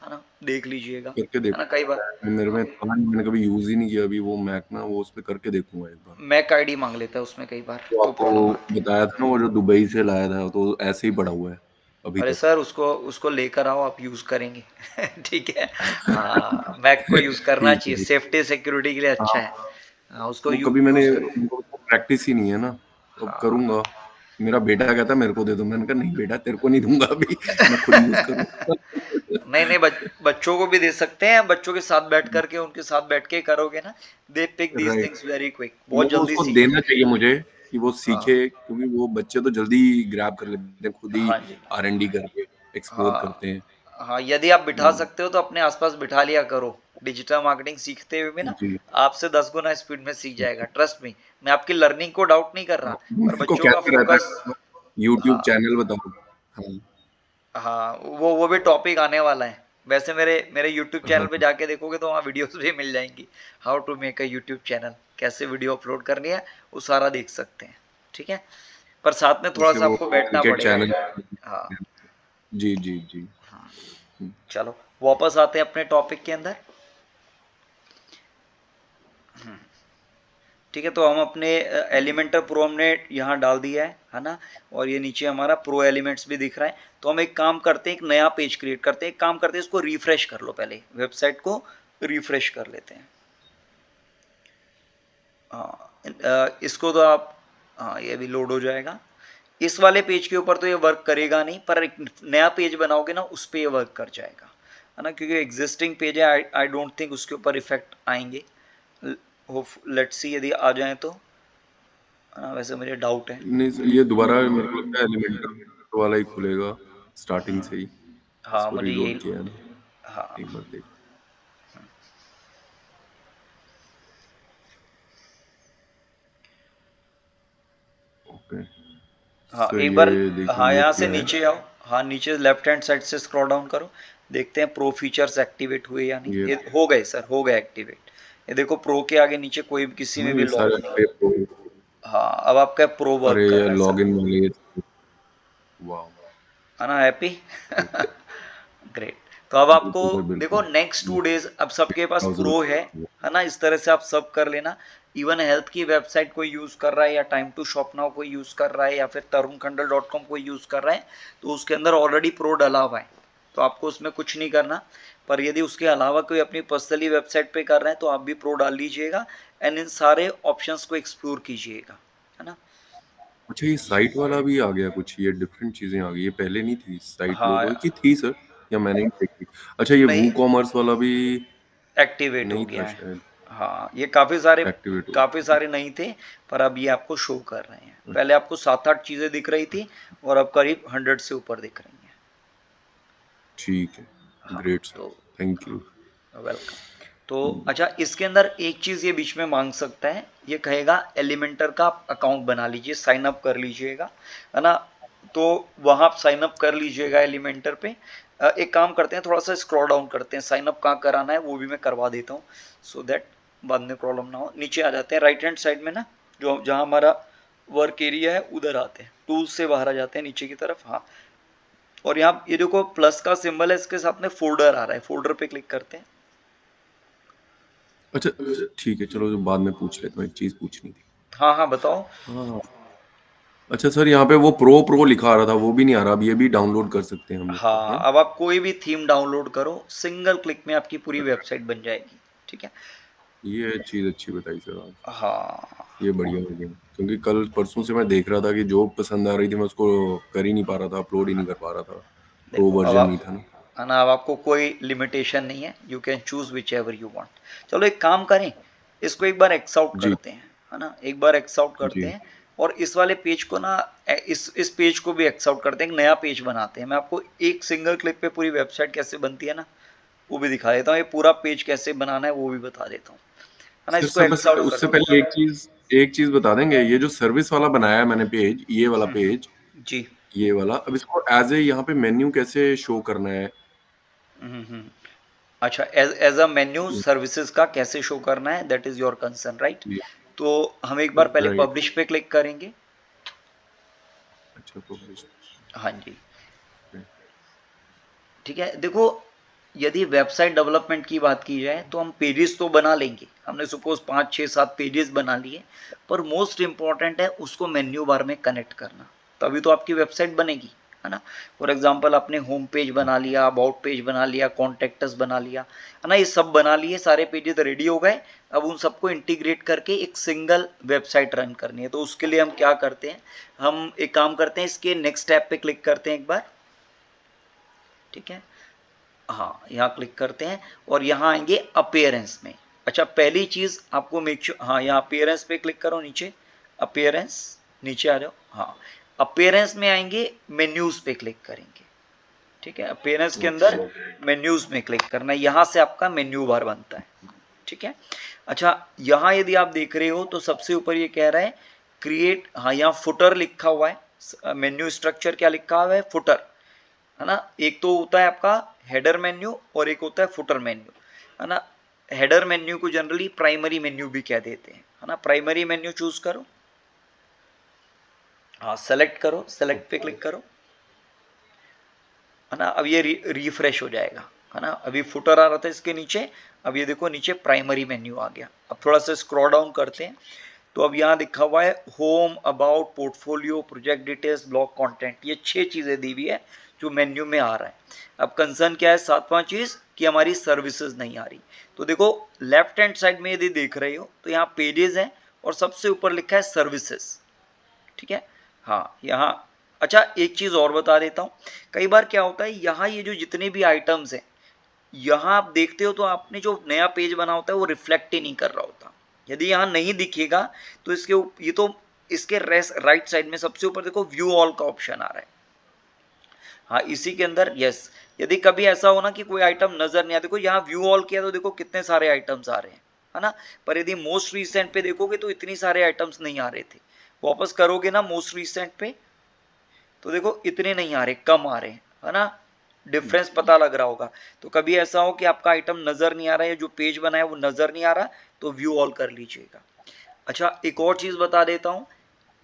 है ना, देख लीजिएगा, करके है ना। देखो, कई बार मेरे में था नहीं, मैंने कभी यूज ही नहीं किया अभी वो मैक ना, वो उस पे करके देखूंगा एक बार। मैक आईडी मांग लेता है उसमें कई बार, तो तो प्रॉब्लम आपको आती बताया था ना वो जो दुबई से लाया था, तो ऐसे ही पड़ा हुआ है है। अभी अरे तक। सर, उसको उसको लेकर आओ, आप यूज़ करेंगे। ठीक है, हाँ, मैक को यूज़ करना ठीक है चाहिए, ठीक। सेफ्टी सिक्योरिटी के लिए अच्छा है। हाँ, हाँ, उसको वो कभी मैंने यूज़ करें। प्रैक्टिस ही नहीं है ना, तो अब हाँ, करूंगा। मेरा बेटा कहता मेरे को दे दो, मैंने कहा नहीं बेटा तेरे को नहीं दूंगा अभी, मैं खुद यूज करूंगा। नहीं बच्चों को भी दे सकते हैं, बच्चों के साथ बैठ करके उनके साथ बैठ के करोगे ना, they pick these right, things very quick, वो बहुत जल्दी उसको सीखते देना चाहिए मुझे कि वो हैं। हाँ सीखे, क्योंकि वो बच्चे तो जल्दी ग्रैब कर लेते हैं, खुद ही हाँ जी R&D करके एक्सप्लोर करते हाँ हैं। हाँ, यदि आप बिठा हम्म, सकते हो तो अपने आसपास बिठा लिया करो। डिजिटल मार्केटिंग सीखते हुए भी ना जी। आपसे 10 गुना स्पीड में सीख जाएगा, ट्रस्ट मी। मैं आपकी लर्निंग को डाउट नहीं कर रहा, पर मेरे को बच्चों का कहते रहता फोकस। है यूट्यूब हाँ चैनल बताओ। हाँ हाँ, वो भी टॉपिक आने वाला है। वैसे मेरे मेरे यूट्यूब चैनल हाँ, पे जाके देखोगे तो वहाँ वीडियोस भी मिल जाएंगी, how to make a YouTube channel, कैसे वीडियो अपलोड करनी है, वो सारा देख सकते हैं। ठीक है, पर साथ में थोड़ा जैसे सा वो आपको बैठना क्रिकेट पड़ेगा। चैनल। हाँ जी जी जी। हाँ, हम्म, चलो वापस आते हैं अपने टॉपिक के अंदर। ठीक है, तो हम अपने एलिमेंटर प्रो हमने यहाँ डाल दिया है ना, और ये नीचे हमारा प्रो एलिमेंट्स भी दिख रहा है। तो हम एक काम करते हैं, एक नया पेज क्रिएट करते हैं, एक काम करते हैं, इसको रिफ्रेश कर लो, पहले वेबसाइट को रिफ्रेश कर लेते हैं। हाँ इसको तो आप, हाँ ये भी लोड हो जाएगा। इस वाले पेज के ऊपर तो ये वर्क करेगा नहीं, पर एक नया पेज बनाओगे ना उस पर ये वर्क कर जाएगा, है ना, क्योंकि एग्जिस्टिंग पेज है, आई डोंट थिंक उसके ऊपर इफेक्ट आएंगे। लेट्स सी यदि आ जाए तो, वैसे मुझे डाउट है। नहीं सर, ये दोबारा मेरे को लगता है एलिमेंटर वाला ही खुलेगा स्टार्टिंग से ही। हाँ इसको मुझे रीलोड यही, किया है ना, हाँ एक बार देख। ओके हाँ सर, एक बार, ये देखिए हाँ ये यहाँ से खुला है। नीचे आओ, हाँ नीचे लेफ्ट हैंड साइड से स्क्रॉल डाउन करो, देखते हैं प्रो फीचर्स एक्टिवेट हुए या नहीं। ये ये हो गए सर, हो गए एक्टिवेट। ये देखो प्रो के आगे नीचे कोई किसी में हाँ, भी ये लॉक सारे नहीं। पे प्रो। हाँ अब आपका प्रो वर्क अरे कर ये रहा है सर, लॉगिन वाले, वाह, है ना, हैप्पी। ग्रेट। ग्रेट। तो अब आपको बिल्कुल सर देखो बिल्कुल। नेक्स्ट 2 डेज अब सबके पास ब्राउजर। प्रो है ना, इस तरह से आप सब कर लेना। इवन हेल्थ की वेबसाइट कोई यूज कर रहा है, या टाइम टू शॉप नाउ कोई यूज कर रहा है, या फिर tarunkhandal.com कोई यूज कर रहा है, तो उसके अंदर ऑलरेडी प्रो डला हुआ है, तो आपको उसमें कुछ नहीं करना। पर यदि उसके अलावा कोई अपनी पर्सनली वेबसाइट पे कर रहा है तो आप भी प्रो डाल लीजिएगा, एंड इन सारे ऑप्शंस को एक्सप्लोर कीजिएगा, है ना। अच्छा ये साइट वाला भी आ गया कुछ, ये डिफरेंट चीजें आ गई, ये पहले नहीं थी साइट लोगो हाँ की थी सर, या मैंने नहीं देखी। अच्छा ये नहीं, वू कॉमर्स वाला भी एक्टिवेट हो नहीं गया था है। शायद, हाँ ये काफी सारे, एक्टिवेट हो काफी गया। सारे नहीं थे, पर अब ये आपको शो कर रहे हैं। पहले आपको 7-8 चीजें दिख रही थी, और अब करीब 100 से ऊपर दिख रही हैं। ठीक है, हाँ ग्रेट सर, तो थैंक यू। वेलकम। तो अच्छा, इसके अंदर एक चीज ये बीच में मांग सकता है, ये कहेगा एलिमेंटर का आप अकाउंट बना लीजिए, साइन अप कर लीजिएगा, है ना। तो वहां आप साइन अप कर लीजिएगा एलिमेंटर पे। एक काम करते हैं, थोड़ा सा स्क्रॉल डाउन करते हैं, साइन अप कहाँ कराना है वो भी मैं करवा देता हूँ, सो दैट बाद में प्रॉब्लम ना हो। नीचे आ जाते हैं राइट हैंड साइड में ना, जो जहाँ हमारा वर्क एरिया है उधर आते हैं, टूल्स से बाहर आ जाते हैं नीचे की तरफ। हाँ, और यहाँ ये देखो प्लस का सिंबल है, इसके साथ में फोल्डर आ रहा है, फोल्डर पे क्लिक करते हैं। अच्छा ठीक है, चलो जो बाद में पूछ लेता हूँ, एक चीज पूछनी थी। हाँ हाँ बताओ। हाँ, अच्छा सर यहाँ पे वो प्रो प्रो लिखा आ रहा था, वो भी नहीं आ रहा, अब ये भी डाउनलोड कर सकते हैं हम लोग क्या हाँ है? अब आप कोई भी थीम डाउनलोड करो, सिंगल क्लिक में आपकी पूरी वेबसाइट बन जाएगी। ठीक है, ये चीज अच्छी बताई सर आज, हाँ ये बढ़िया हो गया, क्योंकि कल परसों से मैं देख रहा था कि जो पसंद आ रही थी मैं उसको कर ही नहीं पा रहा था, अपलोड ही नहीं कर पा रहा था, प्रो देखो अब वर्जन आप, नहीं था ना। है ना, अब आपको कोई लिमिटेशन नहीं है, you can choose which ever you want. चलो एक काम करें, इसको एक बार एक्स आउट जी करते हैं, है ना, एक बार एक्स आउट करते जी। हैं, और इस वाले पेज को ना, इस पेज को भी एक्स आउट करते हैं, एक नया पेज बनाते हैं। मैं आपको एक सिंगल क्लिक पे पूरी वेबसाइट कैसे बनती है ना वो भी दिखा देता हूँ, ये पूरा पेज कैसे बनाना है वो भी बता देता हूँ, है ना। सर इसको सर बस एक्स आउट उससे करते पहले एक चीज बता देंगे, ये जो सर्विस वाला बनाया है मैंने पेज, ये वाला हैं। पेज, जी। ये वाला, अब इसको एज ए यहाँ पे मेन्यू कैसे शो करना है? हम्म। अच्छा, as as a menu services का कैसे शो करना है, that is your concern, right. तो हम एक बार पहले राइट। पब्लिश पे क्लिक करेंगे। अच्छा पब्लिश। हाँ जी, ठीक है। देखो यदि वेबसाइट डेवलपमेंट की बात की जाए तो हम पेजेस तो बना लेंगे, हमने सपोज 5 6 7 पेजेस बना लिए, पर मोस्ट इंपॉर्टेंट है उसको मेन्यू बार में कनेक्ट करना, तभी तो आपकी वेबसाइट बनेगी, है ना। फॉर एग्जांपल आपने होम पेज बना लिया, अबाउट पेज बना लिया, कॉन्टेक्टस बना लिया, है ना, ये सब बना लिए, सारे पेजेस रेडी हो गए। अब उन सबको इंटीग्रेट करके एक सिंगल वेबसाइट रन करनी है। तो उसके लिए हम क्या करते हैं, हम एक काम करते हैं, इसके नेक्स्ट टैब पे क्लिक करते हैं एक बार, ठीक है, हाँ यहाँ क्लिक करते हैं और यहाँ आएंगे अपीयरेंस में। अच्छा पहली चीज आपको मेक श्योर, हाँ यहाँ अपीयरेंस पे क्लिक करो, नीचे अपीयरेंस, नीचे आ जाओ, हाँ अपीयरेंस में आएंगे, मेन्यूज पे क्लिक करेंगे, ठीक है, अपीयरेंस के अंदर मेन्यूज में क्लिक करना है, यहाँ से आपका मेन्यू बार बनता है, ठीक है। अच्छा यहाँ यदि आप देख रहे हो तो सबसे ऊपर ये कह रहा है क्रिएट, हाँ यहाँ फुटर लिखा हुआ है, मेन्यू स्ट्रक्चर क्या लिखा हुआ है, फुटर, है ना। एक तो होता है आपका हेडर मेन्यू और एक होता है फुटर मेन्यू, है ना। हेडर मेन्यू को जनरली प्राइमरी मेन्यू भी कह देते हैं, है ना। प्राइमरी मेन्यू चूज करो, हाँ सेलेक्ट करो, सेलेक्ट पे क्लिक करो, है ना। अब ये रिफ्रेश हो जाएगा, है ना। अभी फुटर आ रहा था इसके नीचे, अब ये देखो नीचे प्राइमरी मेन्यू आ गया। अब थोड़ा सा स्क्रॉल डाउन करते हैं तो अब यहाँ लिखा हुआ है home, about, portfolio, project details, blog content, ये 6 चीजें दी हुई है जो मेन्यू में आ रहा है। अब कंसर्न क्या है, 7वां चीज कि हमारी सर्विसेज नहीं आ रही। तो देखो लेफ्ट हैंड साइड में यदि देख रहे हो तो यहाँ पेजेस हैं और सबसे ऊपर लिखा है सर्विसेज, ठीक है, हाँ यहाँ। अच्छा एक चीज और बता देता हूँ, कई बार क्या होता है यहाँ ये जो जितने भी आइटम्स हैं यहाँ आप देखते हो तो आपने जो नया पेज बना होता है वो रिफ्लेक्ट ही नहीं कर रहा होता। यदि यहाँ नहीं दिखेगा तो ये तो इसके राइट साइड में सबसे ऊपर देखो व्यू ऑल का ऑप्शन आ रहा है, हाँ इसी के अंदर यस। यदि कभी ऐसा हो ना कि कोई आइटम नजर नहीं आता, देखो यहाँ व्यू ऑल किया तो देखो कितने सारे आइटम्स आ रहे हैं, है ना। पर यदि मोस्ट रिसेंट पे देखोगे तो इतनी सारे आइटम्स नहीं आ रहे थे। वापस करोगे ना मोस्ट रिसेंट पे तो देखो इतने नहीं आ रहे, कम आ रहे हैं, है ना। डिफरेंस पता लग रहा होगा। तो कभी ऐसा हो कि आपका आइटम नजर नहीं आ रहा है, जो पेज बना है वो नजर नहीं आ रहा, तो व्यू ऑल कर लीजिएगा। अच्छा एक और चीज बता देता हूँ,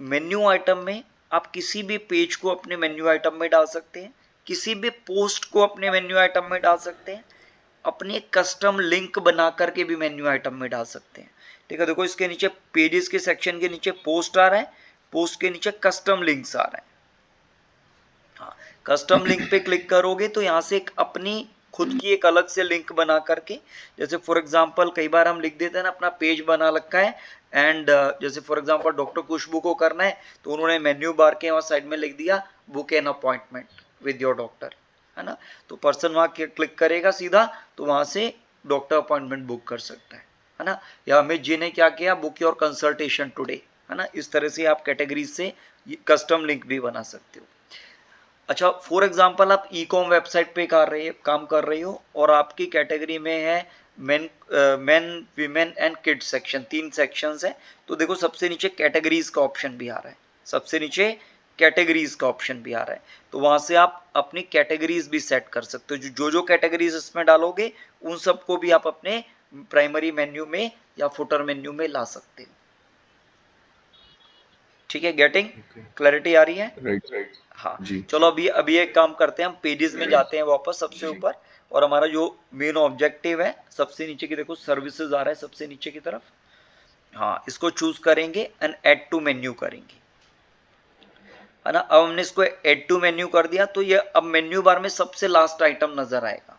मेन्यू आइटम में आप किसी भी पेज को अपने मेन्यू आइटम में डाल सकते हैं, किसी भी पोस्ट को अपने मेन्यू आइटम में डाल सकते हैं, अपने कस्टम लिंक बना करके भी मेन्यू आइटम में डाल सकते हैं, ठीक है। देखो इसके नीचे पेजेस के सेक्शन के नीचे पोस्ट आ रहा है, पोस्ट के नीचे कस्टम लिंक्स आ रहा है, हाँ कस्टम लिंक पे क्लिक करोगे तो यहाँ से एक अपनी खुद की एक अलग से लिंक बना करके, जैसे फॉर एग्जांपल कई बार हम लिख देते हैं ना अपना पेज बना रखा है एंड जैसे फॉर एग्जांपल डॉक्टर खुशबू को करना है तो उन्होंने मेन्यू बार के वहाँ साइड में लिख दिया book an appointment with your doctor, है ना। तो पर्सन वहाँ क्लिक करेगा सीधा तो वहाँ से डॉक्टर अपॉइंटमेंट बुक कर सकता है ना। या अमित जी ने क्या किया, बुक योर कंसल्टेशन टुडे, है ना। इस तरह से आप कैटेगरीज से कस्टम लिंक भी बना सकते हो। अच्छा फॉर एग्जांपल आप ई कॉम वेबसाइट पे काम कर रही हो और आपकी कैटेगरी में है main women and kids section, 3 sections है। तो देखो सबसे नीचे कैटेगरीज का ऑप्शन भी आ रहा है, सबसे नीचे कैटेगरीज का ऑप्शन भी आ रहा है। तो वहां से आप अपनी कैटेगरीज भी सेट कर सकते हो, जो कैटेगरीज इसमें डालोगे उन सबको भी आप अपने प्राइमरी मेन्यू में या फुटर मेन्यू में ला सकते हो, ठीक है। गेटिंग क्लैरिटी आ रही है, राइट हाँ जी। चलो अभी एक काम करते हैं, हम पेजेस में जाते हैं वापस सबसे ऊपर, और हमारा जो मेन ऑब्जेक्टिव है सबसे नीचे की देखो सर्विसेज आ रहा है सबसे नीचे की तरफ, हाँ इसको चूज करेंगे एंड ऐड टू मेन्यू करेंगे, है ना। अब हमने इसको ऐड टू मेन्यू कर दिया तो ये अब मेन्यू बार में सबसे लास्ट आइटम नजर आएगा,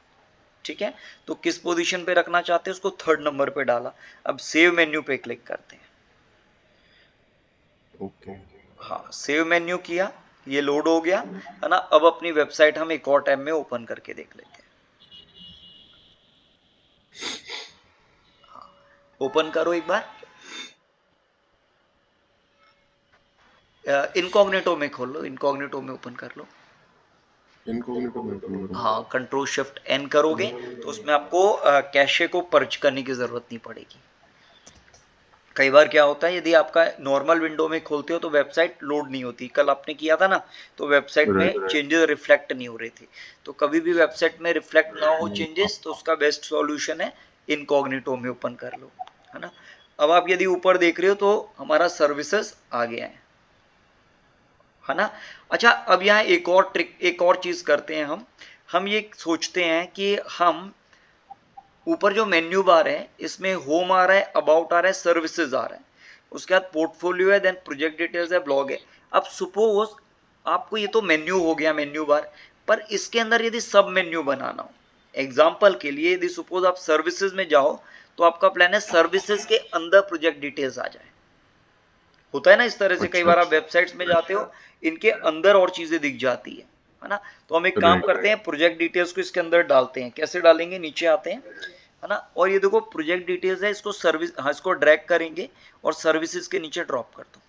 ठीक है। तो किस पोजीशन पे रखना चाहते हैं उसको 3rd नंबर पे डाला। अब सेव मेन्यू पे क्लिक करते हैं, ओके हाँ सेव मेन्यू किया, ये लोड हो गया, है ना। अब अपनी वेबसाइट हम एक और टैब में ओपन करके देख लेते हैं, हाँ, ओपन करो एक बार, इनकॉग्निटो में खोल लो, इनकॉग्निटो में ओपन कर लो, इनकॉग्निटो में open करूँ। हाँ कंट्रोल शिफ्ट एन करोगे तो उसमें आपको कैशे को पर्च करने की जरूरत नहीं पड़ेगी। कई बार क्या होता है यदि आपका नॉर्मल विंडो में खोलते हो तो वेबसाइट लोड नहीं होती, कल आपने किया था ना तो वेबसाइट में चेंजेस रिफ्लेक्ट नहीं हो रहे थे। तो कभी भी वेबसाइट में रिफ्लेक्ट ना हो चेंजेस तो उसका बेस्ट सॉल्यूशन है इनकॉग्निटो में ओपन कर लो, है ना। अब आप यदि ऊपर देख रहे हो तो हमारा सर्विसेज आ गया है ना। अच्छा अब यहाँ एक और चीज करते हैं, हम ये सोचते हैं कि हम ऊपर जो मेन्यू बार है इसमें होम आ रहा है, अबाउट आ रहा है, सर्विसेज आ रहा है, उसके बाद पोर्टफोलियो है, देन प्रोजेक्ट डिटेल्स है, ब्लॉग है। अब सपोज आपको ये तो मेन्यू हो गया, मेन्यू बार, पर इसके अंदर यदि सब मेन्यू बनाना हो, एग्जाम्पल के लिए यदि सपोज आप सर्विसेज में जाओ तो आपका प्लान है सर्विसेज के अंदर प्रोजेक्ट डिटेल्स आ जाए। होता है ना इस तरह से, कई अच्छा बार आप वेबसाइट्स में जाते हो, इनके अंदर और चीजें दिख जाती है ना। तो हम एक काम राइट करते हैं, प्रोजेक्ट डिटेल्स को इसके अंदर डालते हैं। कैसे डालेंगे, नीचे आते हैं, है ना, और ये देखो प्रोजेक्ट डिटेल्स है, इसको सर्विस, हाँ इसको ड्रैग करेंगे और सर्विसेज के नीचे ड्रॉप कर दो,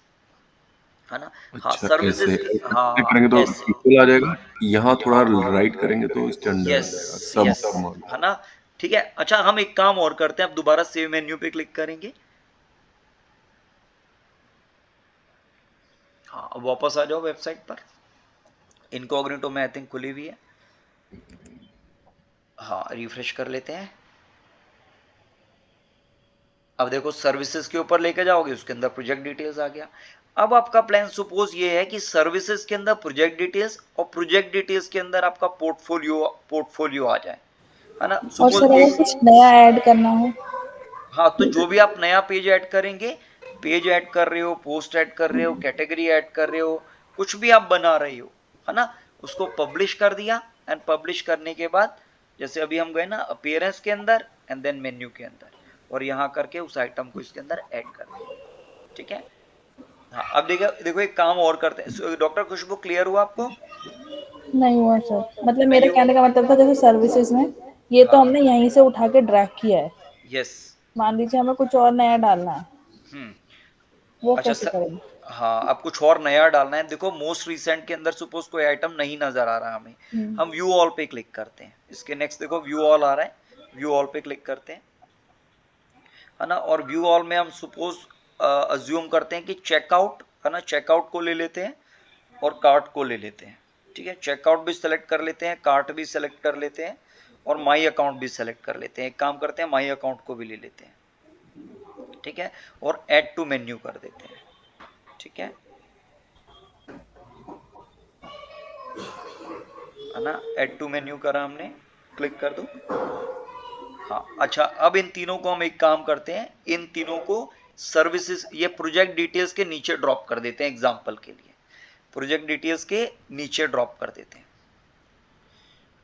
है ना। हाँ अच्छा सर्विसेज ऐसे के, क्लिक हाँ करेंगे तो ऐसे, इक्वल आ जाएगा, यहाँ थोड़ा राइट करेंगे तो इसके अंडर आ यस जाएगा सब यस, है ना। ठीक है, अच्छा हम एक काम और करते हैं, अब दोबारा सेव मेन्यू पे क्लिक करेंगे। हाँ अब वापस आ जाओ वेबसाइट पर, इनकॉग्निटो में आई थिंक खुली हुई है। हाँ रिफ्रेश कर लेते हैं। अब देखो सर्विसेज के ऊपर लेके जाओगे, उसके अंदर प्रोजेक्ट डिटेल्स आ गया। अब आपका प्लान सपोज ये है कि सर्विसेज के अंदर प्रोजेक्ट डिटेल्स और प्रोजेक्ट डिटेल्स के अंदर आपका पोर्टफोलियो आ जाए, है ना। और सपोज सर अगर कुछ नया ऐड करना हो, हाँ तो जो भी आप नया पेज ऐड करेंगे, पेज ऐड कर रहे हो, पोस्ट ऐड कर रहे हो, कैटेगरी ऐड कर रहे हो, कुछ भी आप बना रहे हो, है ना, उसको पब्लिश कर दिया। एंड पब्लिश करने के बाद जैसे अभी हम गए ना अपीयरेंस के अंदर एंड देन मेन्यू के अंदर, और यहाँ करके उस आइटम को इसके अंदर ऐड कर दिया। ठीक है, हाँ अब देखो देखो एक काम और करते हैं। डॉक्टर खुशबू क्लियर हुआ आपको? नहीं हुआ सर, मतलब मेरा नहीं कहने का मतलब था जैसे सर्विसेज में ये तो हमने यहीं से उठा के ड्रैग किया है, यस, मान लीजिए हमें कुछ और नया डालना है, हम्म, वो अच्छा कैसे करेंगे? हाँ अब कुछ और नया डालना है। देखो मोस्ट रिसेंट के अंदर सपोज कोई आइटम नहीं नजर आ रहा हमें, हम व्यू ऑल पे क्लिक करते हैं। इसके नेक्स्ट देखो व्यू ऑल आ रहा है, व्यू ऑल पे क्लिक करते हैं, है ना। और व्यू ऑल में हम सपोज अज्यूम करते हैं कि चेकआउट, है ना, चेकआउट को ले लेते हैं और कार्ट को ले लेते हैं। ठीक है, चेकआउट भी सेलेक्ट कर लेते हैं, कार्ट भी सेलेक्ट कर लेते हैं, और माई अकाउंट भी सेलेक्ट कर लेते हैं। एक काम करते हैं, माई अकाउंट को भी ले लेते हैं। ठीक है, और ऐड टू मेन्यू कर देते हैं। ठीक है ना, ऐड टू मेन्यू करा हमने, क्लिक कर दो। हाँ अच्छा, अब इन तीनों को हम एक काम करते हैं, इन तीनों को सर्विसेज ये प्रोजेक्ट डिटेल्स के नीचे ड्रॉप कर देते हैं। एग्जांपल के लिए प्रोजेक्ट डिटेल्स के नीचे ड्रॉप कर देते हैं।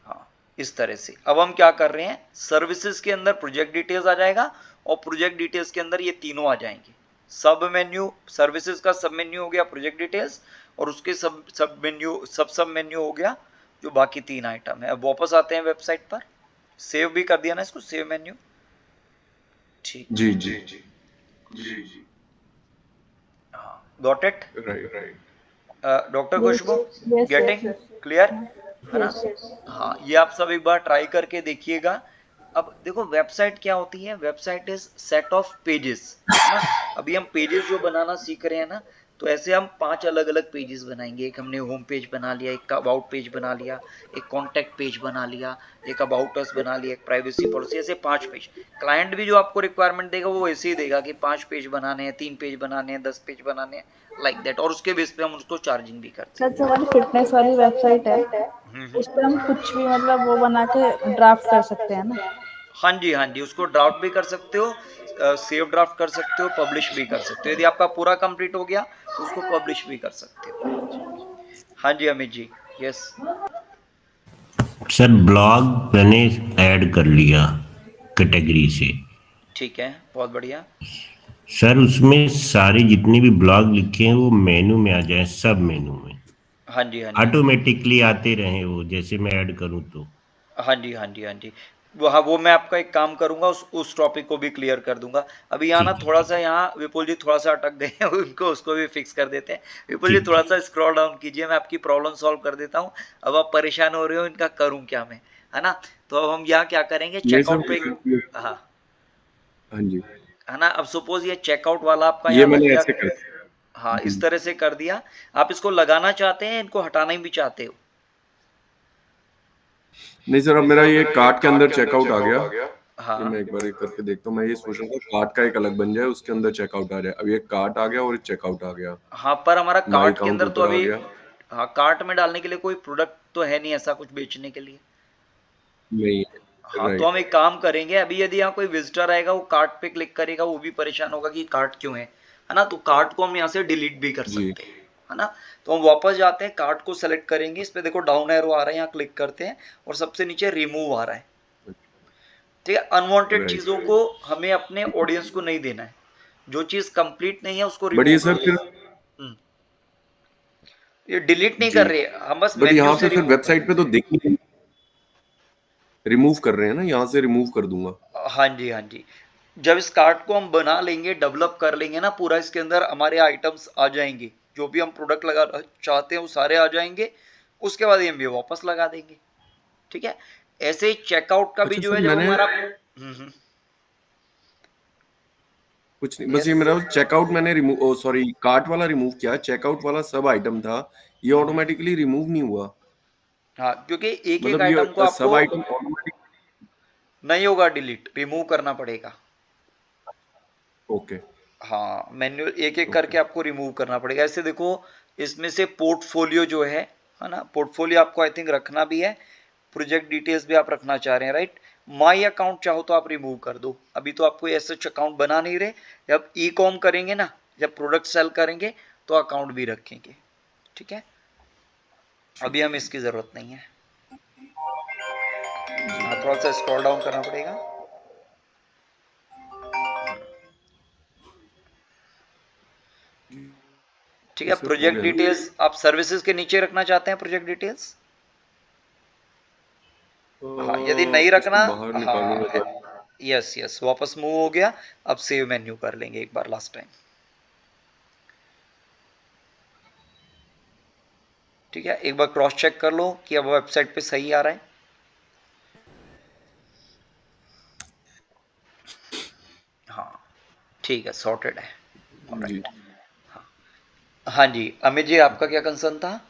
हाँ इस तरह से अब हम क्या कर रहे हैं, सर्विसेज के अंदर प्रोजेक्ट डिटेल्स आ जाएगा और प्रोजेक्ट डिटेल्स के अंदर ये तीनों आ जाएंगे। सब मेन्यू, सर्विसेज का सब मेन्यू हो गया प्रोजेक्ट डिटेल्स, और उसके सब मेन्यू हो गया जो बाकी तीन आइटम है। अब वापस आते हैं वेबसाइट पर, सेव भी कर दिया ना इसको, सेव मेन्यू। ठीक, जी जी जी हाँ got it right doctor Khushboo, yes, getting yes. Clear, है ना। Yes. हाँ ये आप सब एक बार ट्राई करके देखिएगा। अब देखो वेबसाइट क्या होती है, website is set of pages, है ना। अभी हम पेजेस जो बनाना सीख रहे हैं ना, तो ऐसे हम 5 अलग अलग पेजेस बनाएंगे। एक हमने होम पेज बना लिया, एक अबाउट पेज बना लिया, एक कॉन्टैक्ट पेज बना लिया, एक अबाउट अस बना लिया, एक प्राइवेसी पॉलिसी, ऐसे 5 पेज। क्लाइंट भी जो आपको रिक्वायरमेंट देगा वो ऐसे ही देगा कि 5 पेज बनाने हैं, 3 पेज बनाने हैं, 10 पेज बनाने हैं, लाइक दैट। और उसके बेस पे हम उसको चार्जिंग भी करते हैं। सर जो हमारी फिटनेस वाली वेबसाइट है, उस पर हम कुछ भी मतलब वो बना के ड्राफ्ट कर सकते हैं ना? हाँ जी, उसको ड्राफ्ट भी कर सकते हो, सेव ड्राफ्ट कर सकते हो, पब्लिश भी कर सकते हो। यदि आपका पूरा कंप्लीट हो गया तो उसको पब्लिश भी कर सकते हो। हाँ जी Amit ji, yes. Sir blog मैंने ऐड कर लिया कैटेगरी से। ठीक है, बहुत बढ़िया। सर उसमें सारे जितने भी ब्लॉग लिखे हैं वो मेनू में आ जाए, सब मेनू में हाँ जी ऑटोमेटिकली आते रहे वो, जैसे मैं ऐड करूं तो। हाँ जी वो मैं आपका एक काम करूंगा, उस टॉपिक को भी क्लियर कर दूंगा। अभी यहाँ ना ठीक है थोड़ा सा, यहाँ विपुल जी थोड़ा सा अटक गए हैं, उनको उसको भी फिक्स कर देते हैं। विपुल जी ठीक थोड़ा सा स्क्रॉल डाउन कीजिए, मैं आपकी प्रॉब्लम सॉल्व कर देता हूँ। अब आप परेशान हो रहे हो इनका करूँ क्या मैं, है ना। तो अब हम यहाँ क्या करेंगे, नहीं सर चेकआउट पे, हाँ हाँ जी, है ना। अब सपोज ये चेकआउट वाला आपका ये यहाँ लग मैंने गया, ऐसे कर हाँ इस तरह से कर दिया। आप इसको लगाना चाहते हैं, इनको हटाना भी चाहते हो? नहीं सर, अब मेरा ये कार्ट के अंदर चेकआउट आ गया। हाँ ये मैं एक बार करके देखता हूँ। मैं ये सोच रहा था कार्ट का एक अलग बन जाए, उसके अंदर चेकआउट आ जाए। अब ये कार्ट आ गया और चेकआउट आ गया, हाँ, पर हमारा माई कार्ट के अकाउंट अंदर तो ऊपर आ अभी, गया। हाँ कार्ट में डालने के लिए कोई प्रोडक्ट तो है नहीं ऐसा कुछ बेचने के लिए। नहीं हाँ तो हम राइट, एक काम करेंगे, अभी यदि यहाँ कोई विजिटर आएगा वो कार्ट पे क्लिक करेगा, वो भी परेशान होगा कि कार्ट क्यों है ना। तो कार्ट को हम यहाँ से डिलीट भी कर जी सकते हैं, है ना। तो हम वापस जाते हैं, कार्ट को सेलेक्ट करेंगे, इस पे देखो डाउन एरो आ रहा है, यहाँ क्लिक करते हैं और सबसे नीचे रिमूव आ रहा है, ठीक है। Unwanted right. चीजों को हमें अपने ऑडियंस को नहीं देना है, जो चीज कंप्लीट नहीं है उसको बट ये रिमूव सर फिर कर, ये डिलीट नहीं जी, कर रहे, हम बस बट मेन्यू यहाँ से पे फिर रिमूव कर वेबसाइट पे तो दिख ही नहीं, रिमूव कर रहे हैं ना, यहाँ से रिमूव कर दूंगा। हाँ जी, हाँ जी। जब इस कार्ट को हम बना लेंगे, डेवलप कर लेंगे ना पूरा, इसके अंदर हमारे आइटम्स आ जाएंगे, जो भी हम प्रोडक्ट लगा चाहते हैं वो सारे आ जाएंगे, उसके बाद हम ये वापस लगा देंगे, ठीक है। ऐसे ही चेकआउट का भी अच्छा जो सर, है, जब मैंने हमारा कुछ नहीं, बस यस, ये मेरा चेकआउट मैंने रिमूव, सॉरी कार्ट वाला रिमूव किया, चेकआउट वाला सब आइटम था, ये ऑटोमेटिकली रिमूव नहीं हुआ। हाँ, क्योंकि एक एक मतलब आइटम को ये सब आपको आइटम ऑटोमेटिक। नहीं होगा डिलीट, रिमूव करना पड़ेगा। ओके हाँ, मैन्युअल एक एक ओके। करके आपको रिमूव करना पड़ेगा। ऐसे देखो, इसमें से पोर्टफोलियो जो है ना, पोर्टफोलियो आपको आई थिंक रखना भी है, प्रोजेक्ट डिटेल्स भी आप रखना चाह रहे हैं, राइट। माई अकाउंट चाहो तो आप रिमूव कर दो, अभी तो आप कोई ऐसा अकाउंट बना नहीं रहे। जब ई कॉम करेंगे ना, जब प्रोडक्ट सेल करेंगे तो अकाउंट भी रखेंगे, ठीक है। अभी हम इसकी जरूरत नहीं है। हाँ, थोड़ा सा स्क्रॉल डाउन करना पड़ेगा। ठीक है, सर हो प्रोजेक्ट गया ना। डिटेल्स आप सर्विसेज के नीचे रखना चाहते हैं, प्रोजेक्ट डिटेल्स। हाँ, यदि नहीं इसको रखना, बाहर निकालूंगा हाँ, तो यस यस, वापस मूव हो गया। अब सेव मेन्यू कर लेंगे एक बार लास्ट टाइम, ठीक है। एक बार क्रॉस चेक कर लो कि अब वेबसाइट पे सही आ रहा है। हाँ, ठीक है, सॉर्टेड है, जी। ऑलराइट। हाँ जी, अमित जी, आपका क्या कंसर्न था?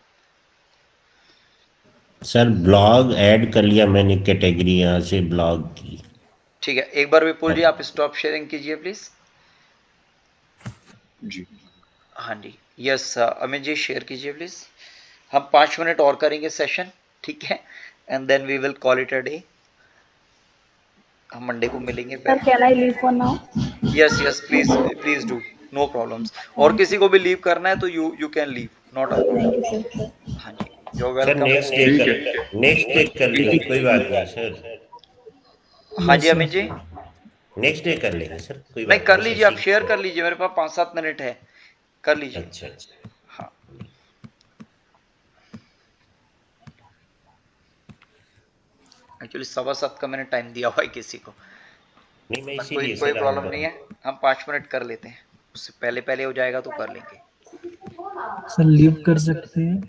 सर ब्लॉग ऐड कर लिया मैंने, कैटेगरी यहाँ से ब्लॉग की। ठीक है, एक बार विपुल जी अब आप स्टॉप शेयरिंग कीजिए प्लीज। जी हाँ जी, यस अमित जी शेयर कीजिए प्लीज। हम 5 मिनट और करेंगे सेशन, ठीक है, and then we will call it a day. हम मंडे को मिलेंगे Sir, फिर। can I leave for now? Yes yes, please please do, no problems. और Thank किसी को भी लीव करना है तो you can leave, not a problem. you, sir. हाँ जी, जो सर वेलकम नेक्स्ट डे ठीक कर, है। नेक्स्ट डे कर लेंगे, कोई बात नहीं सर। हाँ जी यस अमित जी, सर। नेक्स्ट डे कर लेंगे सर, कोई नहीं बात कर नहीं सर, लीजिए, आप शेयर सीखते कर हैं। लीजिए, मेरे पास 5-7 मिनट है, कर लीजिए। अच्छा अच्छा। हाँ, एक्चुअली 7:15 का मैंने टाइम दिया हुआ है किसी को, नहीं मैं बट कोई इसीलिए कोई सर प्रॉब्लम नहीं आप, है। हम 5 मिनट कर लेते हैं, उससे पहले पहले हो जाएगा तो कर लेंगे। सर लीव कर सकते हैं।